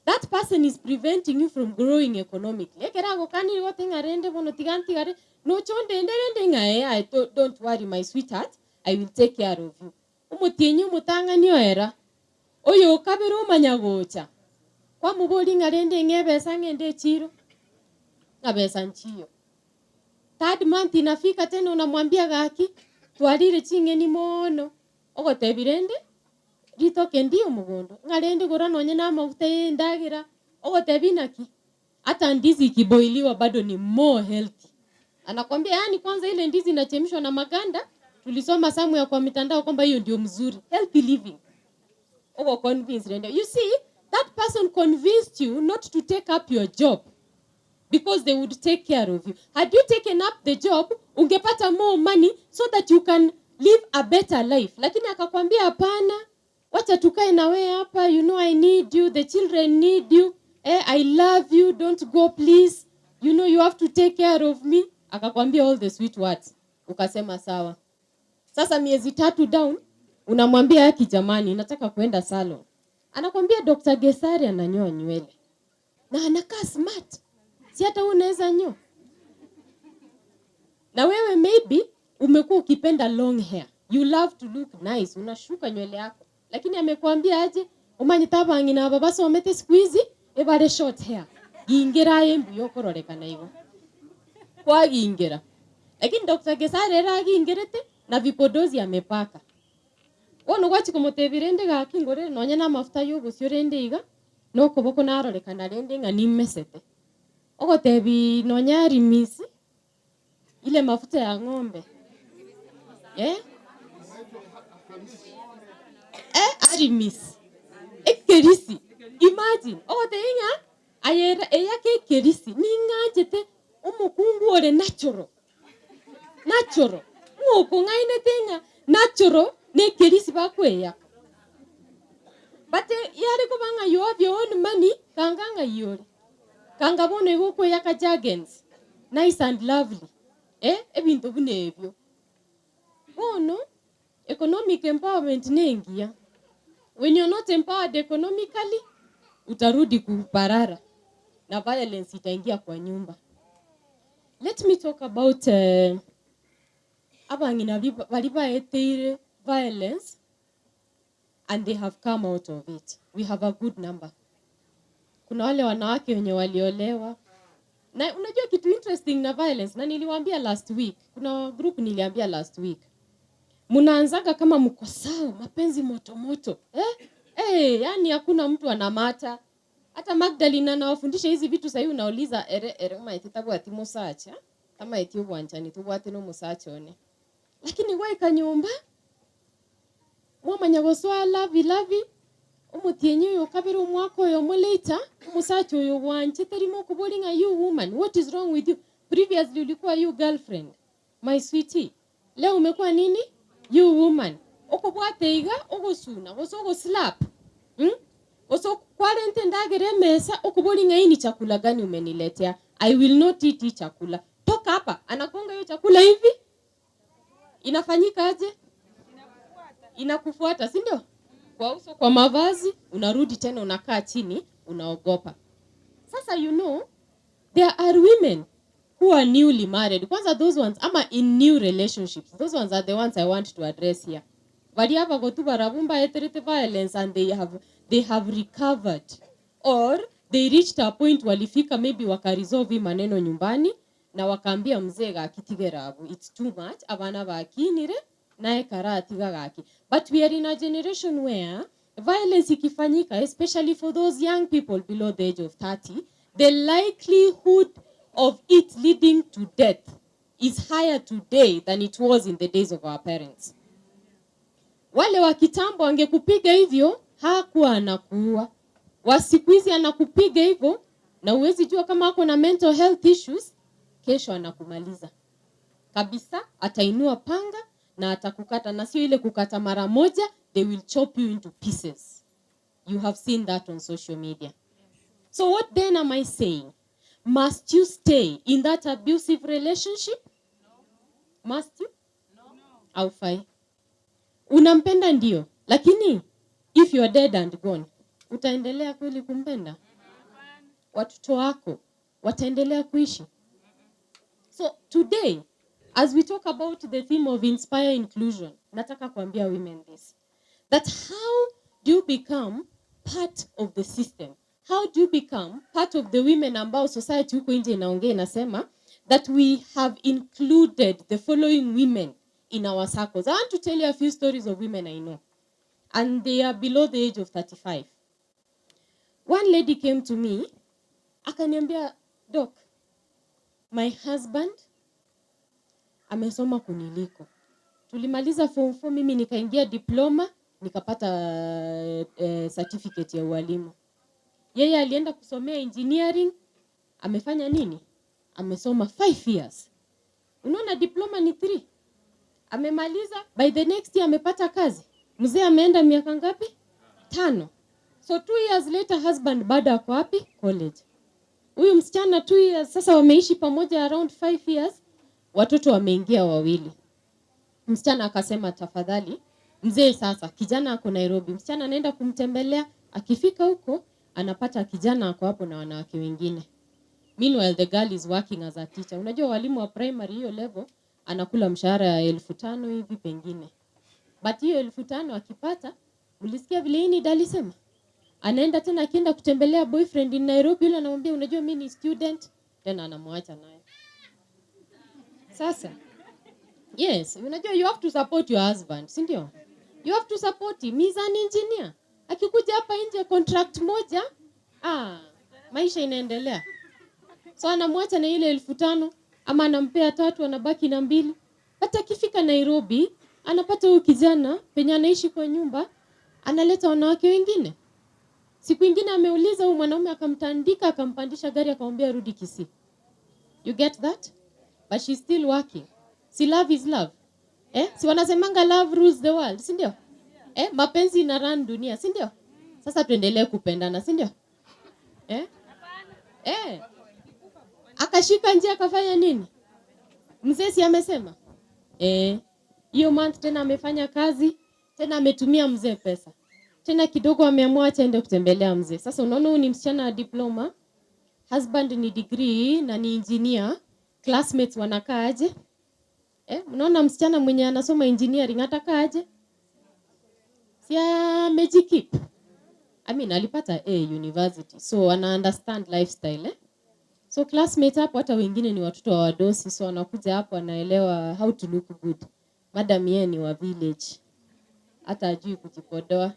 That person is preventing you from growing economically. Ekera go kani wote ngarende bono tiganti gare no chonde ndende ngae. Don't worry my sweetheart, I will take care of you. Umutienyu mutanga nyoera oyo kabero manyagocha kwa muboli ngarende ngebesa ngende chiro ngabesa nchiyo. Third month inafika tena unamwambia gaki twarire chingeni mono ogotebirende ritoke ndio mugondo ngarende gora nonye na mafuta ndagira ogotebinaki hata ndizi ikiboiliwa bado ni more healthy. Anakwambia yani kwanza ile ndizi inachemshwa na maganda, tulisoma samu ya kwa mitandao kwamba hiyo ndio mzuri, healthy living. Ogo convinced. You see, that person convinced you not to take up your job because they would take care of you. Had you taken up the job, ungepata more money so that you can live a better life. Lakini akakwambia hapana, wacha tukae na wewe hapa, you know I need you, the children need you, I love you, don't go please, you know you have to take care of me. Akakwambia all the sweet words. Ukasema sawa. Sasa miezi 3 down, unamwambia haki jamani, nataka kuenda salon. Anakwambia Dr. Gesari ananyoa nywele. Na anakaa smart. Si hata unaweza nyoa. Na wewe maybe umekuwa ukipenda long hair. You love to look nice, unashuka nywele yako. Lakini amekwambia aje, umanyitaba ngina baba somete squeeze, ebare short hair. Giingera embu yokororeka hivyo. Kwa giingera. Lakini Dr. Gesari era giingerete na vipodozi amepaka. Wono gwachi kumutebirende gaki ngore nonye na mafuta y'ubucio rende iga no koboko naroreka rende nga nimesete. Ogotebi nonya rimisi ile mafuta ya ng'ombe. Arimisi. Ekerisi. Imagine. Ogoteinga ayera eyake ekerisi ningajete umukungu ore natural. Natural. Ngoko ngaine tenga natural ne kerisi bakweya. But yari kubanga you have your own money kanganga yori. Kanga bono egokweya ka jargons. Nice and lovely. Ebintu bunebyo. Bono economic empowerment nengia. When you're not empowered economically, utarudi kuparara na violence itaingia kwa nyumba. Let me talk about abangina baliba etire violence and they have come out of it. We have a good number. Kuna wale wanawake wenye waliolewa. Na unajua kitu interesting na violence, na niliwaambia last week. Kuna group niliambia last week. Munaanzaga kama mko sawa, mapenzi moto moto. Yani hakuna mtu anamata. Hata Magdalena anawafundisha hizi vitu sasa hivi unauliza ma ititabu ati musacha. Kama eti ubwanchani tubwate no musacha one. Lakini wewe kanyumba mwamanyagoswa lavi umutienye yo kabiro mwako yo moleta musacha yo bwanche terimo kubolinga you woman. What is wrong with you? Previously ulikuwa you girlfriend. My sweetie. Leo umekuwa nini? You woman. Okobwate iga ogosuna, ogo slap. Oso quarantine ndagere mesa okubolinga hii ni chakula gani umeniletea? I will not eat hii chakula. Toka hapa. Anakonga hiyo chakula hivi? Inafanyika aje? Inakufuata, si ndio? Kwa uso, kwa mavazi, unarudi tena unakaa chini, unaogopa. Sasa you know, there are women who are newly married. Kwanza those ones ama in new relationships. Those ones are the ones I want to address here. Variaba gotu barabumba eterete violence and they have recovered. Or they reached a point walifika maybe wakaresolve hii maneno nyumbani na wakaambia mzee gakitigerabu it's too much abana bakinire naye karatiga gaki. But we are in a generation where violence ikifanyika, especially for those young people below the age of 30, the likelihood of it leading to death is higher today than it was in the days of our parents. Wale wa kitambo angekupiga hivyo hakuwa anakuua. Wa siku hizi anakupiga hivyo na uwezi jua kama ako na mental health issues, kesho anakumaliza kabisa. Atainua panga na atakukata, na sio ile kukata mara moja, they will chop you into pieces. You have seen that on social media. So what then am I saying? Must you stay in that abusive relationship? Must you? Haufai. Unampenda ndio, lakini if you are dead and gone, utaendelea kweli kumpenda? Watoto wako wataendelea kuishi? So today, as we talk about the theme of inspire inclusion, nataka kuambia women this, that how do you become part of the system? How do you become part of the women ambao society huko nje inaongea inasema that we have included the following women in our circles? I want to tell you a few stories of women I know, and they are below the age of 35. One lady came to me, akaniambia, Doc, my husband amesoma kuniliko. Tulimaliza form 4, mimi nikaingia diploma, nikapata certificate ya ualimu. Yeye alienda kusomea engineering, amefanya nini? Amesoma 5 years. Unaona diploma ni 3. Amemaliza, by the next year amepata kazi. Mzee ameenda miaka ngapi? 5. So 2 years later husband bado ako wapi? College. Huyu msichana 2 years, sasa wameishi pamoja around 5 years, watoto wameingia 2. Msichana akasema tafadhali, mzee sasa, kijana ako Nairobi, msichana anaenda kumtembelea, akifika huko, anapata kijana ako hapo na wanawake wengine. Meanwhile, the girl is working as a teacher. Unajua walimu wa primary hiyo level, anakula mshahara ya 1500 hivi pengine. But hiyo 1500 akipata, ulisikia vile hii alisema? Anaenda tena akienda kutembelea boyfriend in Nairobi, yule anamwambia unajua mimi ni student, tena anamwacha naye. Sasa, yes, unajua you have to support your husband, si ndio? You have to support him, he's an engineer. Akikuja hapa nje contract moja, maisha inaendelea. So anamwacha na ile 1500 ama anampea 3, anabaki na 2. Hata akifika Nairobi, anapata huyu kijana penye anaishi kwa nyumba, analeta wanawake wengine. Siku nyingine ameuliza huyu mwanaume akamtandika, akampandisha gari akamwambia rudi Kisii. You get that? But she's still working. Si love is love. Si wanasemanga love rules the world, si ndio? Mapenzi ina run dunia, si ndio? Sasa tuendelee kupendana, si ndio? Akashika njia akafanya nini? Mzee si amesema? Hiyo month tena amefanya kazi, tena ametumia mzee pesa. Tena kidogo ameamua aende kutembelea mzee. Sasa unaona huyu ni msichana wa diploma, husband ni degree na ni engineer, classmates wanakaa aje? Unaona msichana mwenye anasoma engineering atakaa aje? Si amejikeep. Alipata A university, so ana understand lifestyle. So classmates hapo hata wengine ni watoto wa wadosi, so anakuja hapo anaelewa how to look good. Madam yeye ni wa village, hata ajui kujipodoa.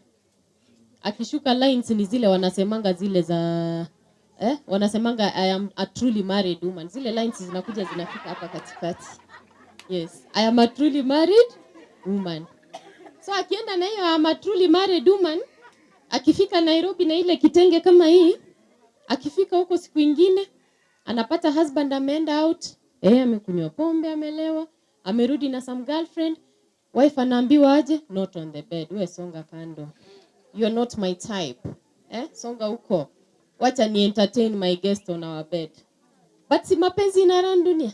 Akishuka lines ni zile wanasemanga zile za wanasemanga I am a truly married woman. Zile lines zinakuja zinafika hapa katikati. Yes, I am a truly married woman. So akienda na hiyo I am a truly married woman, akifika Nairobi na ile kitenge kama hii, akifika huko siku nyingine anapata husband ameenda out, amekunywa pombe, amelewa, amerudi na some girlfriend, wife anaambiwa aje, not on the bed, wewe songa kando. You are not my type. Songa huko. Wacha ni entertain my guest on our bed. But si mapenzi ina run dunia?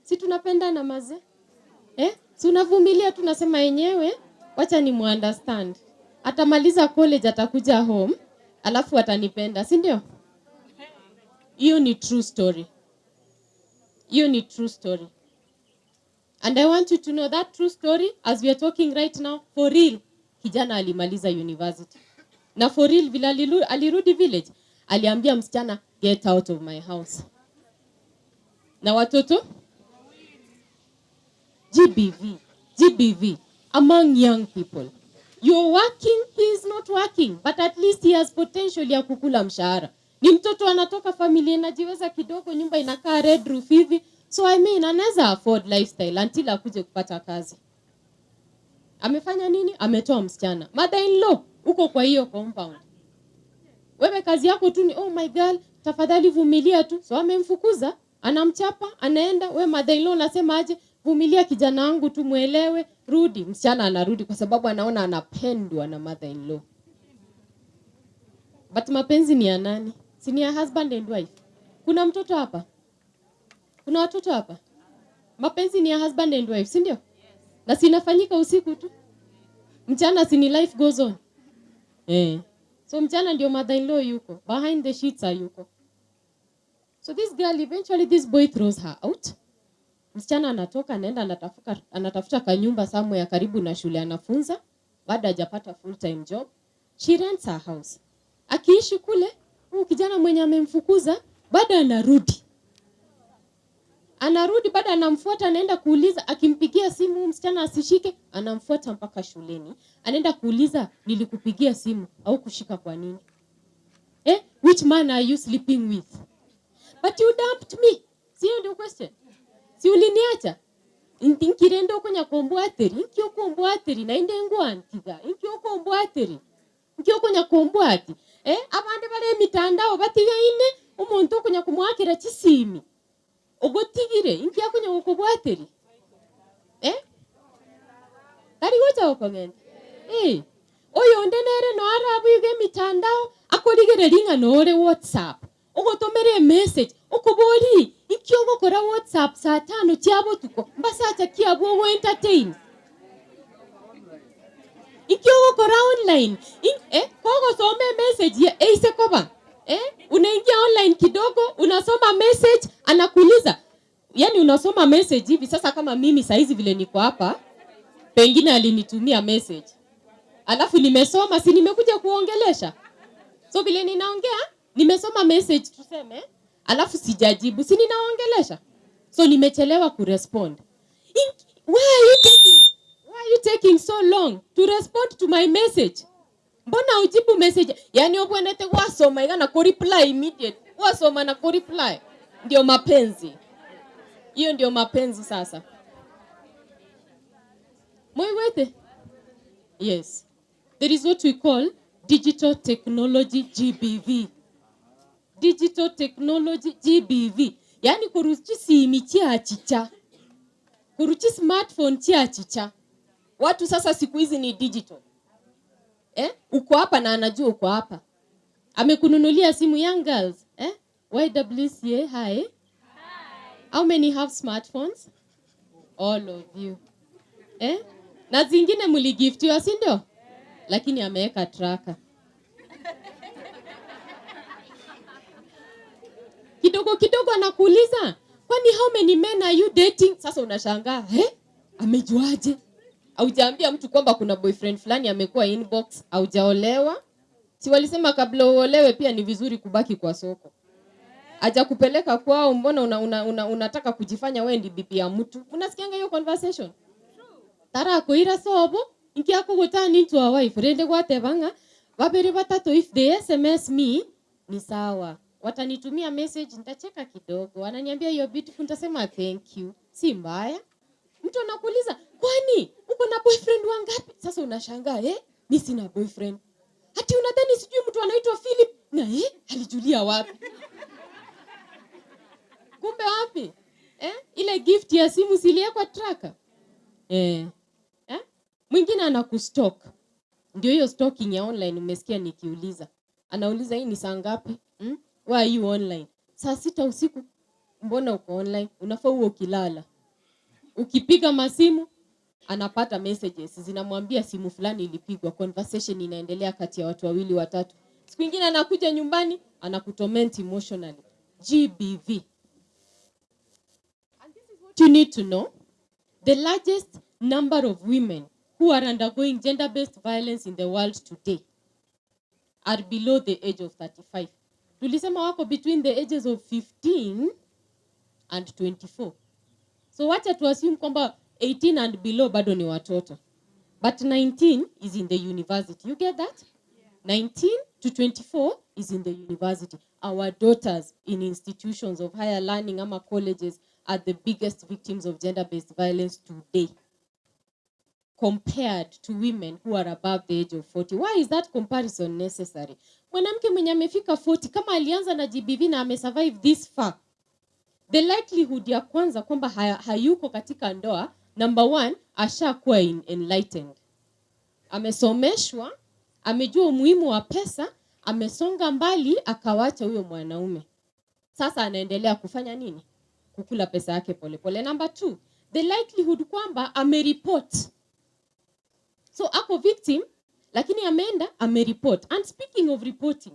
Si tunapendana maze? Si unavumilia tunasema yenyewe, wacha ni muunderstand. Atamaliza college atakuja home, alafu atanipenda, si ndio? Hiyo ni true story. Hiyo ni true story. And I want you to know that true story as we are talking right now, for real. Kijana alimaliza university. Na for real vile alirudi village, aliambia msichana get out of my house. Na watoto GBV among young people. You're working, he is not working, but at least he has potential ya kukula mshahara. Ni mtoto anatoka familia inajiweza kidogo, nyumba inakaa red roof hivi. So I mean, anaweza afford lifestyle until akuje kupata kazi. Amefanya nini? Ametoa msichana. Mother-in-law, uko kwa hiyo compound. Wewe kazi yako tu ni oh my girl, tafadhali vumilia tu. So amemfukuza, anamchapa, anaenda. Wewe mother-in-law unasema aje? Vumilia kijana wangu tu muelewe, rudi. Msichana anarudi kwa sababu anaona anapendwa na mother-in-law. But mapenzi ni ya nani? Si ni ya husband and wife. Kuna mtoto hapa? Kuna watoto hapa? Mapenzi ni ya husband and wife, si ndio? Na sinafanyika usiku tu. Mchana si ni life goes on. So mchana ndio mother-in-law yuko. Behind the sheets yuko. So this girl, eventually this boy throws her out. Msichana anatoka, anaenda anatafuta kanyumba somewhere karibu na shule anafunza. Baada hajapata full time job. She rents her house. Akiishi kule, kijana mwenye amemfukuza, baada anarudi. Baada anamfuata, anaenda kuuliza, akimpigia simu msichana asishike, anamfuata mpaka shuleni. Anaenda kuuliza, nilikupigia simu au kushika kwa nini? Which man are you sleeping with? But you dumped me. Sio ndio question? Si uliniacha? Nkirendo konya kombwateri, nkyo kombwateri na inde ngwantiga, nkyo kombwateri. Nkyo konya kombwati. Abande bale mitandao batiga ine umuntu konya kumwakira kisimi. Ogotigire nkya konya ukobwateri. Kari gocha okongenda. Oyo ndenere no arabu yuge mitandao akoligere linga nore WhatsApp. Ogotomere message okobori ikyo gokora WhatsApp saa 5 cyabo tuko mbasata kyabo wo entertain. Ikyo gokora online. Kogo some message ya eise koba. Unaingia online kidogo, unasoma message, anakuuliza. Yaani unasoma message hivi sasa kama mimi saizi vile niko hapa, pengine alinitumia message. Alafu nimesoma, si nimekuja kuongelesha. So vile ninaongea, nimesoma message tuseme, alafu sijajibu, si ninaongelesha. So nimechelewa kurespond. Why are you taking so long to respond to my message? Mbona ujibu message? Yaani obwenete wasoma igana ku reply immediate. Wasoma na ku reply. Ndio mapenzi. Hiyo ndio mapenzi sasa. Mwewete? Yes. There is what we call digital technology GBV. Digital technology GBV. Yaani kuruchi simu chiachicha. Kuruchi smartphone chiachicha. Watu sasa siku hizi ni digital. Uko hapa na anajua uko hapa. Amekununulia simu young girls. YWCA, hi. How many have smartphones? All of you. Na zingine mligiftiwa, si ndio? Lakini ameweka tracker. Kidogo anakuuliza, kwani how many men are you dating? Sasa unashangaa, amejuaje? Haujaambia mtu kwamba kuna boyfriend fulani amekuwa inbox, haujaolewa. Si walisema kabla uolewe pia ni vizuri kubaki kwa soko. Aja kupeleka kwao, mbona unataka kujifanya wewe ndi bibi ya mtu? Unasikianga hiyo conversation? Tara koira sobo, inki yako gutani into a wife. Rende gwatebanga, babere batatu if they SMS me, ni sawa. Watanitumia message, nitacheka kidogo. Wananiambia you're beautiful, nitasema thank you. Si mbaya. Mtu anakuuliza, kwani uko na boyfriend wangapi? Sasa unashangaa, mimi sina boyfriend. Hati unadhani sijui mtu anaitwa Philip na alijulia wapi? Kumbe wapi? Ile gift ya simu siliekwa tracker. Mwingine anakustalk. Ndio hiyo stalking ya online umesikia nikiuliza. Anauliza hii ni saa ngapi? Why are you online? Saa 6 usiku. Mbona uko online? Unafaa uwe ukilala. Ukipiga masimu anapata messages zinamwambia simu fulani ilipigwa, conversation inaendelea kati ya watu wawili watatu. Siku nyingine anakuja nyumbani anakutorment emotionally. GBV. And this is what you need to know. The largest number of women who are undergoing gender-based violence in the world today are below the age of 35. Tulisema wako between the ages of 15 and 24. So wacha tu assume kwamba 18 and below bado ni watoto. But 19 is in the university. You get that? 19 to 24 is in the university. Our daughters in institutions of higher learning ama colleges are the biggest victims of gender-based violence today, compared to women who are above the age of 40. Why is that comparison necessary? Mwanamke mwenye amefika 40 kama alianza na GBV na amesurvive this far, the likelihood ya kwanza kwamba hayuko katika ndoa, number 1, ashakuwa enlightened. Amesomeshwa, amejua umuhimu wa pesa, amesonga mbali, akawacha huyo mwanaume. Sasa anaendelea kufanya nini? Kukula pesa yake polepole. Number 2, the likelihood kwamba amereport. So ako victim, lakini ameenda amereport. And speaking of reporting,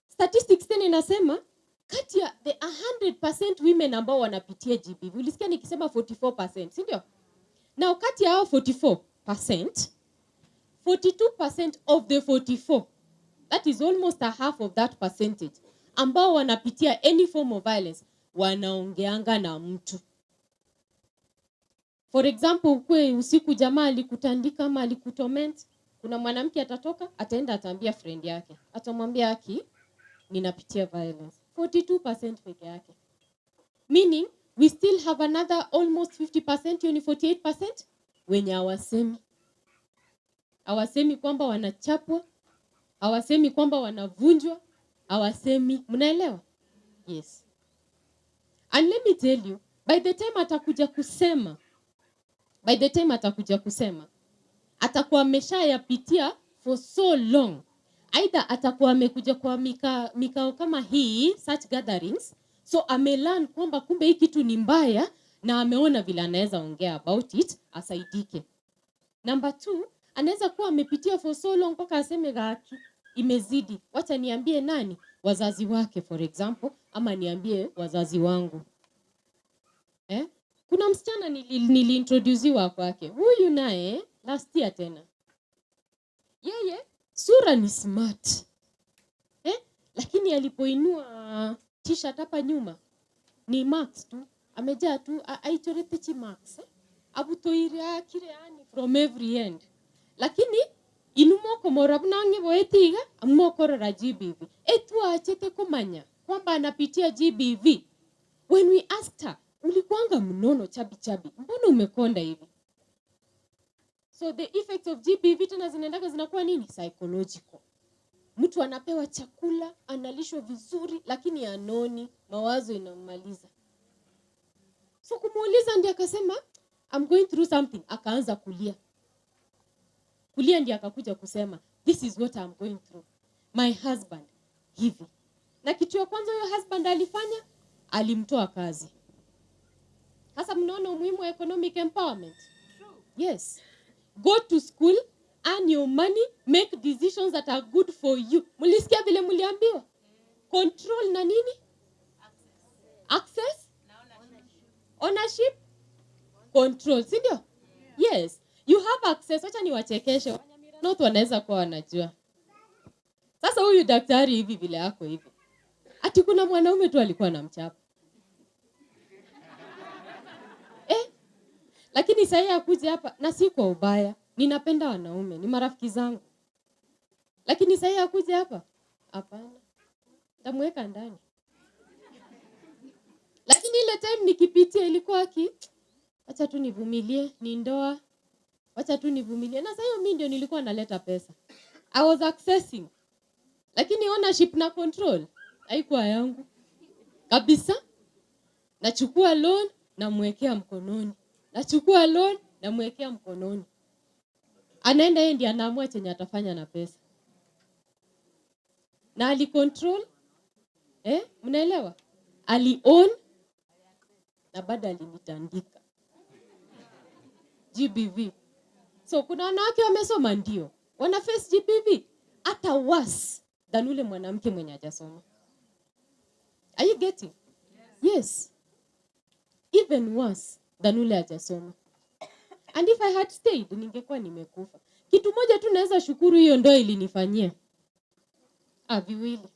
statistics tena inasema kati ya the 100% women ambao wanapitia GBV, ulisikia nikisema 44%, si ndio? Na kati ya hao 44%, 42% of the 44, that is almost a half of that percentage, ambao wanapitia any form of violence, wanaongeanga na mtu. For example, ukwe usiku jamaa alikutandika ama alikutorment, kuna mwanamke atatoka, ataenda ataambia friend yake, atamwambia aki, ninapitia violence. 42% peke yake. Meaning, we still have another almost 50%, yani 48%, wenye hawasemi. Hawasemi kwamba wanachapwa, hawasemi kwamba wanavunjwa, hawasemi. Mnaelewa? Yes. And let me tell you, by the time atakuja kusema, atakuwa ameshayapitia for so long. Either atakuwa amekuja kwa mikao kama hii, such gatherings, so amelearn kwamba kumbe hii kitu ni mbaya, na ameona vile anaweza ongea about it, asaidike. Number 2, anaweza kuwa amepitia for so long mpaka aseme gaki imezidi, wacha niambie nani? Wazazi wake for example, ama niambie wazazi wangu. Kuna msichana niliintroduciwa kwake. Huyu naye last year tena. Yeye sura ni smart. Lakini alipoinua t-shirt hapa nyuma ni marks tu. Amejaa tu aichorete chi marks. Abutoiria kireani from every end. Lakini inumoko morabnange boetiga amokorora GBV. Etu achete kumanya kwamba anapitia GBV. When we asked her, ulikuanga mnono chabi, mbona umekonda hivi? So the effects of GBV tena zinakuwa nini? Psychological. Mtu anapewa chakula, analishwa vizuri, lakini anoni, mawazo inammaliza. So kumuuliza ndiye akasema, I'm going through something. Akaanza kulia. Kulia ndiye akakuja kusema, this is what I'm going through. My husband, hivi. Na kitu ya kwanza huyo husband alifanya, alimtoa kazi. Sasa mnaona umuhimu wa economic empowerment? Yes. Go to school, earn your money, make decisions that are good for you. Mulisikia vile muliambiwa? Control na nini? Access? Ownership? Control, si ndio? Yes. You have access. Wacha niwachekeshe. Wanyamira North wanaweza kuwa wanajua. Sasa huyu daktari hivi vile yako hivi. Ati kuna mwanaume tu alikuwa anamchapa. Lakini sasa akuje hapa na si kwa ubaya. Ninapenda wanaume, ni marafiki zangu. Lakini sasa akuje hapa? Hapana. Ndamweka ndani. Lakini ile time nikipitia ilikuwa acha tu nivumilie, ni ndoa. Acha tu nivumilie. Na sasa mimi ndio nilikuwa naleta pesa. I was accessing. Lakini ownership na control haikuwa yangu. Kabisa. Nachukua loan na mwekea mkononi. Nachukua loan na mwekea mkononi. Anaenda yeye ndiye anaamua chenye atafanya na pesa. Na alicontrol. Mnaelewa? Ali-own na baada alinitandika. GBV. So kuna wanawake wamesoma ndio. Wana face GBV hata worse than ule mwanamke mwenye hajasoma. Are you getting? Yes. Even worse than ule hajasoma. And if I had stayed, ningekuwa nimekufa. Kitu moja tu naweza shukuru hiyo ndoa ilinifanyia. Viwili.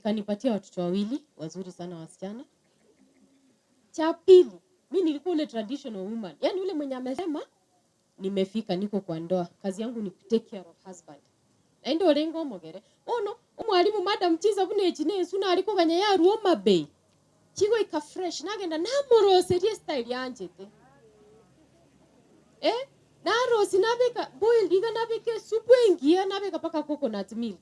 ikanipatia watoto wawili wazuri sana wasichana. Cha pili, mimi nilikuwa ule traditional woman. Yaani yule mwenye amesema nimefika, niko kwa ndoa. Kazi yangu ni take care of husband. Na ndio lengo mogere. Ono, umwalimu madam chiza bune chine suna aliko ganya ya Roma Bay. Chigo ika fresh nagenda namoro serious style yanjete. Na rosi nabeka boil iga nabeke supu ingia nabeka paka coconut milk.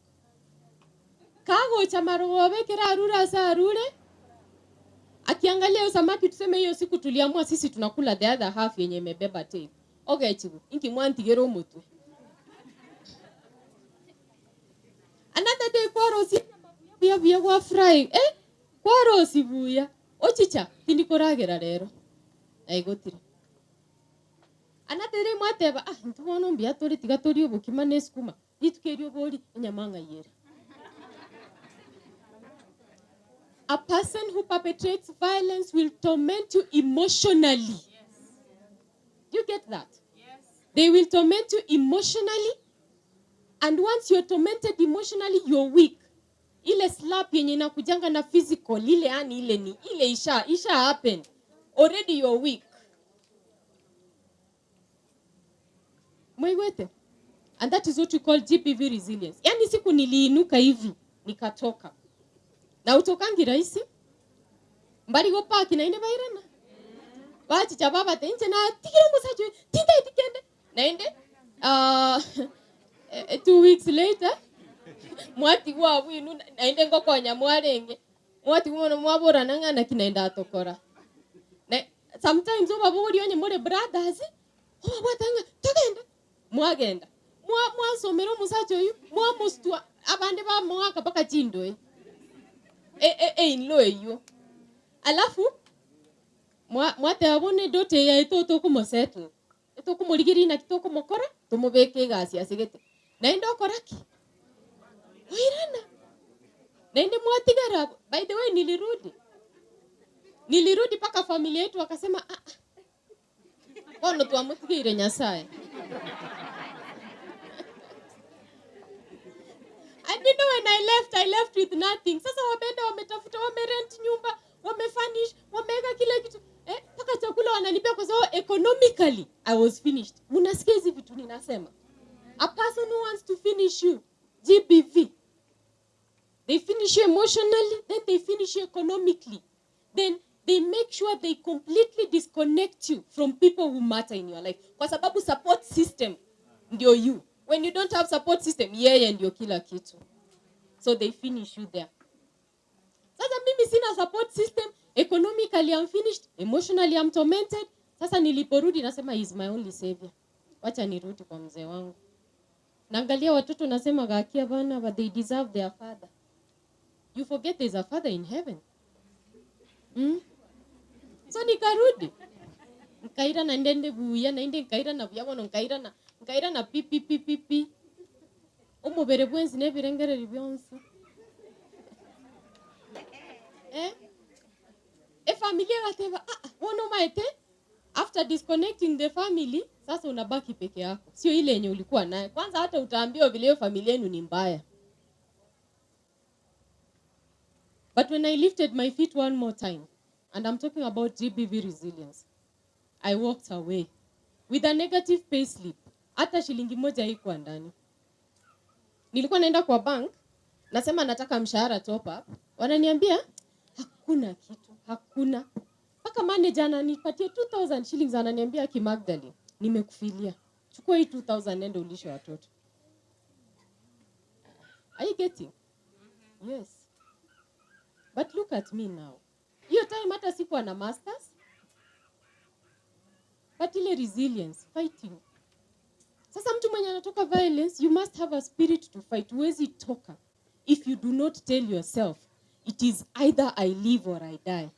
Kago cha marobe kera arura sa arure. Akiangalia hiyo samaki tuseme hiyo siku tuliamua sisi tunakula the other half yenye imebeba tail. Okay chibu, inki mwanti gero mutu. Another day kwa rosi buya wa fry. Kwa rosi buya. Ochicha, tindikoragera rero. Aigotire. Another day mwateba, ntubono mbia tori tiga tori obukima neskuma. Nitukerio bori nyamanga yera. A person who perpetrates violence will torment you emotionally. Yes. You get that? Yes. They will torment you emotionally. And once you're tormented emotionally, you're weak. Ile slap yenye inakujanga na physical, ile isha happen. Already you're weak. Mwaiwete. And that is what we call GBV resilience. Yani siku niliinuka hivi, nikatoka. Na utokangi rahisi. Mbari go park na inde bairana. Wachi cha baba tenche na tikiro musacho tinda itikende. Na inde 2 weeks later mwati wa winu na inde ngoko nyamwarenge. Mwati wono mwabora nangana kinaenda atokora. Na sometimes obaburi onye more brothers. Watanga togenda. Mwagenda. Mwasomero musacho yu mwamustua abande ba mwaka paka chindo inlo eyo. Alafu mwate abone dote ya ito kumosettle. Ito kumurigiri na kito kumokora tumubeke gasi asigete. Na ndo koraki. Oirana. Na ndo mwatigara. By the way nilirudi paka familia yetu wakasema kono tuamutigire Nyasaye. And you know when I left with nothing. Sasa wabenda wametafuta, wamerent nyumba, wamefurnish, wameka kila kitu. Paka chakula wananipea kwa sababu economically I was finished. Munasikia hizi vitu ninasema. A person who wants to finish you, GBV. They finish you emotionally, then they finish you economically. Then they make sure they completely disconnect you from people who matter in your life. Kwa sababu support system ndio you. When you don't have support system, yeye ndio kila kitu. So they finish you there. Sasa mimi sina support system, economically I'm finished, emotionally I'm tormented. Sasa niliporudi nasema he is my only savior. Wacha nirudi kwa mzee wangu. Naangalia watoto nasema gakia bana, but they deserve their father. You forget there's a father in heaven. So nikarudi. Nkaira na ndende buya, na inde nkaira na buya bono nkaira na pipi. Umubere bwenzi nebirengere byonse. Familia wateva, wono maete, after disconnecting the family, sasa unabaki peke yako. Sio ile yenye ulikuwa naye. Kwanza hata utaambiwa vile hiyo familia yenu ni mbaya. But when I lifted my feet one more time, and I'm talking about GBV resilience, I walked away with a negative pay slip. Hata shilingi moja haikuwa ndani. Nilikuwa naenda kwa bank, nasema nataka mshahara top up. Wananiambia hakuna kitu, hakuna. Paka manager ananipatia 2000 shillings, ananiambia Magdalene, nimekufilia. Chukua hii 2000 nenda ulishe watoto. Are you getting? Yes. But look at me now. Hiyo time hata sikuwa na masters. But ile resilience, fighting. Sasa mtu mwenye anatoka violence, you must have a spirit to fight. Huwezi toka. If you do not tell yourself, it is either I live or I die.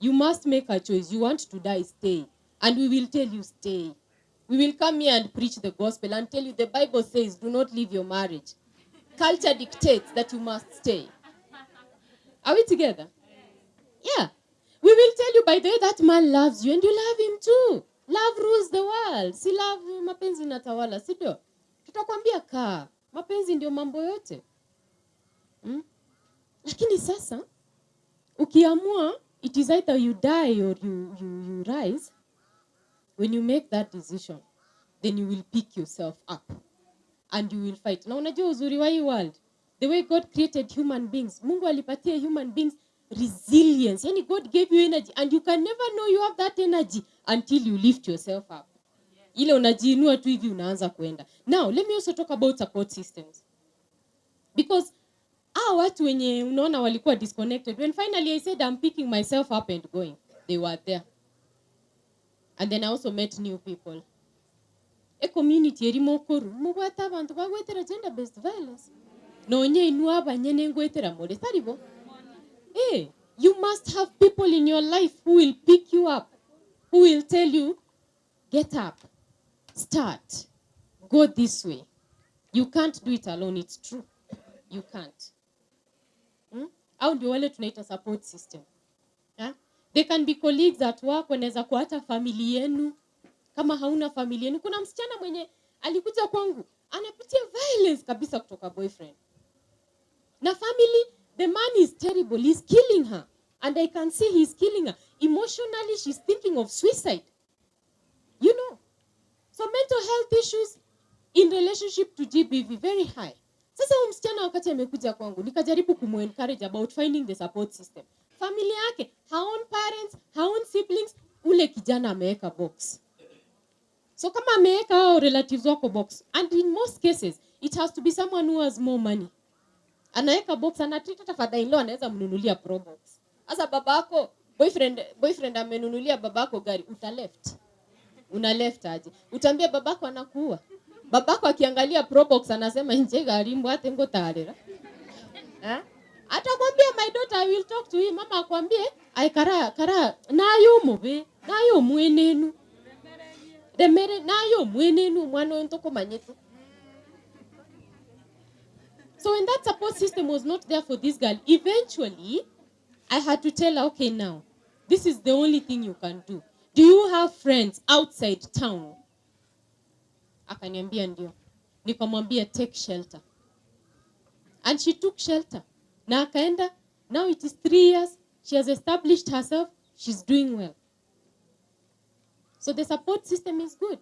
You must make a choice. You want to die, stay. And we will tell you, stay. We will come here and preach the gospel and tell you the Bible says, do not leave your marriage. Culture dictates that you must stay. Are we together? Yeah. We will tell you by the way that man loves you and you love him too. Love rules the world. Si love mapenzi natawala, si ndio? Tutakwambia kaa. Mapenzi ndio mambo yote. Lakini sasa ukiamua, it is either you die or you rise. When you make that decision, then you will pick yourself up and you will fight. Na unajua uzuri wa hii world, the way God created human beings, Mungu alipatia human beings resilience. Yani God gave you energy and you can never know you have that energy until you lift yourself up. Ile unajiinua tu hivi unaanza kuenda. Now, let me also talk about support systems. Because watu wenye unaona walikuwa disconnected, when finally I said I'm picking myself up and going, they were there. And then I also met new people. A community erimo koru mugwata abantu bagwetera gender based violence. Nonye inua banyene ngwetera more taribo. You must have people in your life who will pick you up, who will tell you, get up, start, go this way. You can't do it alone, it's true. You can't. Au ndio wale tunaita support system. They can be colleagues at work, wanaweza kuwa hata familia yenu. Kama hauna familia yenu, kuna msichana mwenye alikuja kwangu, anapitia violence kabisa kutoka boyfriend. Na family, the man is terrible, he's killing her. And I can see he's killing her. Emotionally, she's thinking of suicide. You know. So mental health issues in relationship to GBV, very high. Sasa msichana wakati amekuja kwangu, nikajaribu kumu-encourage about finding the support system. Familia yake, her own parents, her own siblings, ule kijana ameweka box. So kama ameweka hao relatives wako box, and in most cases, it has to be someone who has more money. Anaweka box, anatreat hata father-in-law anaweza mnunulia pro box. Asa babako, boyfriend amenunulia babako gari, una left aje. Utambia babako anakuua. Babako akiangalia pro box anasema nje gari mbwate ngotarera. Atakwambia my daughter, I will talk to him. Mama akwambie ai kara nayo mube, nayo mwenenu. Demere nayo mwenenu mwana ntoko manyetu. So when that support system was not there for this girl, eventually I had to tell her, okay, now, this is the only thing you can do. Do you have friends outside town? Akaniambia ndio. Nikamwambia take shelter. And she took shelter. Na akaenda, now it is 3 years. She has established herself. She's doing well. So the support system is good.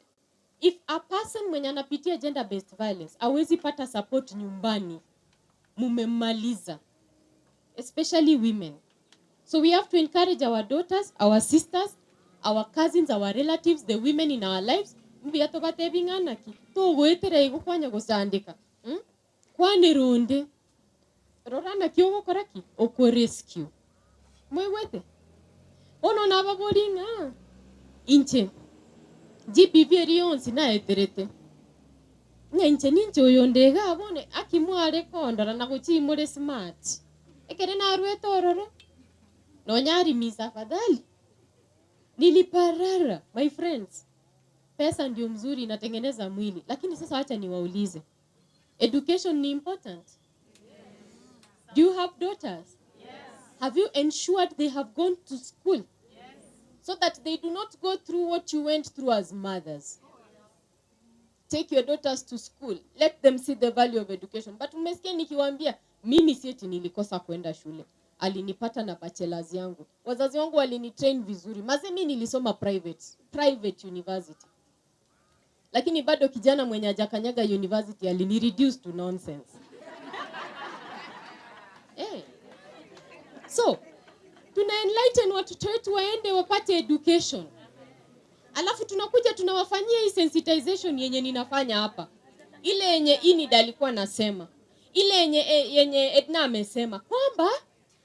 If a person mwenye anapitia gender-based violence, hawezi pata support nyumbani, mumemaliza. Especially women. So we have to encourage our daughters, our sisters, our cousins, our relatives, the women in our lives. Mbia tobate bingana ki. To goetere ego kwanya gusandika. Kwane ronde. Rorana ki ogo koraki. Oko rescue. Mwewete. Ono na baboringa. Inche. GBV erionsi na eterete. Inche ninche oyondega abone. Akimware kondora na kuchimure smart. Ekere na arueto ororo. Nonyari misa fadhali. Niliparara, my friends. Pesa ndio mzuri inatengeneza mwili. Lakini sasa acha niwaulize. Education ni important. Do you have daughters? Yes. Have you ensured they have gone to school? Yes. So that they do not go through what you went through as mothers. Take your daughters to school. Let them see the value of education. But umesikia nikiwaambia, mimi sieti nilikosa kwenda shule. Alinipata na bachelors yangu. Wazazi wangu walinitrain vizuri. Maze mimi nilisoma private university. Lakini bado kijana mwenye hajakanyaga university alinireduce to nonsense. So, tuna enlighten watoto wetu waende wapate education. Alafu tunakuja tunawafanyia hii sensitization yenye ninafanya hapa. Ile yenye Inida alikuwa nasema. Ile yenye Edna amesema kwamba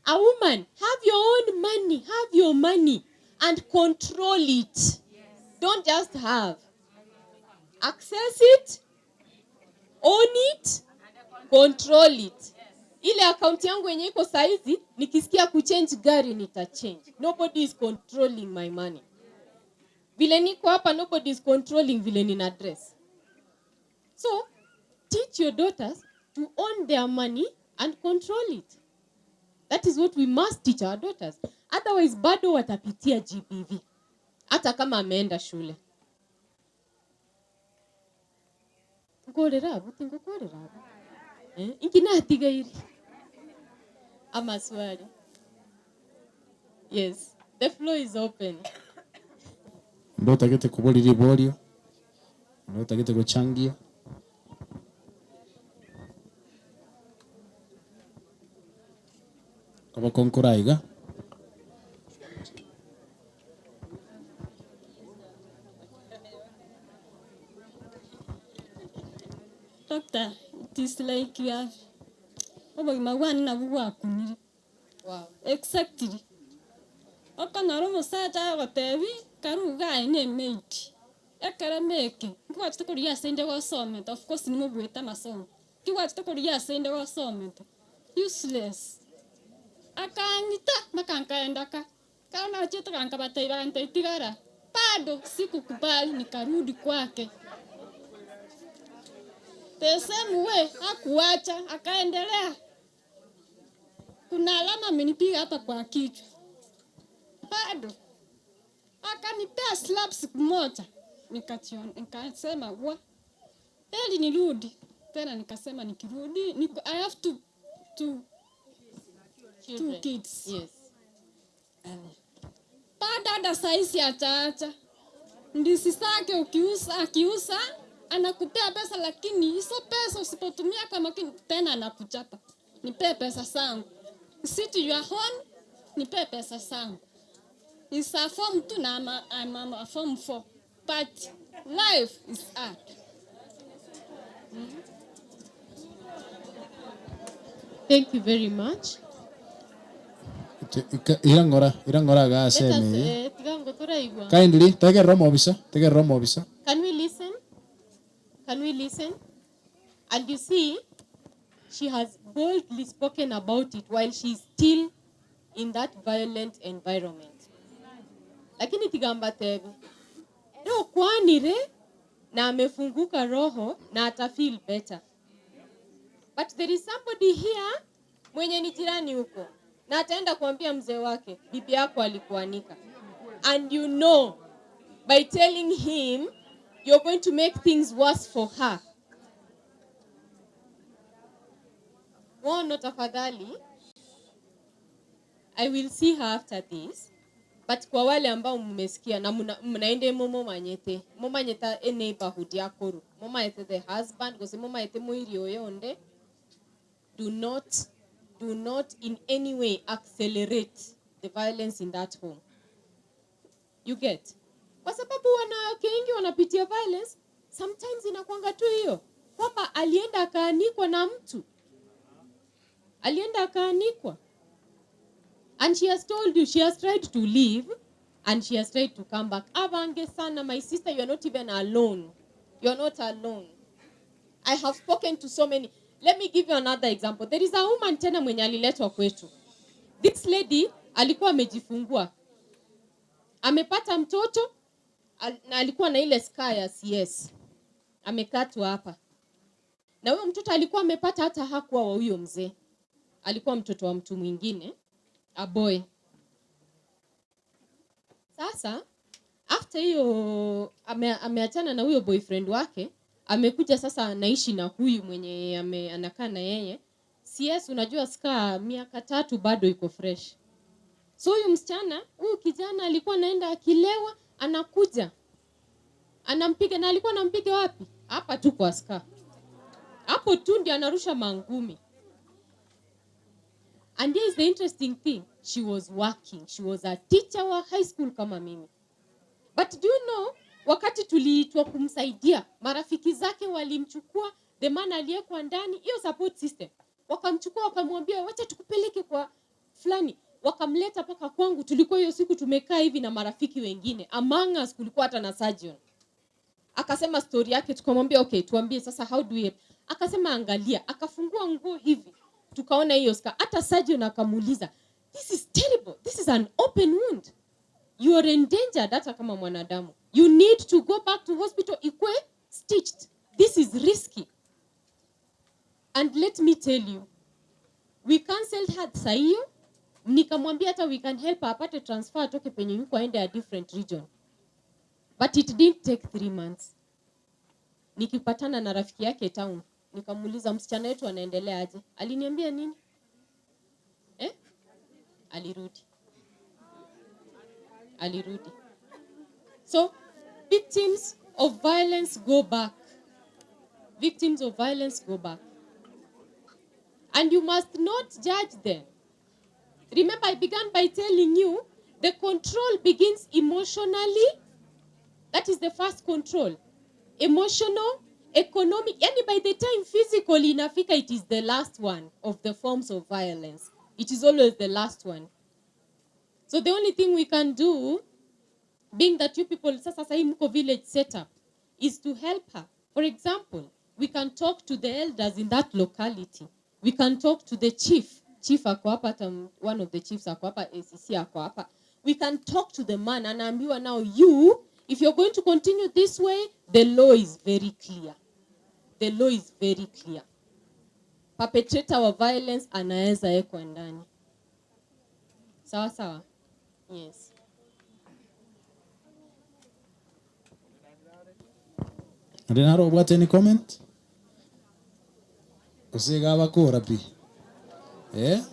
a woman, have your own money, have your money and control it. Yes. Don't just have. Access it, own it, control it. Ile account yangu yenye iko saizi, nikisikia kuchange gari nitachange. Nobody is controlling my money. Vile niko hapa, nobody is controlling vile nina dress. So, teach your daughters to own their money and control it. That is what we must teach our daughters. Otherwise, bado watapitia GBV. Hata kama ameenda shule. Ngorera, butingo korera. Ingina atigairi. ama swali? Yes, the floor is open. Ndio utagete kubulira ibolio. Ndio utagete kuchangia. Kama konkuraiga. Doctor, it is like you have obagima bwana bwakunire. Wow. Exactly. Okanaro musaja gotebi karuga ine mate. Ekara meke. Kiwa tukoria sende go summit. Of course ni mubweta masomo. Kiwa tukoria sende go summit. Useless. Akangita makankaenda ka. Kana cheta kanka bataiba tigara. Bado sikukubali nikarudi kwake. The same way hakuacha akaendelea. Kuna alama amenipiga hapa kwa kichwa. Bado akanipea slap siku moja. Nikasema wa heli nirudi tena, nikasema nikirudi I have two kids. Yes. Baada saisi ataacha ndisi zake akiuza anakupea pesa, lakini hizo pesa usipotumia kama tena anakuchapa. Nipe pesa zangu. Sit your home, nipe pesa zangu. It's a form 2 na I'm a form 4. But life is hard. Thank you very much. Irangora ga seme. Kindly take a room officer. Can we listen? Can we listen? And you see, she has boldly spoken about it while she's still in that violent environment. Lakini tigamba tebe. Leo kwanire na amefunguka roho na ata feel better. But there is somebody here mwenye ni jirani huko na ataenda kuambia mzee wake bibi yako alikuanika. And you know, by telling him, you're going to make things worse for her. Wono tafadhali, I will see her after this. But kwa wale ambao mmesikia na mnaende momo manyete neighborhood yako, mama yete the husband, because mama yete muiri oyonde, do not in any way accelerate the violence in that home. You get? Kwa sababu wanawake wengi wanapitia violence, sometimes inakuanga tu hiyo kwamba alienda akaanikwa na mtu. Alienda akaanikwa. And she has told you, she has tried to leave and she has tried to come back. Abange sana, my sister, you are not even alone. You are not alone. I have spoken to so many. Let me give you another example. There is a woman tena mwenye aliletwa kwetu. This lady alikuwa amejifungua. Amepata mtoto na alikuwa na ile scar ya CS. Amekatwa hapa. Na huyo mtoto alikuwa amepata hata hakuwa wa huyo mzee. Alikuwa mtoto wa mtu mwingine, a boy. Sasa after hiyo ameachana na huyo boyfriend wake, amekuja sasa anaishi na huyu mwenye anakaa na yeye. CS unajua scar miaka 3 bado iko fresh. So huyu msichana, huyu kijana alikuwa anaenda akilewa, anakuja. Anampiga na alikuwa anampiga wapi? Hapa tu kwa scar. Hapo tu ndio anarusha mangumi. And here is the interesting thing. She was working. She was a teacher wa high school kama mimi. But do you know, wakati tuliitwa kumsaidia, marafiki zake walimchukua, the man aliyekuwa ndani, hiyo support system. Wakamchukua wakamwambia, wacha tukupeleke kwa fulani. Wakamleta paka kwangu. Tulikuwa hiyo siku tumekaa hivi na marafiki wengine. Among us kulikuwa hata na surgeon. Akasema story yake, tukamwambia okay, tuambie sasa how do we. Akasema angalia, akafungua nguo hivi. Tukaona hiyo scar. Hata surgeon akamuuliza, this is terrible. This is an open wound. You are endangered hata kama mwanadamu. You need to go back to hospital ikwe stitched. This is risky. And let me tell you, we cancelled her saiyo. Nikamwambia hata we can help her apate transfer atoke penye yuko aende a different region. But it didn't take 3 months. Nikipatana na rafiki yake town, nikamuuliza msichana wetu anaendelea aje. Aliniambia nini? alirudi. So victims of violence go back. Victims of violence go back. And you must not judge them. Remember, I began by telling you the control begins emotionally. That is the first control. Emotional, economic, and by the time physical in Africa, it is the last one of the forms of violence. It is always the last one. So the only thing we can do, being that you people, Sasa Muko village setup, is to help her. For example, we can talk to the elders in that locality. We can talk to the chief. Chief Akwapa, one of the chiefs Akwapa, ACC Akwapa. We can talk to the man and ambiwa now, you, if you're going to continue this way, the law is very clear. The law is very clear. Perpetrator of violence anaeza ekwa ndani. Sawa sawa? Yes. Renaro, what any comment? Usiga bakura pi.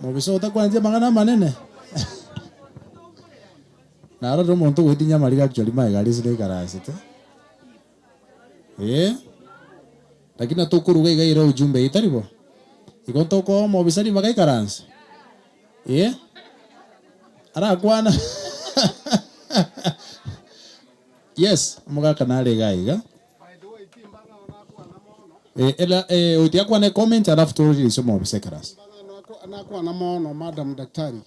Mobiso utakuanzia magana manene. Naro ndo muntu wedinya mali actually mai gali zile karasite. Lakini atukuruga igaira ujumbe itaribo. Ikonto ko mobisari magai karansi. Ara kwana. Yes, muga kanale gaiga. Utia kwa ne comment alafu turudi somo bisekeras. Anakuwa na maono madam daktari.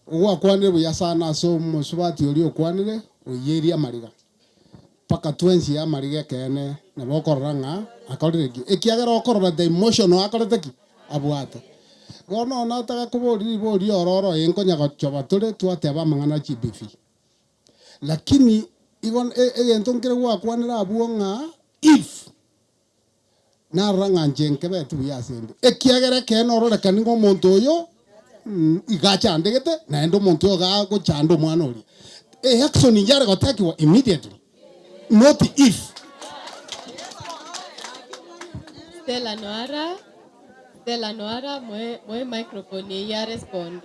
Uwa kwanire ya sana so musubati ulio kwanire uyeria mariga. Paka 20 ya mariga kene na bokoranga akorege. Ekiagera okorora the emotional akoreteki abwate. Gono na taka kubori ororo enkonya gachoba tule twateba mangana chibifi. Lakini igon entongere wa kwanira abuonga if na ranga njenke betu yasende ekiagere keno orore kaningo muntu yo igacha ndegete na endo muntu yo ga go chando mwana uri action njare gotakiwa immediately not if. Stella Noara moe microphone ya respond.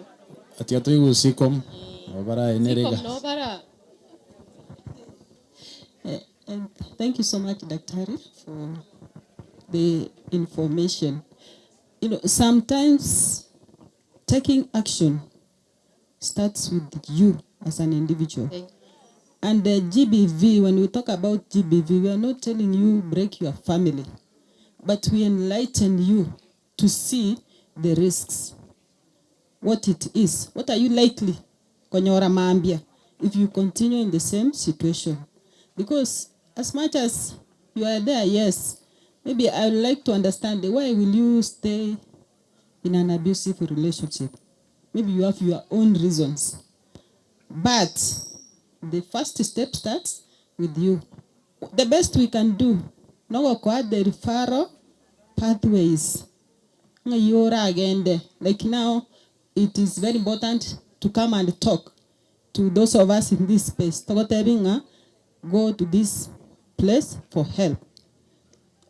Atiato yugo sikom obara enerega. Sikom no bara. And thank you so much, Daktari, for the information. You know, sometimes taking action starts with you as an individual. And the GBV, when we talk about GBV, we are not telling you break your family, but we enlighten you to see the risks, what it is. What are you likely, Konyora Mambia, if you continue in the same situation? Because as much as you are there, yes, maybe I would like to understand why will you stay in an abusive relationship? Maybe you have your own reasons. But the first step starts with you. The best we can do, now the referral pathways. Like now, it is very important to come and talk to those of us in this space. Go to this place for help.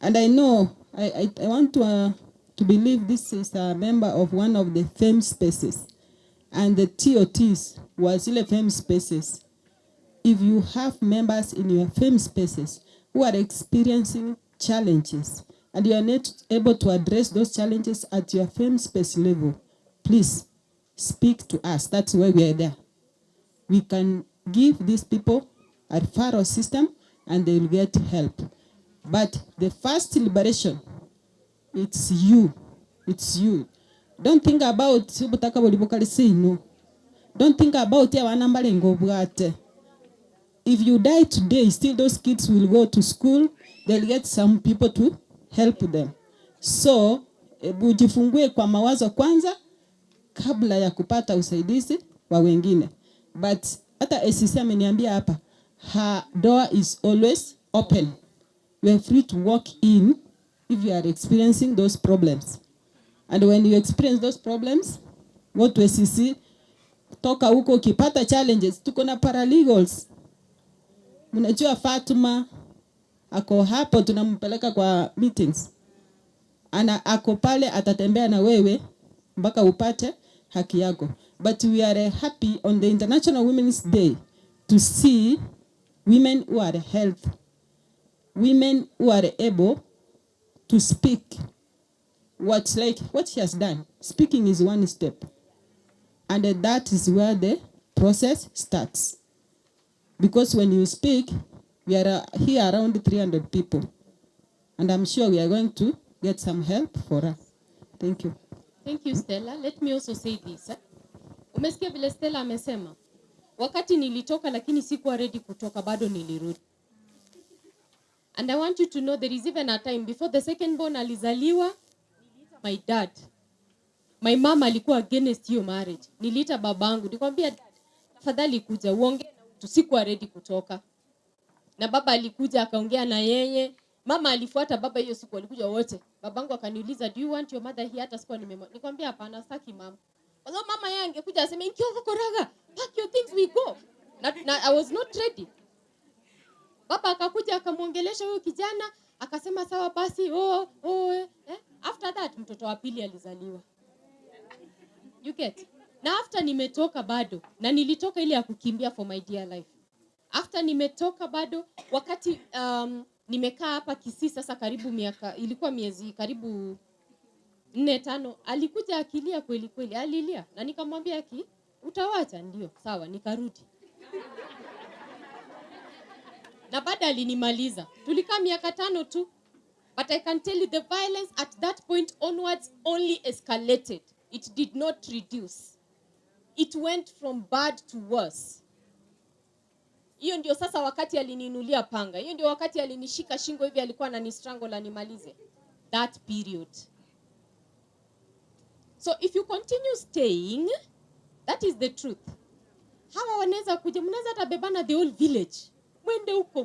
And I know, I want to believe this is a member of one of the FEM spaces. And the TOTs was in the FEM spaces. If you have members in your FEM spaces who are experiencing challenges and you are not able to address those challenges at your FEM space level, please speak to us. That's why we are there. We can give these people a referral system and they will get help. But the first liberation, it's you. It's you. Don't think about no. Don't think about if you die today, still those kids will go to school. They'll get some people to help them. So, bujifungue kwa mawazo kwanza kabla ya kupata usaidizi wa wengine. But hata ACC ameniambia hapa, her door is always open. You are free to walk in if you are experiencing those problems. And when you experience those problems, go to ACC, toka huko ukipata challenges. Tuko na paralegals. Mnajua Fatuma ako hapo, tunampeleka kwa meetings. Ana ako pale atatembea na wewe mpaka upate haki yako. But we are happy on the International Women's Day to see women who are healthy, women who are able to speak what she has done. Speaking is one step. And that is where the process starts. Because when you speak, we are here around 300 people. And I'm sure we are going to get some help for us. Thank you. Thank you, Stella. Let me also say this. Umesikia vile Stella amesema? Wakati nilitoka lakini sikuwa ready kutoka, bado nilirudi. And I want you to know there is even a time before the second born alizaliwa, my dad. My mama alikuwa against hiyo marriage. Niliita babangu, nikamwambia dad, tafadhali kuja uongee na mtu, sikuwa ready kutoka. Na baba alikuja akaongea na yeye. Mama alifuata baba hiyo siku, alikuja wote. Babangu akaniuliza, do you want your mother here? Hata sikuwa nikamwambia hapana, sitaki mama. Kwa sababu mama yeye angekuja aseme ikiwa koraga, pack your things we go. Na I was not ready. Baba akakuja akamuongelesha huyo kijana, akasema sawa basi, After that mtoto wa pili alizaliwa. You get? Na after nimetoka bado, na nilitoka ile ya kukimbia for my dear life. After nimetoka bado, wakati nimekaa hapa Kisii sasa karibu ilikuwa miezi karibu 4-5, alikuja akilia kweli kweli, alilia. Na nikamwambia utawacha? Ndio, sawa, nikarudi. Na baada alinimaliza. Tulikaa miaka 5 tu. But I can tell you the violence at that point onwards only escalated. It did not reduce. It went from bad to worse. Hiyo ndio sasa wakati alininulia panga. Hiyo ndio wakati alinishika shingo hivi, alikuwa ananistrangle animalize. That period. So if you continue staying, that is the truth. Hawa wanaweza kuja, mnaweza hata bebana the whole village. Mwende huko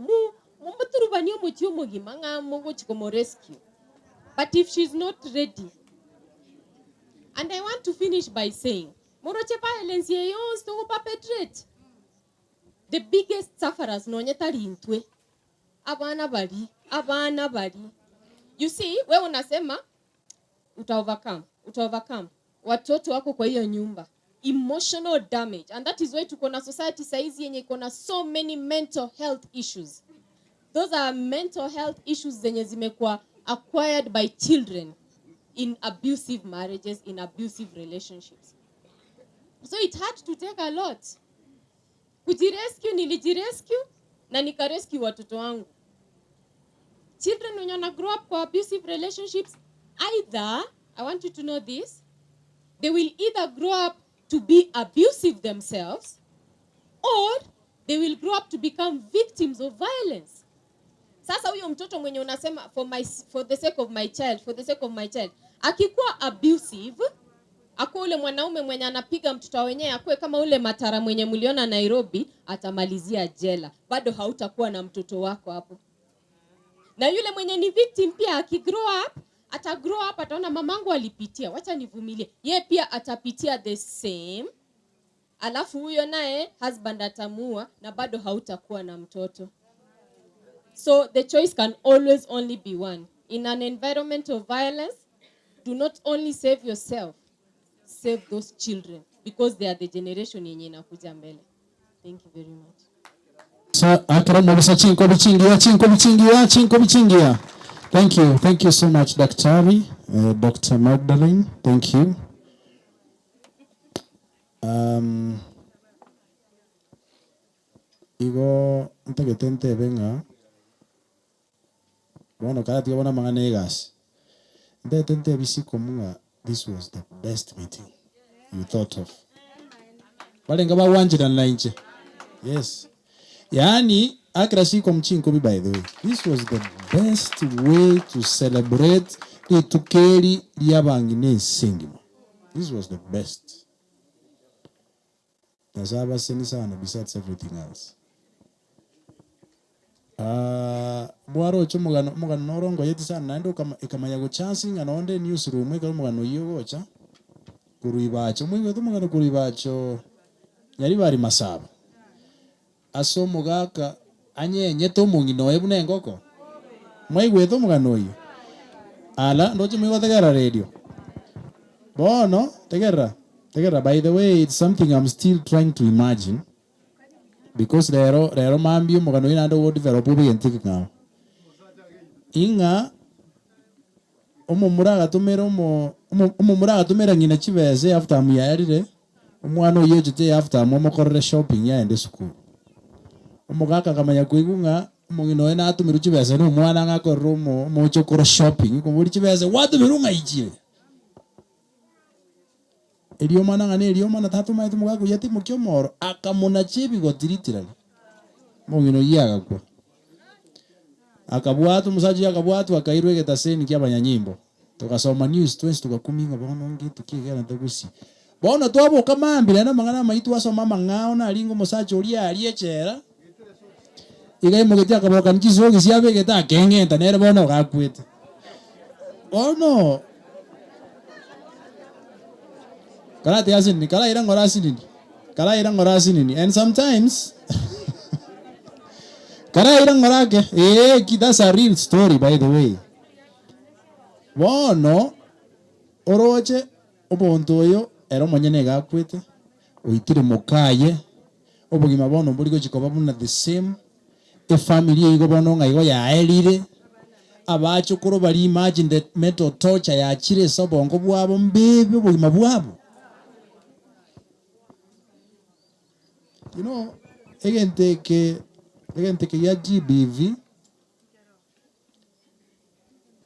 mumbuturubanio mutio mugimanga mungu chikomo rescue. But if she's not ready. And I want to finish by saying, moroche violence yeyons to perpetrate. The biggest sufferers no nyetari intwe. Abana bari. You see, wewe unasema uta overcome. Watoto wako kwa hiyo nyumba. Emotional damage. And that is why tuko na society saizi yenye iko na so many mental health issues. Those are mental health issues zenye zimekuwa acquired by children in abusive marriages, in abusive relationships. So it had to take a lot. Nilijirescue na nikarescue watoto wangu. Children when you grow up kwa abusive relationships, either, I want you to know this, they will either grow up to be abusive themselves, or they will grow up to become victims of violence. Sasa huyo mtoto mwenye unasema for the sake of my child, akikuwa abusive, ako ule mwanaume mwenye anapiga mtoto wenyewe, akue kama ule Matara mwenye mliona Nairobi, atamalizia jela. Bado hautakuwa na mtoto wako hapo. Na yule mwenye ni victim pia akigrow up, ataona mamangu alipitia, wacha nivumilie. Yeye pia atapitia the same. Alafu huyo naye husband atamua na bado hautakuwa na mtoto. So the choice can always only be one. In an environment of violence, do not only save yourself, save those children, because they are the generation yenye inakuja mbele. Thank you very much. Thank you so much, Daktari, Dr. Magdalene. Thank you. Igo ntagetente benga. Bueno, cada tío bona manganegas. Ntagetente bisiko munga. This was the best meeting you thought of. Wale ngaba wanjira na inche. Yes. Yani akrasi kwa mchinko by the way. This was the best way to celebrate the tukeri liabangine singing. This was the best. Nasaba seni sana besides everything else. Mwaro chumugano norongo yeti sana naendo kama yago chancing anonde newsroom eka mugano yogocha kuruibacho mwigo tumugano kuruibacho yari bari masaba aso mugaka anyenye to mungino ebune ngoko mwaigwe to mugano yo ala ndoche mwigo tegera radio bono tegera By the way, it's something I'm still trying to imagine. Because rero mambio mogano ina ndo develop ubi entiki ngao. Inga umumura gatumira ngina chibeze after amuyarire umwana oyejete after amokorere shopping ya ende school. Umugaka kamanya kuigunga mungino ina atumiru chibeze no mwana ngakorro mo chokoro shopping kumuri chibeze watu mirunga ichire. Elio mana ngane elio mana tatu maitu mugaka yati mukyo moro akamuna chibi gotiritirali. Mungino yaga kwa. Akabwatu musaji akabwatu akairwe getaseni kyabanyanyimbo. Tukasoma news 20 tukakuminga bono ngi tukigera ndagusi. Bono twabo kamambira na mangana maitu wasoma mangao na lingo musaji olia aliechera. Igai mugetia kaboka nkizogi siabe geta kengenta nere bono gakwete. Bono kala tiasini kala ira ngorasi nini and sometimes kara ira ngorake that's a real story by the way. Bono oroche obonto yo ero monyene gakwete oitire mokaye obugima bono buligo chikoba buna the same a family igo bono ngaigo ya elire abacho kuro bali imagine that mental torture ya chire sobongo bwabo mbebe obugima bwabo. You know, egente ke ya GBV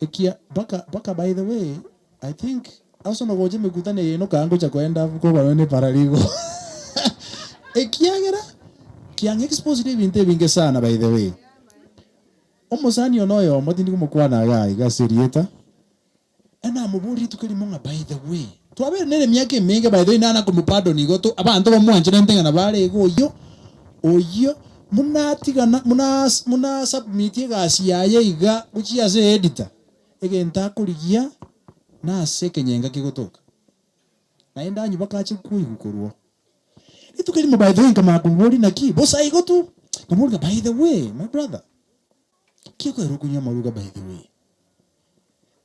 ekia baka by the way I think also no goje mekutane yeno kango cha kwenda ko banone paraligo ekia gera kiang exposed binte binge sana by the way omosani onoyo motindi kumukwana ga serieta ana muburi tukelimonga by the way twabe nene myake minge by the way nana kumupado nigoto abantu bamwanje ntenga na bare go oyo munatigana muna submit gasi yaye iga uchiya se editor egenta kurigia na sekenyenga kigotoka naenda nyuba kache kuigukorwo itukeli mo by the way kama kumbori na ki bosa igotu kumbori by the way my brother kiko erukunya maruga by the way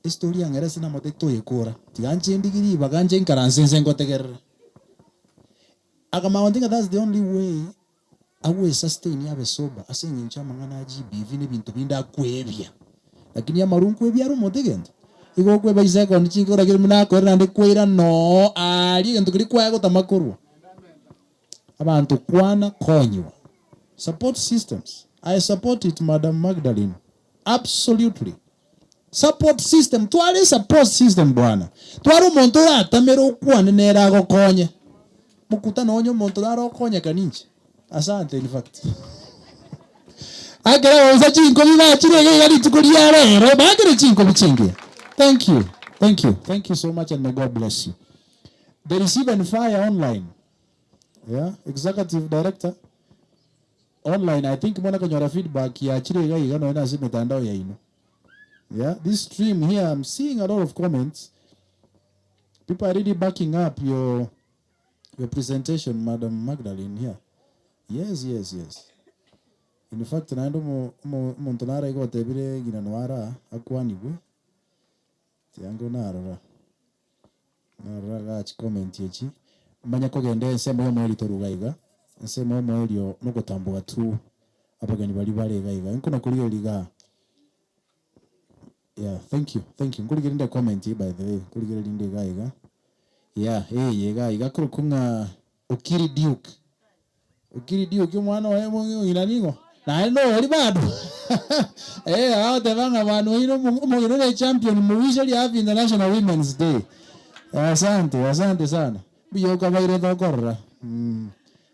story angera sina moteto yekora tiganje ndigiri baganje nkaransense ngotegerera akama ndinga that's the only way awe sustain yabe soba asenye nchama ngana GBV ne bintu binda kwebya lakini ya marungu kwebya ro motegendo igo kweba iseko ni chingora giri munako rande kwera no ali gento kiri kwago tamakurwa abantu kwana konywa support systems. I support it, Madam Magdalene, absolutely. Support system twali support system bwana twari umuntu atamero kwane nera gokonye mukutana onyo umuntu arokonye kaninchi. Asante in fact. Agera oza chinko biba chirege yali tukulia rero bagere chinko bichinge. Thank you so much and may God bless you. The Receive and Fire online. Yeah, executive director online. I think mwana kanyora feedback ya chirege igano ina si mitandao ya ino. Yeah, this stream here, I'm seeing a lot of comments. People are really backing up your presentation, Madam Magdalene here. Yes. In fact, naendo montonara iko tebire gina noara akwani bu. Tiango nara gach comment yechi. Manya kogende nsemo yo mweli torugaiga. Nsemo yo mweli yo nuko tambuga tu. Apagani bali bale gaiga. Nkuna kuliyo liga. Yeah, thank you. Nkuli gerinde comment by the way. Nkuli gerinde gaiga. Yeah, yega kurukunga Okiri Duke mwana wa mungu inaningo. Na ino oli bado. Hao tebanga banu ino mugire champion muwishali happy International Women's Day. Asante sana. Biyo ka baire dokorra.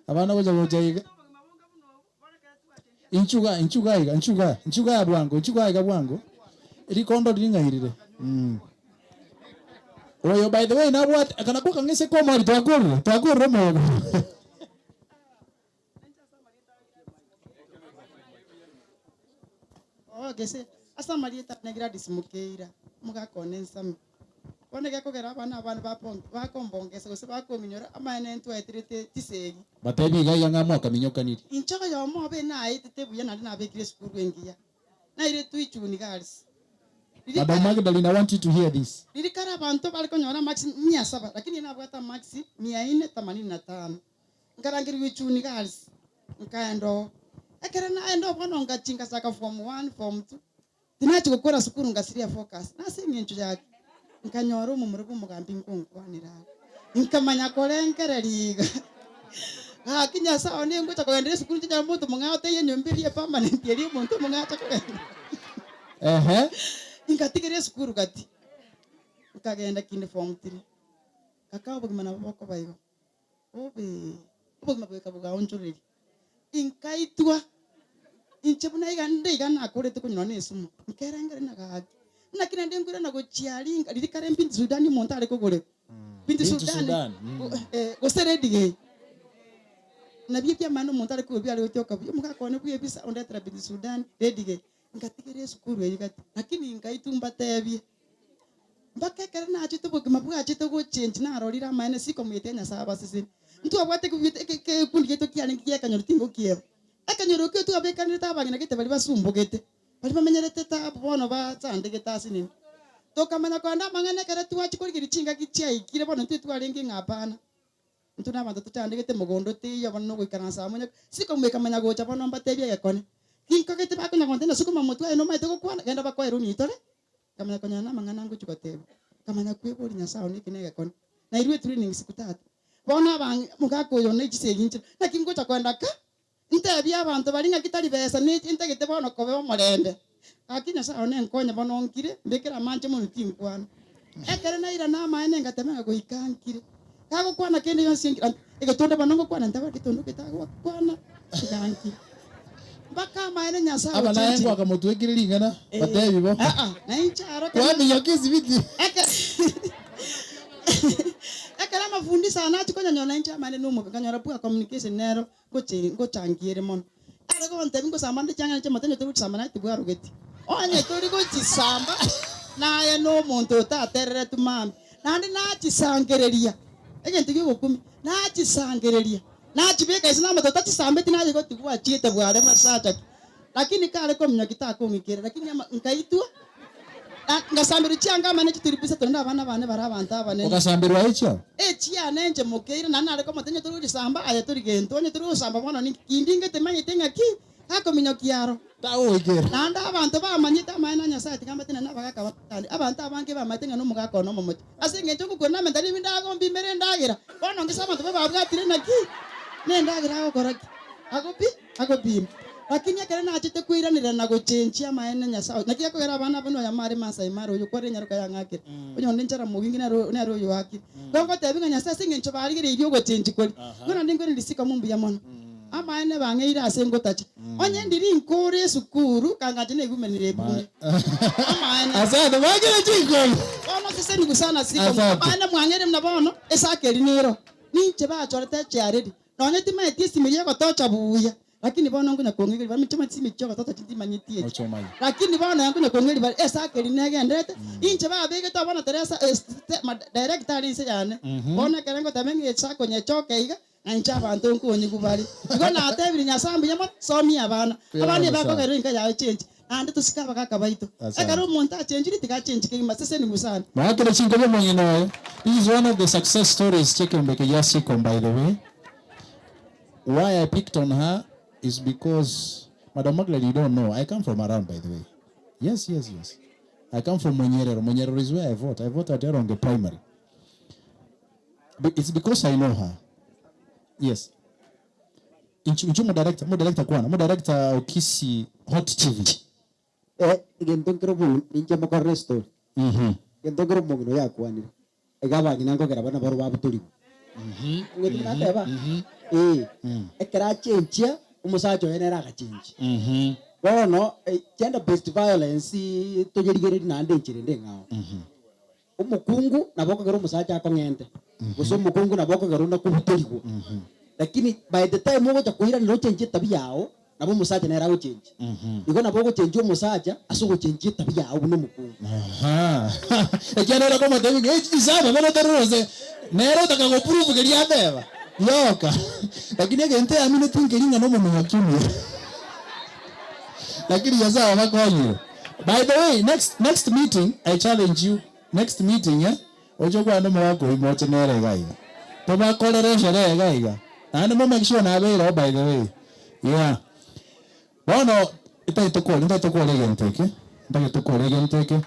Abana goja iga. Inchuga bwango. Rikondo ringahirire. Oyo by the way na what kana kwa ngese kwa mari twakuru mo. Gese asa marieta negira dismukeira muga konensa one ga kogera abana bakombongesa gose bakominyora amane ntu etirete tisegi Batebi ga yanga mo kaminyoka niri inchaka yo mo be na itete buya na bekire skuru engiya na ire tu ichuni galis Madam Magdalene, I want you to hear this. Nilikara bantu bali konyora max 700 lakini nabwata max 485. Ngarangiri wichuni guys. Nkaendo. Ekere naendo bono ngachinga saka form 1 form 2. Tinachi gukora sukuru ngasiria focus. Nasi ngintu yake. Nkanyoro mu murugo mugambi nkungwanira. Nkamanya korenkereriga. Kinya sawa ni ngocha kuendelea sukuru cha mtu mungao te nyombiri permanent yeli muntu mungacha kuenda. Ingatigere sukuru gati. Ukagenda kinde form 3. Kakao bugimana boko bayigo. Bugima bweka buga onjuriri. Inkaitwa. Inchebuna igana akorete kunyona nesumu. Nkerengere nagagi. Nakina ndengura nagochialinga lirikare mpindi Sudan muntu ari kugore. Binti Sudan. Goseredige. Nabi pia mano muntu ari kubya ari otoka. Mukakone kuye bisa ondetra binti Sudan redige. Ngatigere sukuru yigati. Lakini ngaitumba tebi. Mbaka kare na achito bugima bwa achito go change na arorira maene siko mwetenya saba sisi. Ntu abwate ke kundi geto kialingi ya kanyo tingo kiyo. Akanyoro ke tu abekana tabangina kete bali basumbogete. Bali bamenyerete tabu bono ba tsandege tasini. Toka mana kwanda mangane kare tu achi kuri chinga kichai kire bono tu alengi ngapana. Ntu na bantu tsandege te mogondo te ya bono go ikana samunya siko mweka manya go cha bono mbatebia yakone. Kinko kete bakona kontena suko mamutu eno maito ko kwana genda bakwa eruni tole. Kamanya konya na mangana ngo chukotebo. Kamanya kwebori nya sawo nikine yakone. Na irwe training siku 3. Bona bang mugako yo ne chiseginche. Na kingo cha kwenda ka Nte abantu balinga kitali besa ni inte gite bono kobe omorende. Akinya sawo ne nkonya bono nkire mbekera manje mu tinkwana. Ekere na ira na maene ngatemanga go ikankire. Kago kwana kende yo singira. Egetonde banongo kwana ndaba gitondo kitago kwana. Ikanki. Baka maene nya sawo. Aba na yengo akamutwekire lingana. Batebi bo. Na incharo. Kwani yokizi biti. Ekere mafundisa anachi konya nyona incha maene numo kanyora puka communication nero. Go changiere mon. Ara go ntemi go samande changa nche matenyo tu samana tu bwa rugeti. Onye tori go chisamba na ye no muntu ta terere tu mam. Na ndi na chisangereria. Ege ntigi go kumi na chisangereria. Na chibeka isina mato ta chisambe tina go tu bwa chiete bwa re masacha. Lakini kale ko mnya kitako ngikere lakini nkaitua. Ngasambiru changa mane chitiripisa tonda abana bane barabanta abane. Ukasambiru aicha? Chia nenje mukeira nana ariko matenyo turi samba aya turi gento onye turi samba bona ni kindinge temanye tenga ki hako minyokiaro. Tawo igere. Nanda abantu bamanyita maina nyasa tikamba tena nabaka batani. Abantu abange bamatenga no mugako no momochi. Asenge cyo kugona mendali bindago mbimere ndagira. Bona ngisaba abantu babwatire na ki. Nendagira akoraki. Agopi. Lakini akere na achite kuiranira na gochenchia maene nyasa. Nakia kugera abana bano ya mari masai maro yo kware nyaruka yangake. Onyo ndinchara mugingi na ro yo haki. Gongo tebinga nyasa singe ncho barigire iryo gochenchi koli. Ngona ndingo ndisika mumbu ya mono. Amaene bangeira asengo tachi. Onye ndiri nkore sukuru kangati ne gumenire bune. Amaene. Asante bagire chikoli. Ono sise ni gusana siko. Amaene mwangere mnabono esakeri nero. Ninche ba chorete chiaredi. Onye time tisi miliye ko tocha buya. Lakini bona ngo nakongeri ba mitima tsimi choka tota tindi manyitie. Lakini bona ngo nakongeri ba esakeri nege ndete. Inche ba bege to bona Teresa director inse yane. Bona kerengo tamengi etsako nyechoke iga. Ancha abantu nkonyi kubali. Ngo na atebiri nyasambu nyama somi abana. Abandi bakogero inka ya change. Ande tusikaba kaka baito. Ekaro monta change tika change ke masese ni musana. Maakere chingobe mongeno. This is one of the success stories taken by Yasiko, by the way. Why I picked on her is because, Madam Magdalene, you don't know, I come from around, by the way. Yes. I come from Monyerero. Monyerero is where I vote. I voted her on the primary. But it's because I know her. Yes. Mo director kwana. Mo director Okisi Hot TV. Gentongero mu ninja makore story. Gentongero mu ngino ya kwani. Egaba nginango kera bana baro babutuli. Ngoti na teba. Ekera chenchia umusacho yenera agachenji. Bono gender based violence to yerigere na ndechire ndengao. Umukungu naboko gero umusacha akongente. Guso umukungu naboko gero na kubutuligo. Lakini by the time ugo chakuira no chenji tabia yao nabo umusacha nera go change. Iko naboko change umusacha asugo change tabia yao no mukungu. Ekiana kama tabi isaba bana tarose. Nero takago proof geri adeva. Yoka. Lakini gente amine tingelinga no muno hakimi. Lakini yaza wakonyo. By the way, next meeting, I challenge you. Next meeting, ojo kwa ndo mwako imoche nere gaiga. Toma kolere shere gaiga. And mo make sure na be by the way. Yeah. Bono ita itoko again take. Ita itoko again take.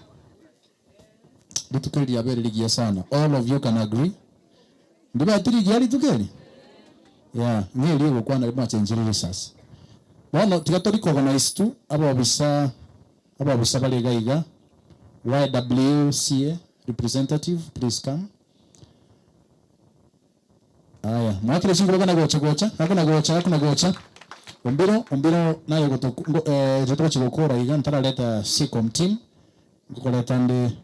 Litukeli ya bere ligia sana. All of you can agree. Ndiba atiri giali tukeli. Yeah, ngeli yo kwa na liba change sasa. Bono tigatori organize tu ababisa bale gaiga. YWCA representative, please come. Aya, mwakile singo kana gocha. Hakuna gocha. Umbiro nayo goto chigokora iga ntara leta SICOM team. Ngokoleta ndi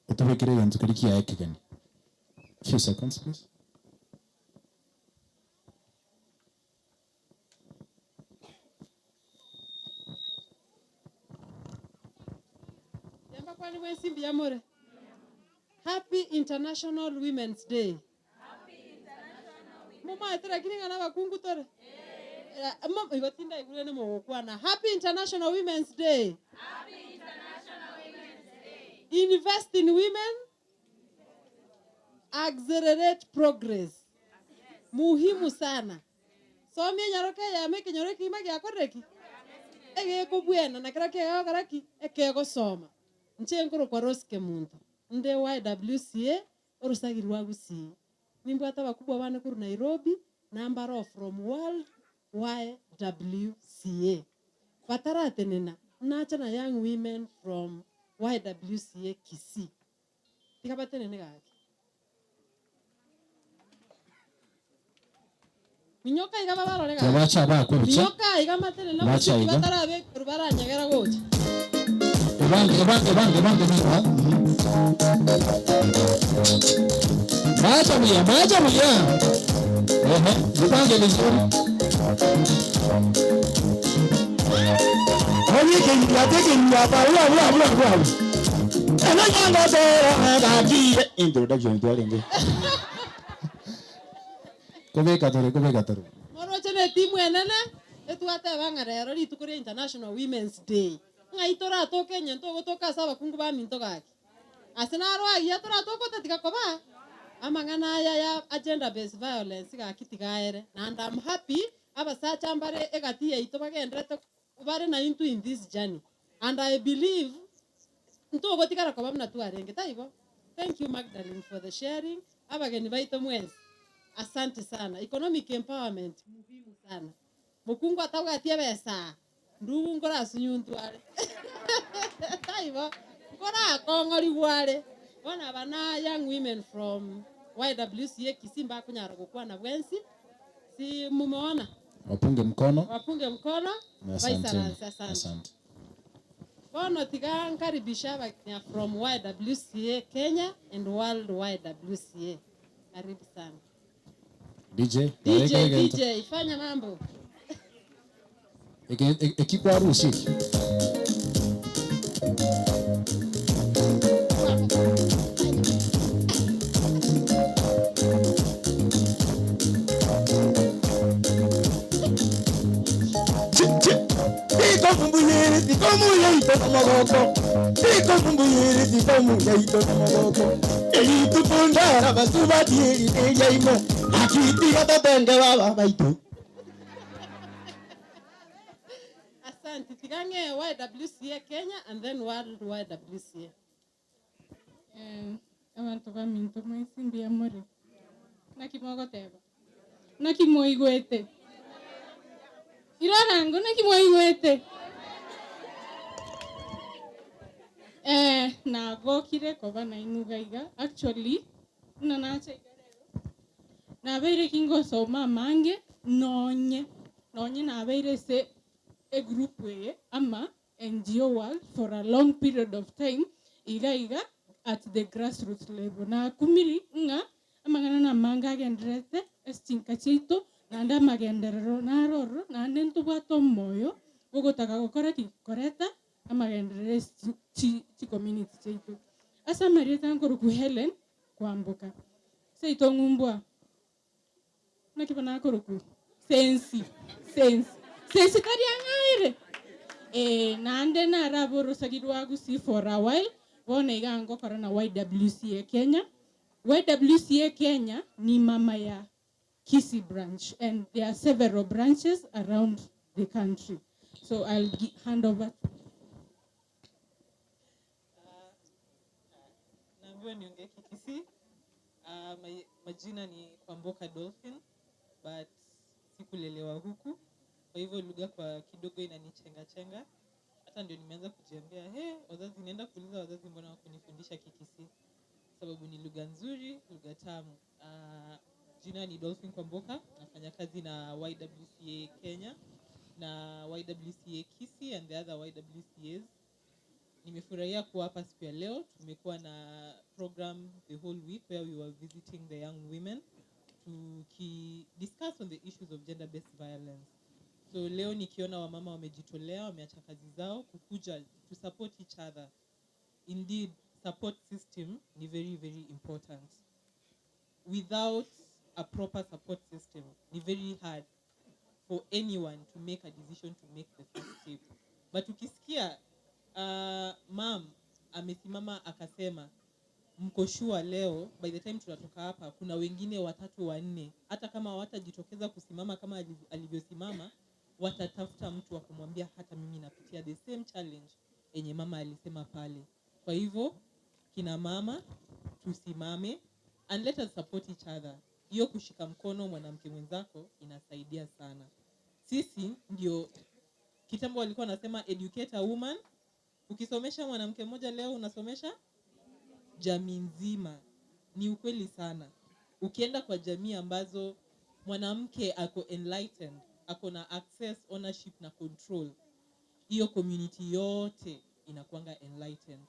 utubekire yantu kalikia ekigani. Few seconds please. Kwani wesimbi ya more. Happy International Women's Day. Mama etera kininga na bakungu tore. Mama igotinda igure mo kwana. Happy International Women's Day. Happy International Women's Day. Invest in women. Accelerate progress. Muhimu sana. So mimi nyaroke ya meke nyaroke imagi akoreki. Ege ko buena na kara ke garaki eke go soma. Nchenkoro kwa roske muntu. Nde YWCA orusagirwa gusi. Nimbo atabakubwa bane kuru Nairobi number of from world YWCA. Batarate nena nacha na young women from YWCA Kisii. Tikabate nene gaki. Minyoka igaba barore gaki. Wacha ba ko bicha. Minyoka igama tene na batarabe kurubara nyagera gocha. Ebange mwa. Macha muya. Ebange vizuri. Oye kendia ba wa. Ana nyanga be gaji introduction to alenge. Kobeka tore. Moro chene timu enene etuate bangarero litukuri International Women's Day. Ngaitora to Kenya to gotoka saba kungu ba minto gaki. Asenaro ya tora to ko tetika ko ba. Amangana ya agenda based violence gaki tigaere. And I'm happy abasa chambare egati ya ito bagendrete ubare na into in this journey. And I believe nto gotika ko ba mna tu arenge taibo. Thank you Magdalene for the sharing. Abageni baito mwenzi. Asante sana. Economic empowerment muhimu sana. Mukungu atawgatia besa. Ndugu ngora sunyuntu ale. Taibo. Ngora kongori wale. Wana bana young women from YWCA Kisimba kunyara kwa na bwensi. Si mumeona? Wapunge mkono. Asante. Bono tiga nkaribisha baknya from YWCA Kenya and world YWCA. Karibu sana. DJ, fanya mambo. Equipo harusi. Asante. Tigange YWCA Kenya and then world YWCA. Abantu baminto mwesimbi ya more. Nakimogo teba. Nakimoigwete. Irorango nakimoigwete. Na gokire koba na inugaiga. Actually, nanacha igarero. Na beire kingo soma mange nonye na beire se a group way ama NGO world for a long period of time iga at the grassroots level na kumiri nga amangana na manga gendrete estinka chito na nda magenderero na roro na nento bwato moyo gogotaka gukora koreta amagenderere chi community chito asa marieta ngoro ku Helen kwambuka seito ngumbwa nakibana koroku sensi tari angaire nande naraboro sagirwagu si for a while wona igango korana YWCA Kenya. YWCA Kenya ni mama ya Kisii branch, and there are several branches around the country. So I'll hand over. Naambiwa niongee Kikisii. Majina ni Kwamboka Dolphin, but sikulelewa huku. Kwa hivyo lugha kwa kidogo inanichenga. Hata ndio nimeanza kujiambia, wazazi nienda kuuliza wazazi mbona wakunifundisha Kikisii. Sababu ni lugha nzuri, lugha tamu. Jina ni Dolphin Kwamboka, nafanya kazi na YWCA Kenya na YWCA Kisii and the other YWCAs. Nimefurahia kuwa hapa siku ya leo. Tumekuwa na program the whole week where we were visiting the young women to discuss on the issues of gender-based violence. So leo nikiona wamama wamejitolea, wameacha kazi zao kukuja to support each other. Indeed, support system ni very, very important. Without a proper support system, ni very hard for anyone to make a decision to make the first step. But ukisikia mom amesimama akasema mko sure leo by the time tunatoka hapa kuna wengine 3 4, hata kama hawatajitokeza kusimama kama alivyosimama, watatafuta mtu wa kumwambia hata mimi napitia the same challenge yenye mama alisema pale. Kwa hivyo kina mama tusimame and let us support each other. Hiyo kushika mkono mwanamke mwenzako inasaidia sana. Sisi ndio kitambo walikuwa wanasema educate a woman. Ukisomesha mwanamke mmoja leo unasomesha jamii nzima. Ni ukweli sana. Ukienda kwa jamii ambazo mwanamke ako enlightened, ako na access, ownership na control, hiyo community yote inakuanga enlightened.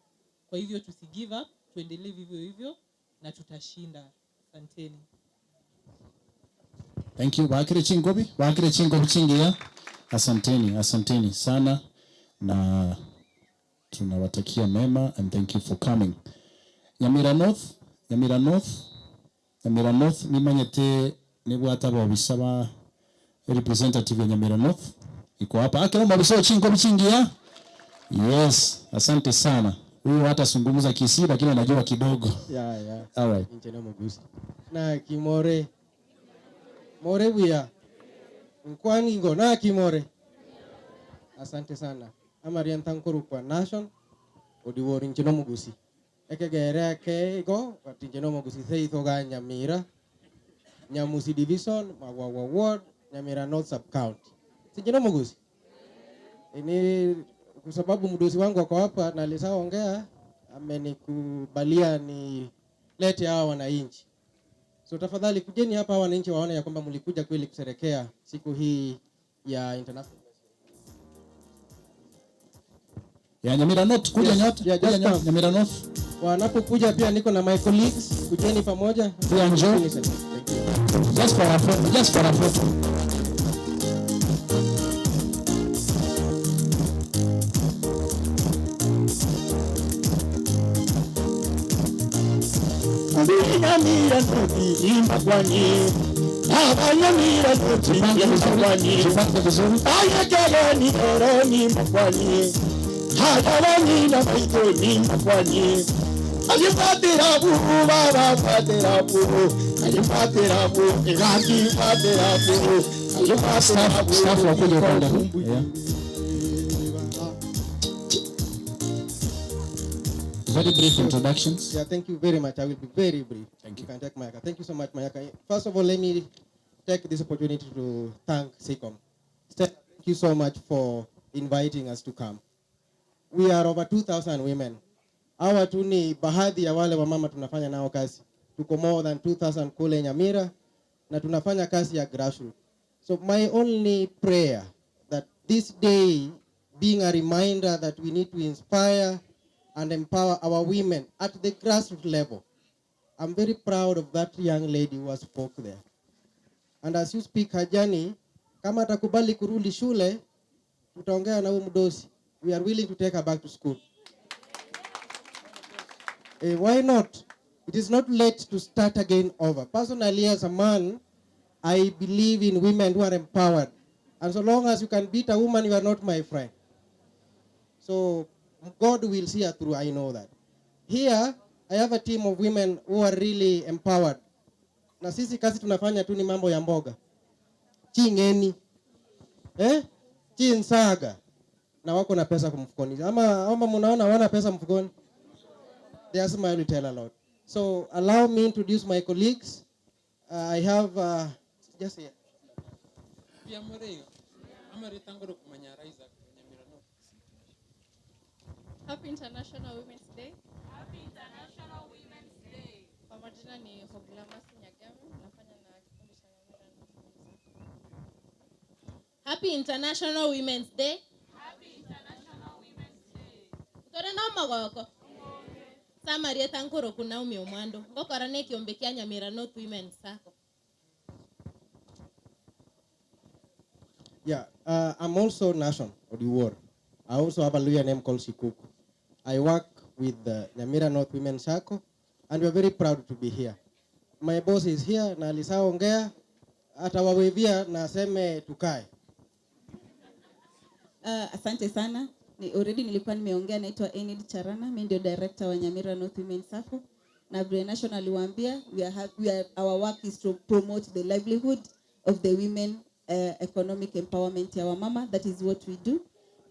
Kwa hivyo tusigive up, tuendelee vivyo hivyo na tutashinda. Asanteni. Thank you. Wakire chingobi chingia. Asanteni sana na tunawatakia mema and thank you for coming. Nyamira North nimanyete nibwataba bisaba representative ya Nyamira North iko hapa. Akira mabisho chingobi chingia. Yes, asante sana. Huyu hata zungumza Kisii lakini anajua kidogo. Yeah. All right. Injena mugusi. Na kimore. More buya. Nkwani ngo na kimore. Asante sana. Amarian tankuru kwa nation. Odiwori injena mugusi. Ekegere ke go injena mugusi seitho ga Nyamira. Nyamusi division, Magwawa ward, Nyamira North sub county. Injena mugusi. Ini kwa sababu mdosi wangu wako hapa na alisaongea amenikubalia ni lete hawa wananchi. So tafadhali kujeni hapa wananchi waone ya kwamba mlikuja kweli kusherekea siku hii ya international. Ya Nyamira North kuja nyote. Nyamira North. Wanapokuja pia niko na my colleagues, kujeni pamoja. Just for a photo. Nyamira North imba kwani. Nyamira North imba kwani. Ayagala ni oro ni kwani. Hayawani na maito ni kwani. Alifatira bubu baba fatira bubu. Alifatira bubu igati fatira bubu. Alifatira bubu. Staff wakuja kwenda. Very brief introductions. Yeah, thank you very much. I will be very brief. Thank you. You can take Mayaka. Thank you so much, Mayaka. First of all, let me take this opportunity to thank SICOM. Thank you so much for inviting us to come. We are over 2,000 women. Hawa tu ni baadhi ya wale wamama tunafanya nao kazi. Tuko more than 2,000 kule Nyamira na tunafanya kazi ya grassroots. So my only prayer that this day being a reminder that we need to inspire and empower our women at the grassroots level. I'm very proud of that young lady who spoke there. And as you speak her journey, kama atakubali kurudi shule, tutaongea na huyu mdosi. We are willing to take her back to school. Why not? It is not late to start again over. Personally, as a man, I believe in women who are empowered. And so long as you can beat a woman, you are not my friend. So God will see her through, I know that. Here, I have a team of women who are really empowered. Na sisi kazi tunafanya tu ni mambo ya mboga. Chingeni. Chinsaga. Na wako na pesa mfukoni. Ama mnaona wana pesa mfukoni? Their smile will tell a lot. So allow me to introduce my colleagues. I have just here. Happy International Women's Day. Happy International Women's Day. Kwa majina ni Hoglamas Nyagami, nafanya na kikundi cha Nyamira Youth. Happy International Women's Day. Happy International Women's Day. Utore no magoko. Samaria tankoro kuna umi omwando. Ngokora ne kiombe kya Nyamira North Women Sako. Yeah, I'm also Nation of the War. I also have a lawyer name called Sikuku. I work with the Nyamira North Women Circle, and we're very proud to be here. My boss is here, na alisaongea, atawawevia na aseme tukae. Asante sana. Already nilikuwa nimeongea, naitwa Enid Charana, mimi ndio director wa Nyamira North Women Circle. Na vile National aliwaambia, our work is to promote the livelihood of the women, economic empowerment ya wamama. That is what we do.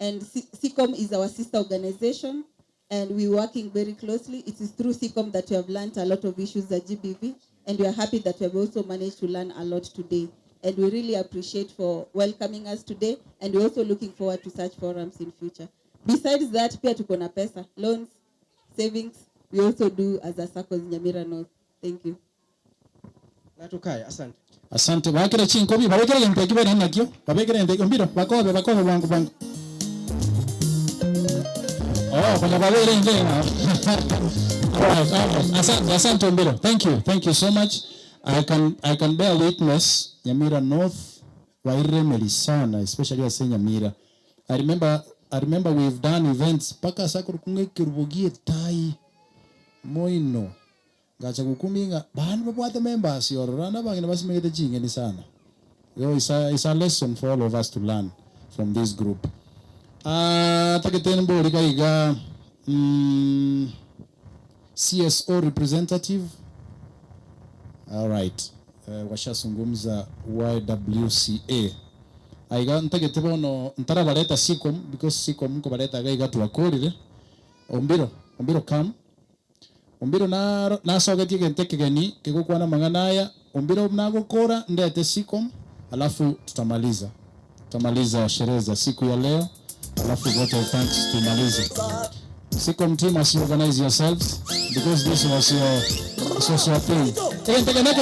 And SICOM is our sister organization, and we're working very closely. It is through SICOM that we have learned a lot of issues at GBV, and we are happy that we have also managed to learn a lot today. And we really appreciate for welcoming us today, and we're also looking forward to such forums in future. Besides that, pia tuko na pesa, loans, savings. We also do as a circle in Nyamira North. Thank you. Natukai, asante. Asante. Bakira chinkobi, babekere yente kibe na kyo. Babekere yente mbiro, bakobe bangu. Oh, kuna babekere yente na. Asante mbiro. Thank you so much. I can bear witness Nyamira North wairemeli sana, especially as Nyamira. I remember we've done events paka sakuru kunge kirubugie tai moino gacha kukuminga banu babwate members yorana bangina basimegete chingeni sana. Yo, it's a lesson for all of us to learn from this group. Taketen bori kaiga CSO representative. All right. Washasungumza YWCA. Aiga ntakete bono ntara bareta SICOM, because SICOM ko bareta gaiga tuakorire. Ombiro come. Ombiro na sogeti kenteke gani kigokwana manganaya. Ombiro mnagokora ndete SICOM, alafu tutamaliza sherehe za siku ya leo, alafu vote of thanks tumalize. SICOM team, as you organize yourselves, because this was your thing. Tegeneke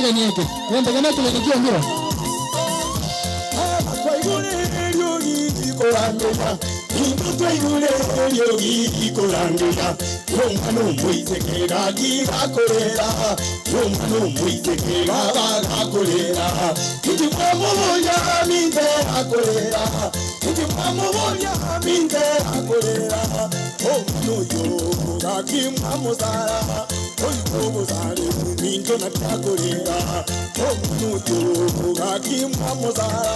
Ombiro. Korangela, imbuto y'ureryo ikorangela, yonga n'umwisekera gigakorera, yonga n'umwisekera bagakorera, ikibamubonya minde akorera, ikibamubonya minde akorera, omuyo gakimamuzara, oyubuzare minto nakakorera, omuyo gakimamuzara,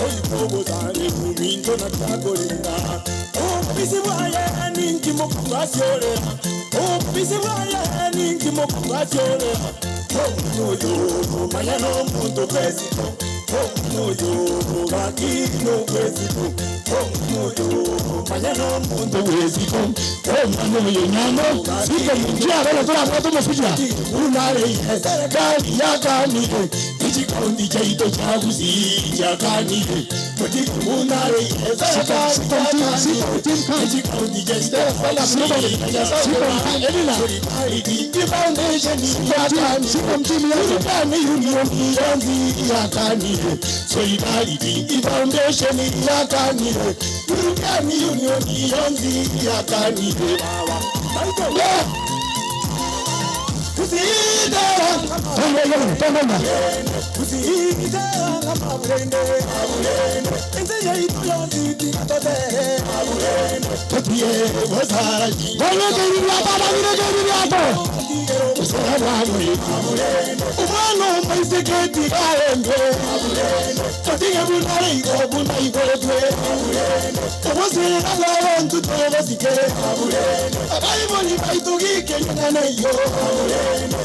oyubuzare minto nakakorera, obisi bwaye ninki mukubasyolera, obisi bwaye ninki mukubasyolera, omuyo manya n'omuntu kwesito, omuyo gakino kwesito, omuyo manya n'omuntu kwesito, omuyo nyamo siko mujia bale tula kwa tumesikia unare serikali yakanike ikikundi chaito cha kuzija kanike kuti unare serikali yakanike ikikundi chaito fala mnobali siko elina the foundation yakanike siko mtimi yakanike union yakanike solidarity the foundation yakanike union yakanike bawa Umano bantu tobazike abayiboni baitugike nyananeyo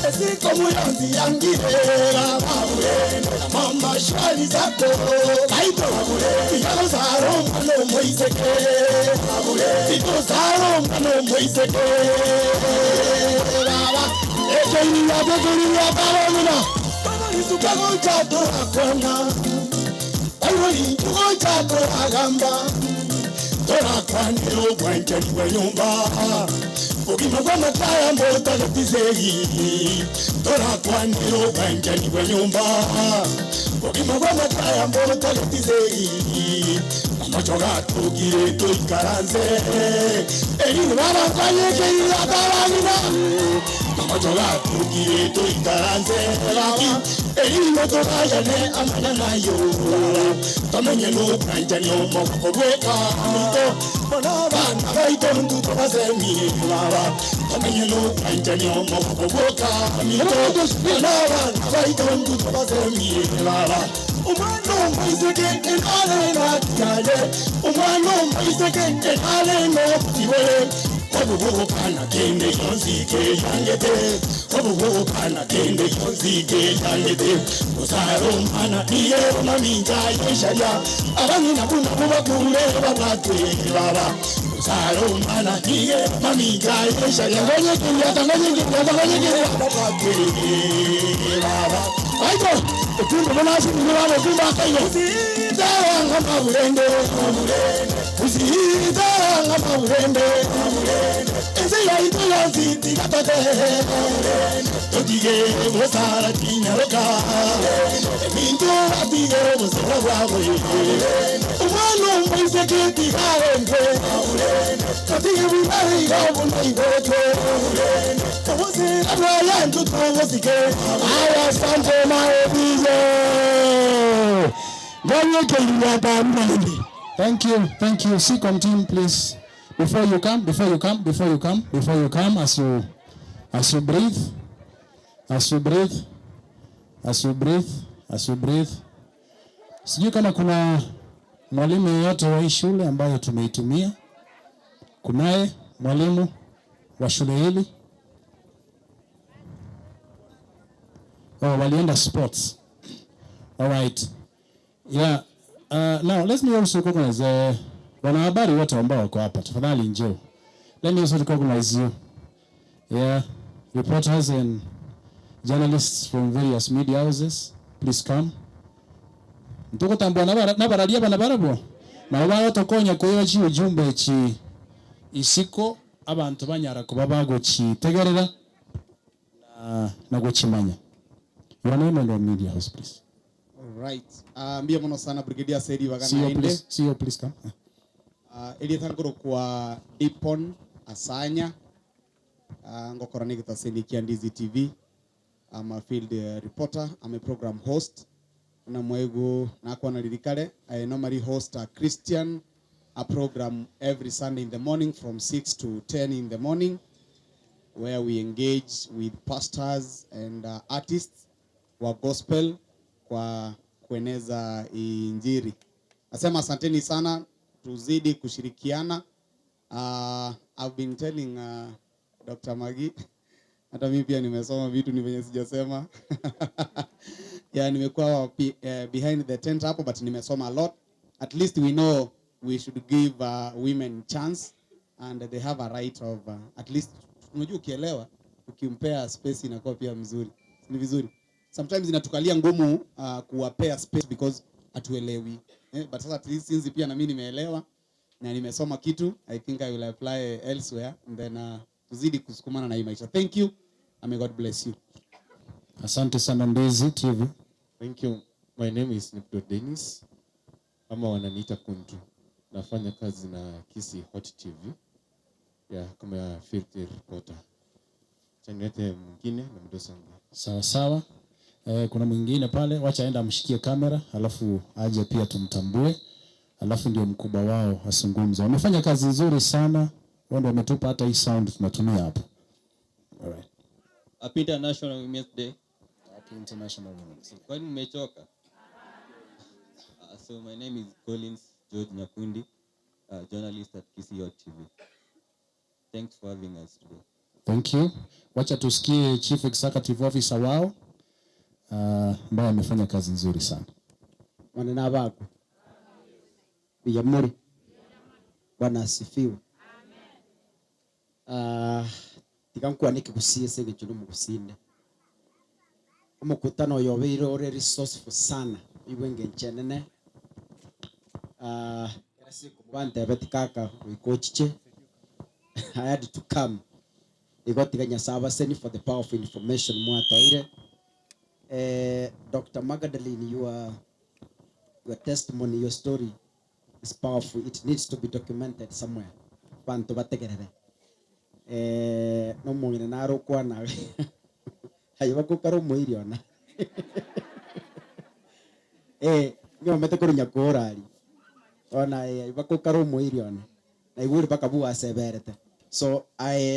esiko muyanzi yangirera mama shali zako kaito yalo zaro mano moiseke tito zaro mano moiseke baba ekeni ya begoni ya baba baba isukago chato akona ayori tugo chato agamba tora kwaniro bwanjani bwanyumba Ogima kwa mataya mbota gatizegi tora kwaniro bwanjani bwanyumba Ogima kwa mataya mbota gatizegi amachoga tugire tuikaranze elini baba kwanye kiri atarangina amachoga tugire tuikaranze elini motoga yane amana nayo tamenye no bwanjani omoko bweka mito bona bana baito nduko bazemi baba tamenye no bwanjani omoko bweka mito bona bana baito nduko bazemi baba umano mwiseke enale na tiale umano mwiseke enale no tiwele obugo kana kende yonzike yangete obugo kana kende yonzike yangete usaro mana niye maminja yeshaya abani nabuna bubakule babate baba usaro mana niye maminja yeshaya ngoye kiyata babate baba aito etumbo bonasi ngibabo kumba kayo usida ngama burende usida ngama burende ese ya ito ya ziti katate todige mosara tinyaroka minto atige mosara wawe umano mwiseke tiharenge todige bibari gabo naigote tawose abaya ntu tawosike aya santo maobizo Ganye keliyata mnandi. Thank you. Second team, please. Before you come, as you breathe. Sijui kama kuna mwalimu yeyote wa hii shule ambayo tumeitumia. Kunaye mwalimu wa shule hili? Walienda sports. All right. Yeah. Now let me also recognize wanahabari wote ambao wako hapa. Tafadhali njoo. Let me also recognize you. Yeah. Reporters and journalists from various media houses. Please come. Ntoko tambwa nabaralia banabarabo. Na wao tokonya koyo chi ujumbe chi isiko abantu banyara kuba bago chi tegerera na gochimanya. Your name and your media house, please. Right. Mbia mono sana Brigadier Saidi Wagana CEO, please come. Elithangoro kwa Dipon Asanya. Ngokora nigita sendi Kiandizi TV. I'm a field reporter. I'm a program host. Na mwego na kwa na lirikale. I normally host a Christian program every Sunday in the morning from 6 to 10 in the morning, where we engage with pastors and artists wa gospel kwa kueneza injili. Nasema asanteni sana, tuzidi kushirikiana. I've been telling Dr. Magi, hata mimi pia nimesoma vitu ni venye sijasema. Yeah, nimekuwa behind the tent hapo, but nimesoma a lot. At least we know we should give women chance, and they have a right of at least unajua ukielewa ukimpea space inakuwa pia mzuri. Ni vizuri. Sometimes inatukalia ngumu kuwapea space because hatuelewi. But sasa at least since pia na mimi nimeelewa na nimesoma kitu, I think I will apply elsewhere, and then tuzidi kusukumana na hii maisha. Thank you and may God bless you. Asante sana Mbezi TV. Thank you. My name is Nikdo Dennis. Ama wananiita Kuntu. Nafanya kazi na Kisi Hot TV. Yeah, kama field reporter. Chanete mwingine na mdosangu. Sawa. Kuna mwingine pale, wacha aenda amshikie kamera, alafu aje pia tumtambue. Alafu ndio mkubwa wao asungumza. Wamefanya kazi nzuri sana. Wao ndio wametupa hata hii sound tunatumia hapa. All right. Happy International Women's Day. Happy International Women's Day. Kwani mmechoka? So my name is Collins George Nyakundi. journalist at KCO TV. Thanks for having us today. Thank you. Wacha tusikie Chief Executive Officer wao ambaye amefanya kazi nzuri sana. Mwanana wako. Biyamuri. Bwana asifiwe. Tikankuwa nikigusie sege chuno mugusinde. Umukutano yobeire ore resourceful sana. Ibwenge nchenene. Kasi kubante betikaka wikochiche. I had to come. Igotiganya saba seni for the power of information mwatoire. Dr. Magdalene, your testimony, your story is powerful. It needs to be documented somewhere. Bantu bategerere. No mwine naro kwa na. Hayo kukaro muiriona. Nyo mete kuri nyakorari. Ona bakukaro muiriona. Na iguri bakabuwa seberete. So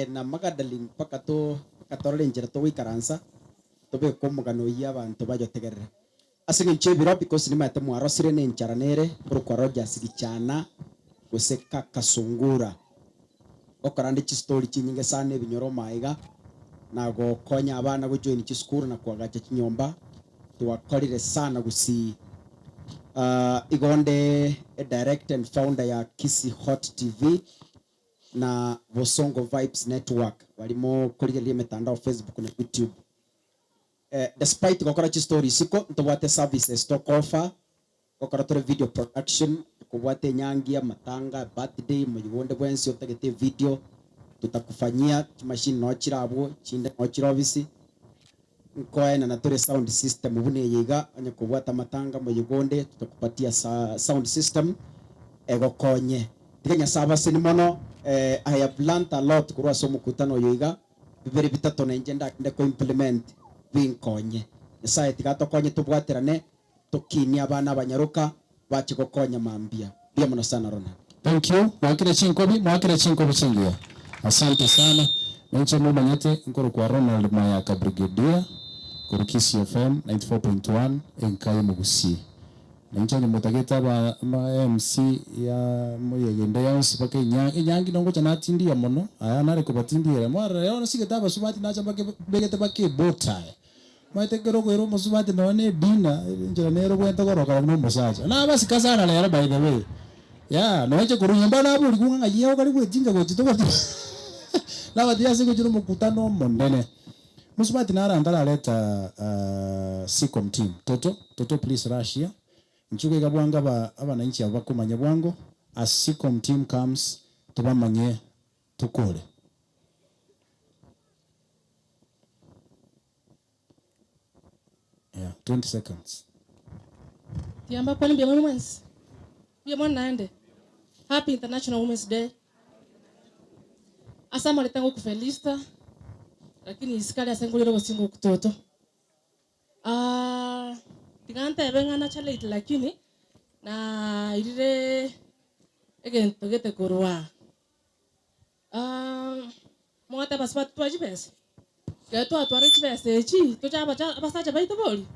na Magdalene pakato katorole njera to wikaransa. Tobe komugano y'abantu bajotegerere. Asinge nchebiro because ni mate mwarosire ne ncharanere kwa roja sigichana guseka kasungura. Okarandi chi story chinyinge sana binyoro maiga nago konya abana go join chi school na kwagacha chinyomba tuwakorire sana gusi igonde a direct and founder ya Kisi Hot TV na Bosongo Vibes Network walimo kurige mitandao Facebook na YouTube. Despite gokora chi story siko ntobate services stock offer gokora tore video production kubwate nyangia matanga birthday muyigonde bwensi otagete video tutakufanyia machine no chirabo chinde no chirobisi nkoena na tore sound system ubune yiga anye kubwata matanga muyigonde tutakupatia sound system egokonye tiganya saba sinimono. I have learned a lot kurwa so mukutano yiga bibere bitatu na ngenda ndeko implement binkonye Isaya tigatokonye tubwaterane tukinia abana abanyaruka bachigokonya mambia bia muno sana Ronald. Thank you. Mwakire chinkobi chingia. Asante sana. Nenche mumanyete nkoro kwa Ronald Mayaka Brigadier kuru Kisi FM 94.1 enkai mugusi. Nenche ni mutageta ba MC ya moyegende yansi pake inyangi nongo chanatindi ya mono aya nare kubatindira mwara yona sigeta basubati nacha pake begete pake botai maite kero ero musubati none dina njira nero kwenta koroka no musacha na basi kasana lero by the way ya noche kuru nyamba na buri kunga yeo kali kwejinga kwechito na wadia siku juru mukutano mondene musubati nara andala leta SICOM team toto please rush here nchuke kabwanga abananchi abakumanya bwango as SICOM team comes tubamanye tukole. Yeah, 20 seconds. Tiamba kwani bia women's. Bia mwanande. Happy International Women's Day. Asama letango kufelista. Lakini isikali asenguliro bosingo kutoto. Tigante ebengana chale lakini na irire egento gete korwa. Mwata baspat twajibes. Gato atware chibese chi to chaba basacha baito boli.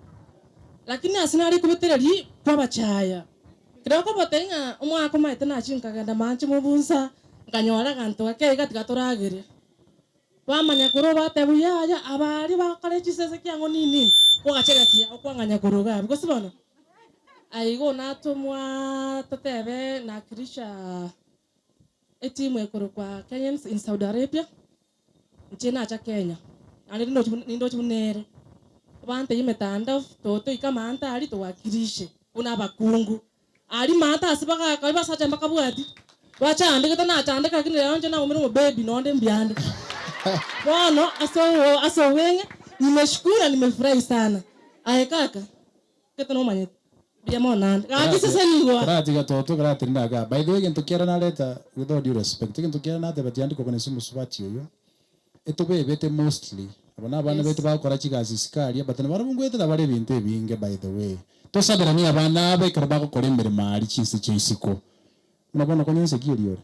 Lakini asinari kubetereri twabachaya. Kiroko botenga umwako maite na chinka ganda manchi mubunsa nganyora ganto ake gatigatoragire. Wamanya kuroba tebuya abari bakale chisese kyango nini. Wagachegatia okwanganya kuroga because bono. Aigo natumwa tatebe na kirisha etimu ekoro kwa Kenyans in Saudi Arabia. Nchina cha Kenya. Ani ndo chunere. Bante yimetanda toto ikamanta ali to wakirishe. Una bakungu. Ali mata asibaka kaliba sacha makabwati. Wacha andika tana atandika kini leonje na umiri baby nonde mbiande. Bono aso wenge nimeshukuru nimefurahi sana. Aye kaka. Keto no manyet. Bia mona. Kaki sasa niwa. Grati gatoto grati ndaga. By the way ngento kiera na leta with all due respect. Ngento kiera na te batiandi ko konesumu subati yoyo. Eto bete mostly. Abana bana bete bakora chigazi sikali batana barabungwete na bare binte binge by the way. To sabera ni abana be karaba ko kore mbere mari chisi chisiko. Unabona kwa nyense kiliyo.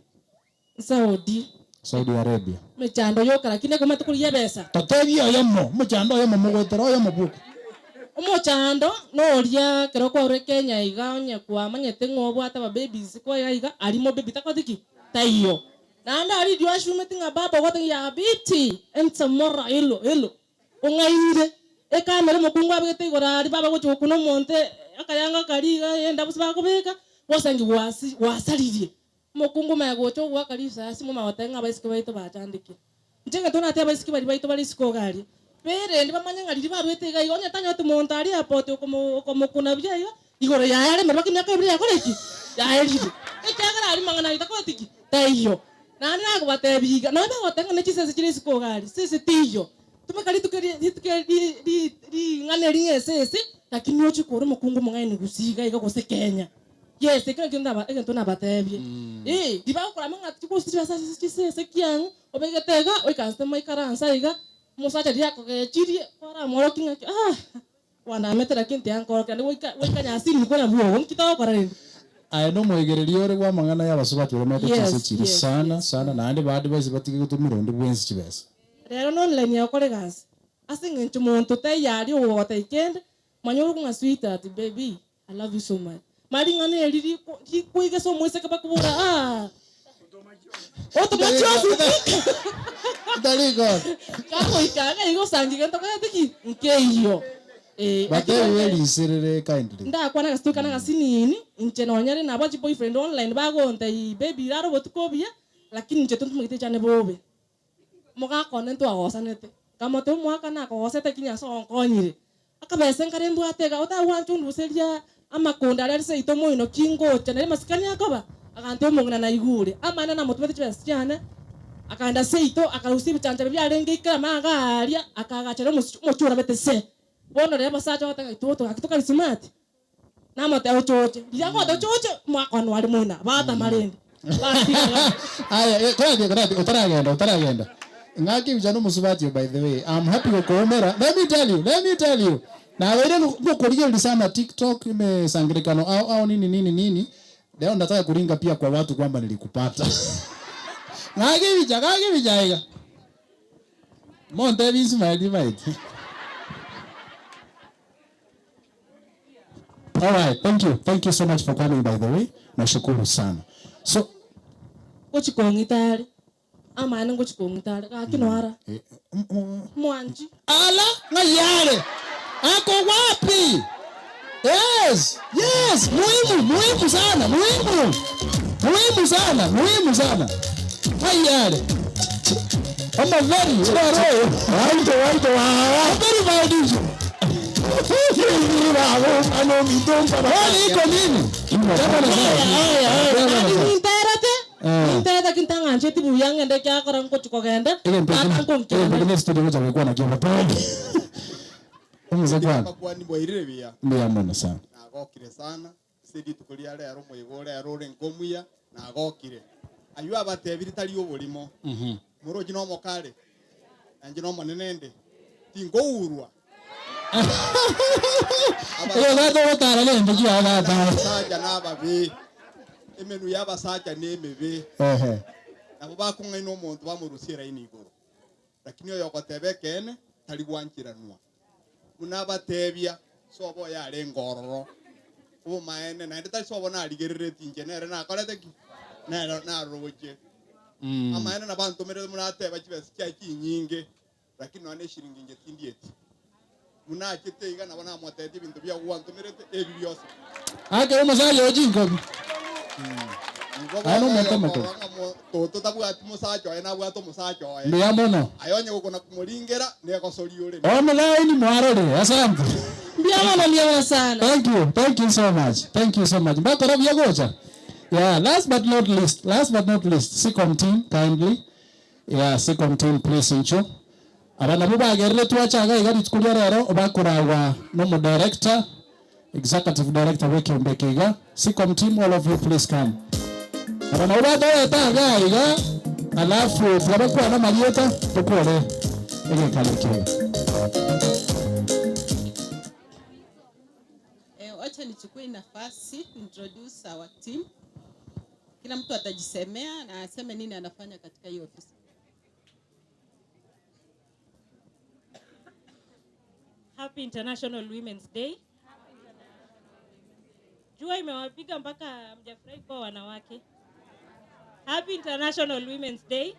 Saudi Arabia. Mechando yoka lakini kwa matu kuliya besa. Tatebi ayamo, mechando ayamo mugotero ayamo buku. Omochando no ria kero kwa ure Kenya iga onye kwa manyete ngobo ata ba babies kwa iga alimo baby takotiki tayo nanda ali diwa shume tinga baba wata ya biti entamora elo ongaire e kamera mokungwa bete igora ali baba gocho kuno monte akayanga kaliga yenda busaba kubeka wasangi wasalirie mokungu magocho wakalisa simu mawatenga baisike baito bachandike njenga tona ate baisike baito balisiko gali pere ndi bamanya ndi barwete ga igonya tanya tu montari apote como kuna bya yo igoro ya yale merwa kimya kabiri yakore iki ya yeli ekagara ali mangana itakotiki tayo nani nako batebiga no ba watenga ne chisese chilisiko gali sisi tiyo tumekali di ngane ringe sese lakini ochi koro mokungu mongaini gusiga iga gose Kenya yes ekento na batebye di ba kora manga tiko sisi kiang obegetega oikaste mai karansa iga musacha dia ko chiri para moro kinga wana metera kinti anko kandi wika nyasi ni kona buo nkita ko rari aya no moigererio ore wa mangana ya basubati romete kise chiri sana na andi badi basi batike gutumira ndi bwensi chibesa rero no online ya kore gas asinga nchumonto te yari o wata ikende manyoro kunga sweetheart baby I love you so much mari ngane eriri kuige so moise kabakubura otomachofu daligo kamo ikaga igo sangiga tokatiki nkeyo bate weli serere kindly nda kwana gastuka na gasinini incheno nyari na bachi boyfriend online bago ntai baby raro botukobia lakini ncheto tumugite chane bobe moga kone to agosanete kama to mwaka na agosete kinya so nkonyire akabese nkarembu atega ota wantu nduseria amakonda ari se ito moino kingo chane masikani akoba akante mongana na igure amana na motumete chibese cyane akanda seito akarusiba cyanje byarenge ikama agaria akagacera muchura betese bono reba sacha watanga itoto akitoka smart na mate ochoche ndiako ochoche mwakano ali mwina bata marende aya kwadi utaragenda ngaki bijano musubati by the way I'm happy kukomera let me tell you na wewe ngokoria sana TikTok imesangirikano au nini leo nataka kuringa pia kwa watu kwamba nilikupata ngaki bijaiga monte bisu my all right, thank you so much for coming by the way nashukuru sana so gochikongitari amana gochikongitari akinwara mwanji ala ngayale ako wapi yes muhimu sana ngayale ama very very bad ano mitomba bali iko nini Nta kintanga ncheti buyanga ndeke akara nko chukogenda akon studio moja kulikuwa na kiamba pale kwa ni boirire bia mwana sana agokire sana sidi tukulia rero moigore arore ngomuya na agokire ayu abatebiri tari oborimo muroji no mokare anje no monenende tingourwa Iyo gato gotara le ndiki agata saja na babe emenu yaba saja nemebe nabo bakunga ino muntu bamurusiera inigoro lakini oyo gotebe kene tari gwankiranwa munabatebia sobo yare ngororo ubu maene na ndita sobo na aligerere tingenere na korete ki na roje amaene na bantu mere munateba kibesi cyaki nyinge lakini wane shiringi ngetindieti munakite iga nabona mwatete ibintu bya gwantu merete ebi byose ake umusali ojingo ano metomeko toto tabwati musacho ena bwato musacho ndiamono ayonye gukona kumuringera neko sori ure online mwarore asante ndiamono sana thank you so much mbakora byagocha yeah last but not least Secom team kindly Secom team please incho abana bubagerere twachaga igari tukulia rero obakoragwa no mo director executive director weke mbekega Secom team all of you please come abana ubado etaga iga alafu twabakwa na marieta tukore ile kaleke Acha nichukue nafasi introduce our team. Kila mtu atajisemea na aseme nini anafanya katika hiyo ofisi. Happy International Women's Day. Jua imewapiga mpaka mjafurahi kwa wanawake. Happy International Women's Day.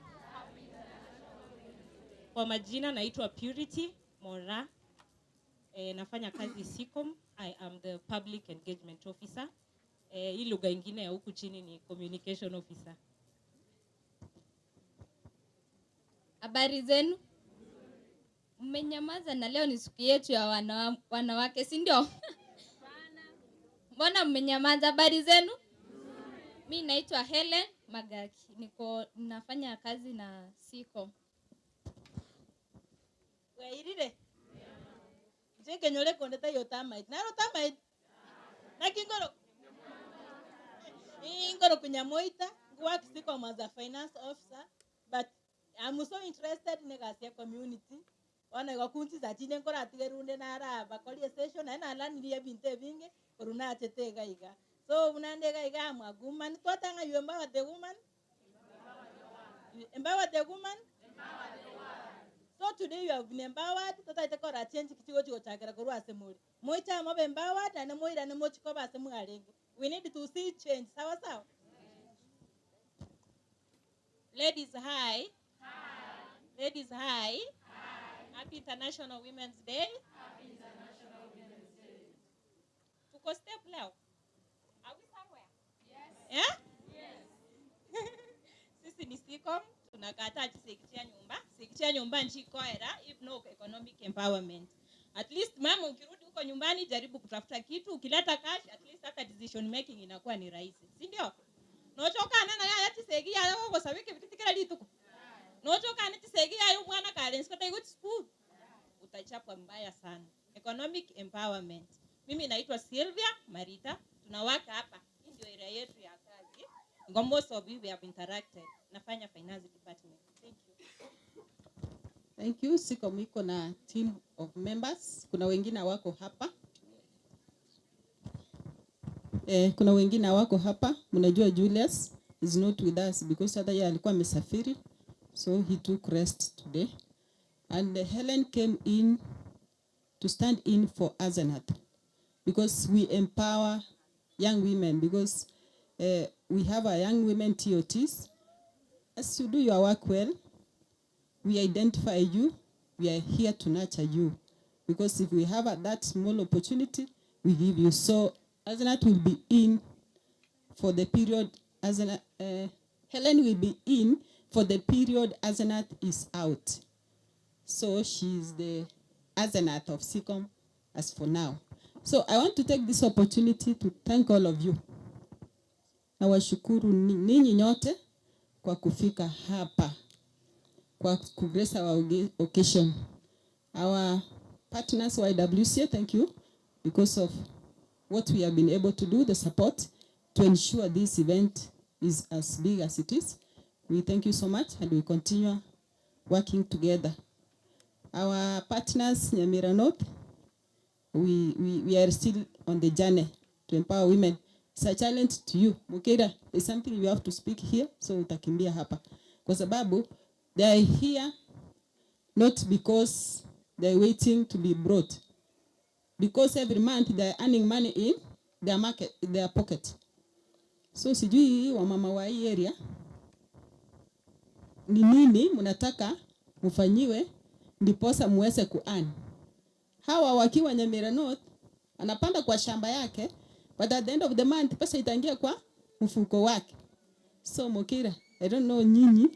Kwa majina naitwa Purity Mora. Nafanya kazi SICOM. I am the Public Engagement Officer. Hii lugha ingine ya huku chini ni Communication Officer. Habari zenu? Mmenyamaza na leo ni siku yetu ya wanawake, si ndio? Mbona mmenyamaza? Habari zenu? Mimi naitwa Helen Magaki. Nafanya kazi na SICOM. Wairire. Jeke nyole kondeta yotamait. Na yotamait. Na kingoro. Ingoro kunyamoita. Work SICOM as a finance officer. But I'm so interested in the community. Wana wakunzi za chine nkora atigerunde na araba koli session na alani liye binte binge koruna atete gaiga. So unande gaiga amaguma ni twatanga you empower the woman. Empower the woman. So today you have been empowered. Tota itekora change kitigo chigo chakera korwa asemuri. Moita amabe empowered na moira na mochiko ba asemu arenge. We need to see change. Sawa sawa. Ladies hi. Ladies hi. Happy International Women's Day. Happy International Women's Day. Tuko step leo. Are we somewhere? Yes. Yeah? Yes. Sisi ni SICOM, tunakata chisekitia nyumba. Sekitia nyumba nchiko era if no economic empowerment. At least mama ukirudi huko nyumbani jaribu kutafuta kitu, ukileta cash at least hata decision making inakuwa ni rahisi. Si ndio? Nochoka nana ya chisekia yako kwa sababu kitikira lituko. Nochoka ni chisekia ayo mwana kale sikata iko school. Utachapwa mbaya sana. Economic empowerment. Mimi naitwa Sylvia Marita. Tunawaka hapa. Hii ndio area yetu ya kazi. Most of you we have interacted. Nafanya finance department. Thank you. Thank you. SICOM iko na team of members. Kuna wengine wako hapa. Kuna wengine wako hapa. Mnajua Julius is not with us because hata yeye alikuwa amesafiri. So he took rest today. And Helen came in to stand in for Azanath because we empower young women because we have a young women TOTs. As you do your work well, we identify you. We are here to nurture you because if we have that small opportunity, we give you. So Azanath will be in for the period. Helen will be in for the period Azanath is out. So she's the Azanath of SICOM as for now. So I want to take this opportunity to thank all of you. Na washukuru ninyi nyote kwa kufika hapa kwa kugrace our occasion. Our partners YWCA, thank you because of what we have been able to do, the support to ensure this event is as big as it is. We thank you so much and we continue working together. Our partners, Nyamira North, we are still on the journey to empower women. It's a challenge to you. Mukira, it's something you have to speak here, so utakimbia hapa. Kwa sababu, they are here not because they are waiting to be brought. Because every month they are earning money in their market, their pocket. So sijui wamama wa hii area, ni nini mnataka mfanyiwe ndiposa muweze kuearn. Hawa wakiwa Nyamira North anapanda kwa shamba yake, but at the end of the month pesa itaingia kwa mfuko wake. So Mukira, I don't know nyinyi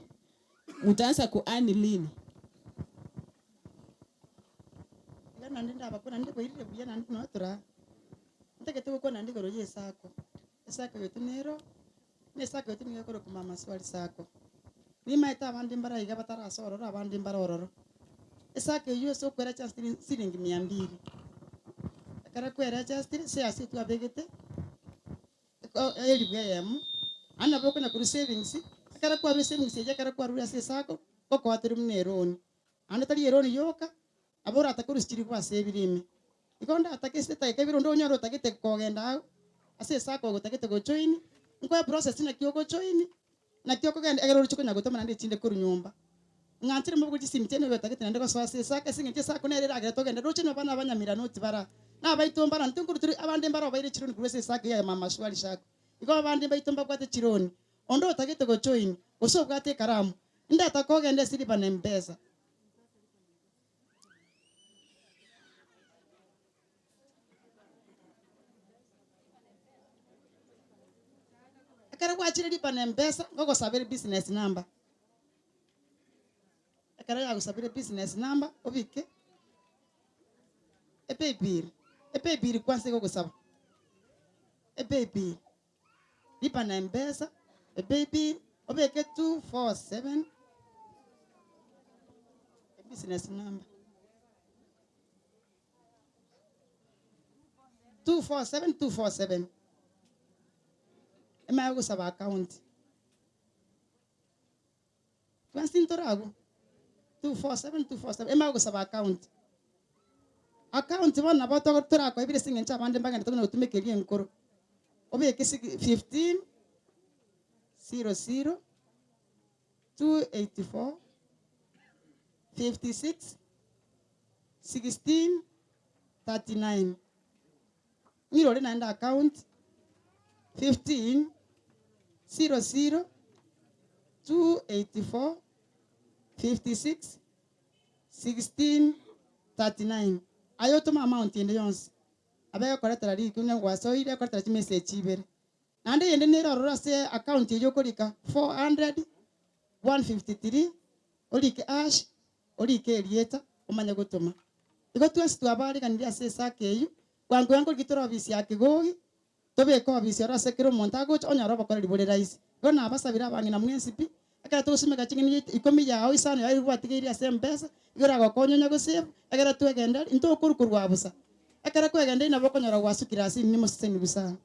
mtaanza kuearn lini. Ngana ndinda bakona ndiko ile buya na ndino tura. Ntakete ko na ndiko roje sako. Sako yote nero. Ne sako yote ninga ko mama swali sako. Ni maita abandi mbara iga batara soro abandi mbara ororo. Sako yo so kwera cha siringi 200. Akara kwera cha se asitu abegete. Eli bwem. Ana boko na ku savings. Akara kwa savings ya akara kwa rura se sako ko atiri mneroni. Ana tali eroni yoka. Abora atakuru stiri kwa sebirime. Ikonda atakese taike birondo nyoro takete kogenda. Ase sako go takete go join. Ngwa process na kioko join. Na kioko genda egero chuko na gotoma na nditinde kuru nyumba. ngantire mu buguji simtene betagete nande ko swase saka singe saka ne rera to gende roche no bana abanyamira noti bara na baitomba na ntunguru turi abande mbara baire chironi kurese saka ya mama shwali shaka iko abande baitomba kwate chironi ondo tagete go join oso bwate karamu ndata ko gende silipa na mpesa akara kwachire lipa na mpesa ngoko sabere business number akara ya kusabire business number obike epaybill kwanza iko kusaba epaybill lipa na mpesa epaybill obeke 247 business number 247 ema kusaba account kwanza ntorago 247 ema kusaba account wana bato tora ko ibire singe ncha bande mbanga ntokona utumekerie nkoro obeke 15 00 284 56 16 39 ngiro naenda account 15 00 284 56 16 39 ayoto amount yende yonse abaye koratara ri kunya ngwaso ile koratara chi message ibere nande yende nero rose account yo korika 400 153 olike ash olike elieta umanya gutuma iko twese twabari kandia sesa keyu kwangu yango gitoro office ya kigogi tobe ko office ya sekero montago onyara bakora libore rais gona abasabira bangina mwensipi akara tusimeka chingini ikomi ya oisano ya irwatigiri ase mpesa igora gokonyonya gosave akara twegenda into kurukurwa abusa akara kwegenda ina bokonyora gwasukira asi ni museni busa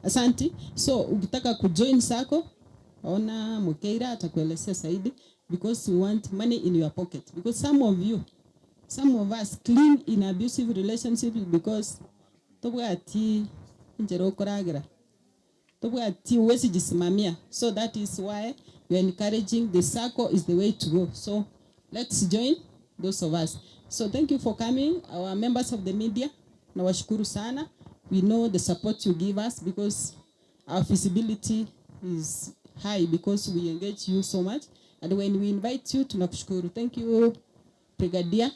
Asanti. So ukitaka kujoin sako ona Mukeira atakuelezea zaidi because we want money in your pocket because some of us cling in abusive relationships because tobwati njero koragira tobwati uwezi jisimamia. So that is why we are encouraging the circle is the way to go. So let's join those of us. So thank you for coming, our members of the media. Nawashukuru sana. We know the support you give us because our visibility is high because we engage you so much. And when we invite you, tunakushukuru. Thank you, Brigadier.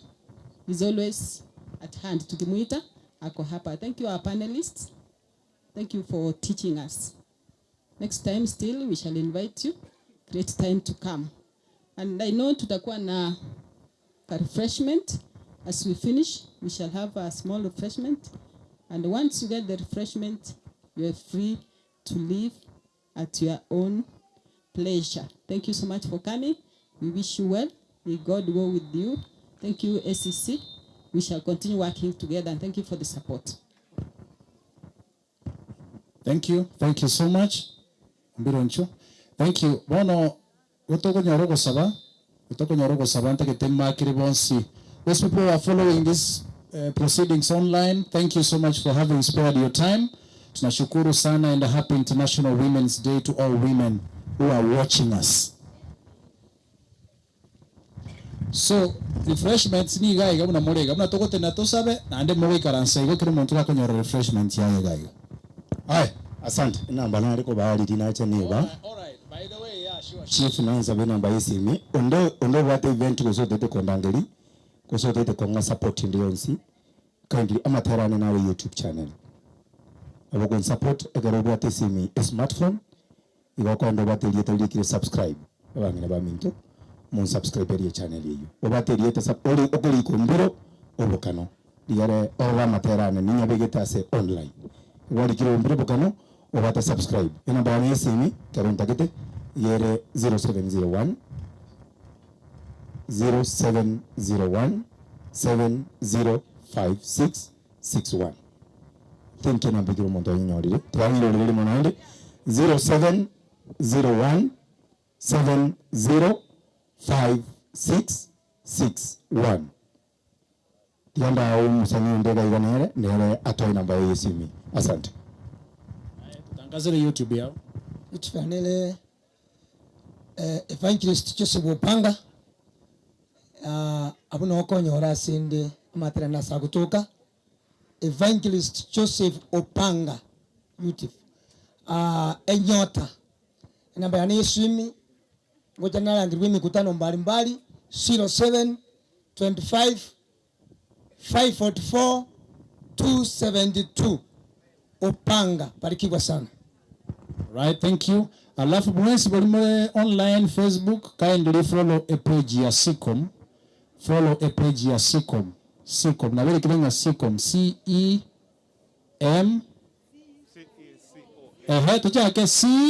Is always at hand. Tukimuita, ako hapa. Thank you, our panelists. Thank you for teaching us. Next time still, we shall invite you. Great time to come. And I know tutakuwa na refreshment. As we finish, we shall have a small refreshment. And once you get the refreshment, you are free to leave at your own pleasure. Thank you so much for coming. We wish you well. May God go with you. Thank you, SEC. We shall continue working together. And thank you for the support. Thank you. Thank you so much. Mbironcho. Thank you. Bono, utoko nyorogo saba. Utoko nyorogo saba. Ntake tema kiribonsi. Those people who are following this proceedings online, thank you so much for having spared your time. Tunashukuru sana and a happy International Women's Day to all women who are watching us. So, refreshments ni gaiga muna morega. Muna toko tena to sabe na ande mwe karansa igo kire muntu akonyora refreshment ya gaiga. Ai, asante. Namba na riko bahari dinacha niba. Alright. By the way, yeah, sure. Chief nanza bena mbaisimi. Ondo wate event ko so tete kondangeli. Ko so tete konga support ndionsi. Kindly amaterane na YouTube channel. Aboko support egaro wate simi smartphone. Igo ko ndo wate lieta likire subscribe. Abangina ba minto. Mon subscribe ya channel yeyo. Obate lieta sapori okoli ko mbiro obokano. Diare ola materane ninya begeta se online. Wali kiro mbiro bokano obate subscribe. Ina ba ni simi karonta gete yere 0701 705661. Thank you na bigiro monto nyori. Twani lele monande 0701 705661. Tianda au msanii ndega iganere atoe namba ya simu. Asante. Tangazeni YouTube yao. Utufanele Evangelist Joseph Opanga abuno okonyora sinde amatera nasa kutoka Evangelist Joseph Opanga beautiful enyota namba ya nisimi ngoja nalangiwe mikutano mbalimbali 07 25 544 272 Opanga, barikiwa sana. Right, thank you. Alafu mwesi bolimole online Facebook, kindly follow a page ya SICOM. Follow a page ya SICOM. SICOM, na vile kilenga SICOM, C-E-M. Tuchake C-O-M.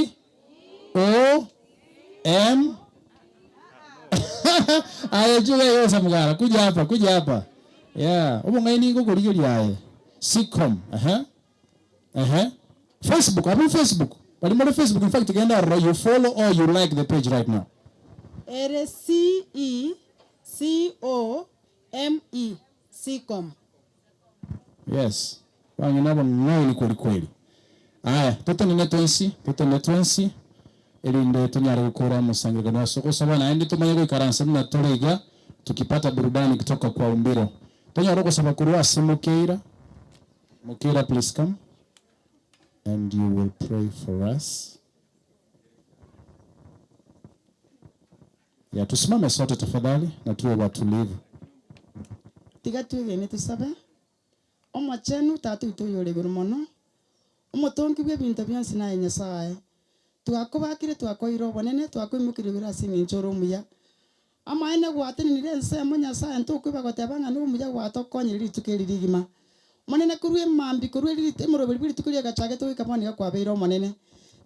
Ayejuga yosa mgara, kuja hapa. Yeah, ubo ngaini ngo kuligyo yae. SICOM, Facebook, I'm on Facebook. But on Facebook, in fact, you follow or you like the page right now. CECOME, SICOM. Yes. Wangu nabo ni kweli. Aya, tutene twensi. Ili ndio tunyare gukora musangirwa na soko sabana ende tumanye gwikaransa na torega tukipata burudani kutoka kwa Umbiro. Tunyare gusaba kurwa Mukira, please come. And you will pray for us. Ya tusimame sote tafadhali na tuwe watulivu. Tiga tuwe ni tusabe. Omo chenu tatu itoyore gurumono. Omo tonki bwe bintu byansi na Nyasaye. Twakobakire twakoiro bonene twakwimukire birasi ninchoro muya. Ama ene gwatini nirense mo Nyasaye ntokwiba gotebanga no muya gwatokonyeri tukeririgima. Monene kurwe mambi kurwe lite murobiri biri tukuria gachage to ikaboni kwa beiro monene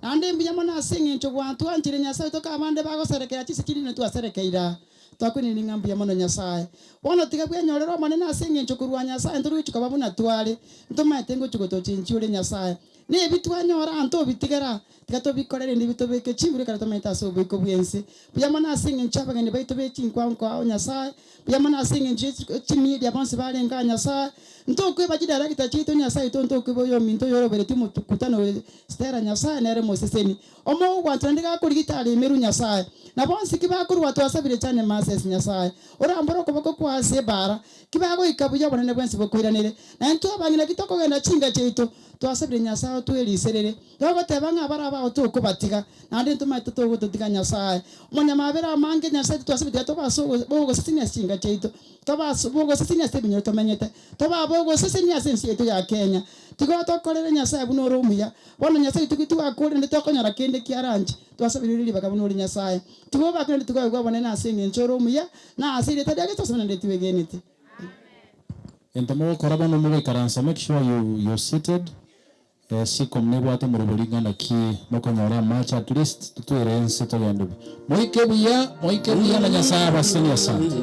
ande mbiya mona singi ncho gwantu antire Nyasaye to kabande bago serekera chisikiri ne twaserekeira twakwini ningambiya mono Nyasaye wono tiga bwe nyorero monene asingi ncho kurwa Nyasaye nduru ichuka buna twale ntomate ngo chuko to chinchule Nyasaye ne bitwanyora anto bitigera tiga to bikorere ndi bitobeke chimbure kara to meta so biko bwense bya mona asingi nchaba ngene baito be chinkwa nko Nyasaye bya mona asingi nchi chimi dia bonse bale nga Nyasaye ntokwe bajidara kitachito Nyasaye tonto kwe minto yoro bereti mutukutano stera Nyasaye nere moseseni omo gwatandika kuri gitari meru Nyasaye na bonse kiba kuri watu asabire cyane mases Nyasaye oramboro kubako kwa sebara kiba go ikabuya bonene bwense bokuiranire na nto abangina kitoko genda chinga cheito twasabire Nyasaye tweliserere dogo tebanga baraba otoko batiga na ndi ntuma toto totika Nyasaye munyamabera mange Nyasaye twasabire to baso bogo sisinya chinga cheito to baso bogo sisinya sebinyo tomenyete to bogo sisinya sensi yetu ya Kenya tigo tokorere Nyasaye bunoro muya bono Nyasaye tukitu akore ndi tokonyara kende kiaranje twasabire riri bakabunori Nyasaye tigo bakende tigo gwa bonene asinge nchoro muya na asire tadage tosana ndi tiwegenete Entamo koraba no muwe karansa, make sure you're seated. SICOM nebo ate murubulinga na ki mokonyora match at least tutuerense to yandu. Moike buya na Nyasaye abaseni asante.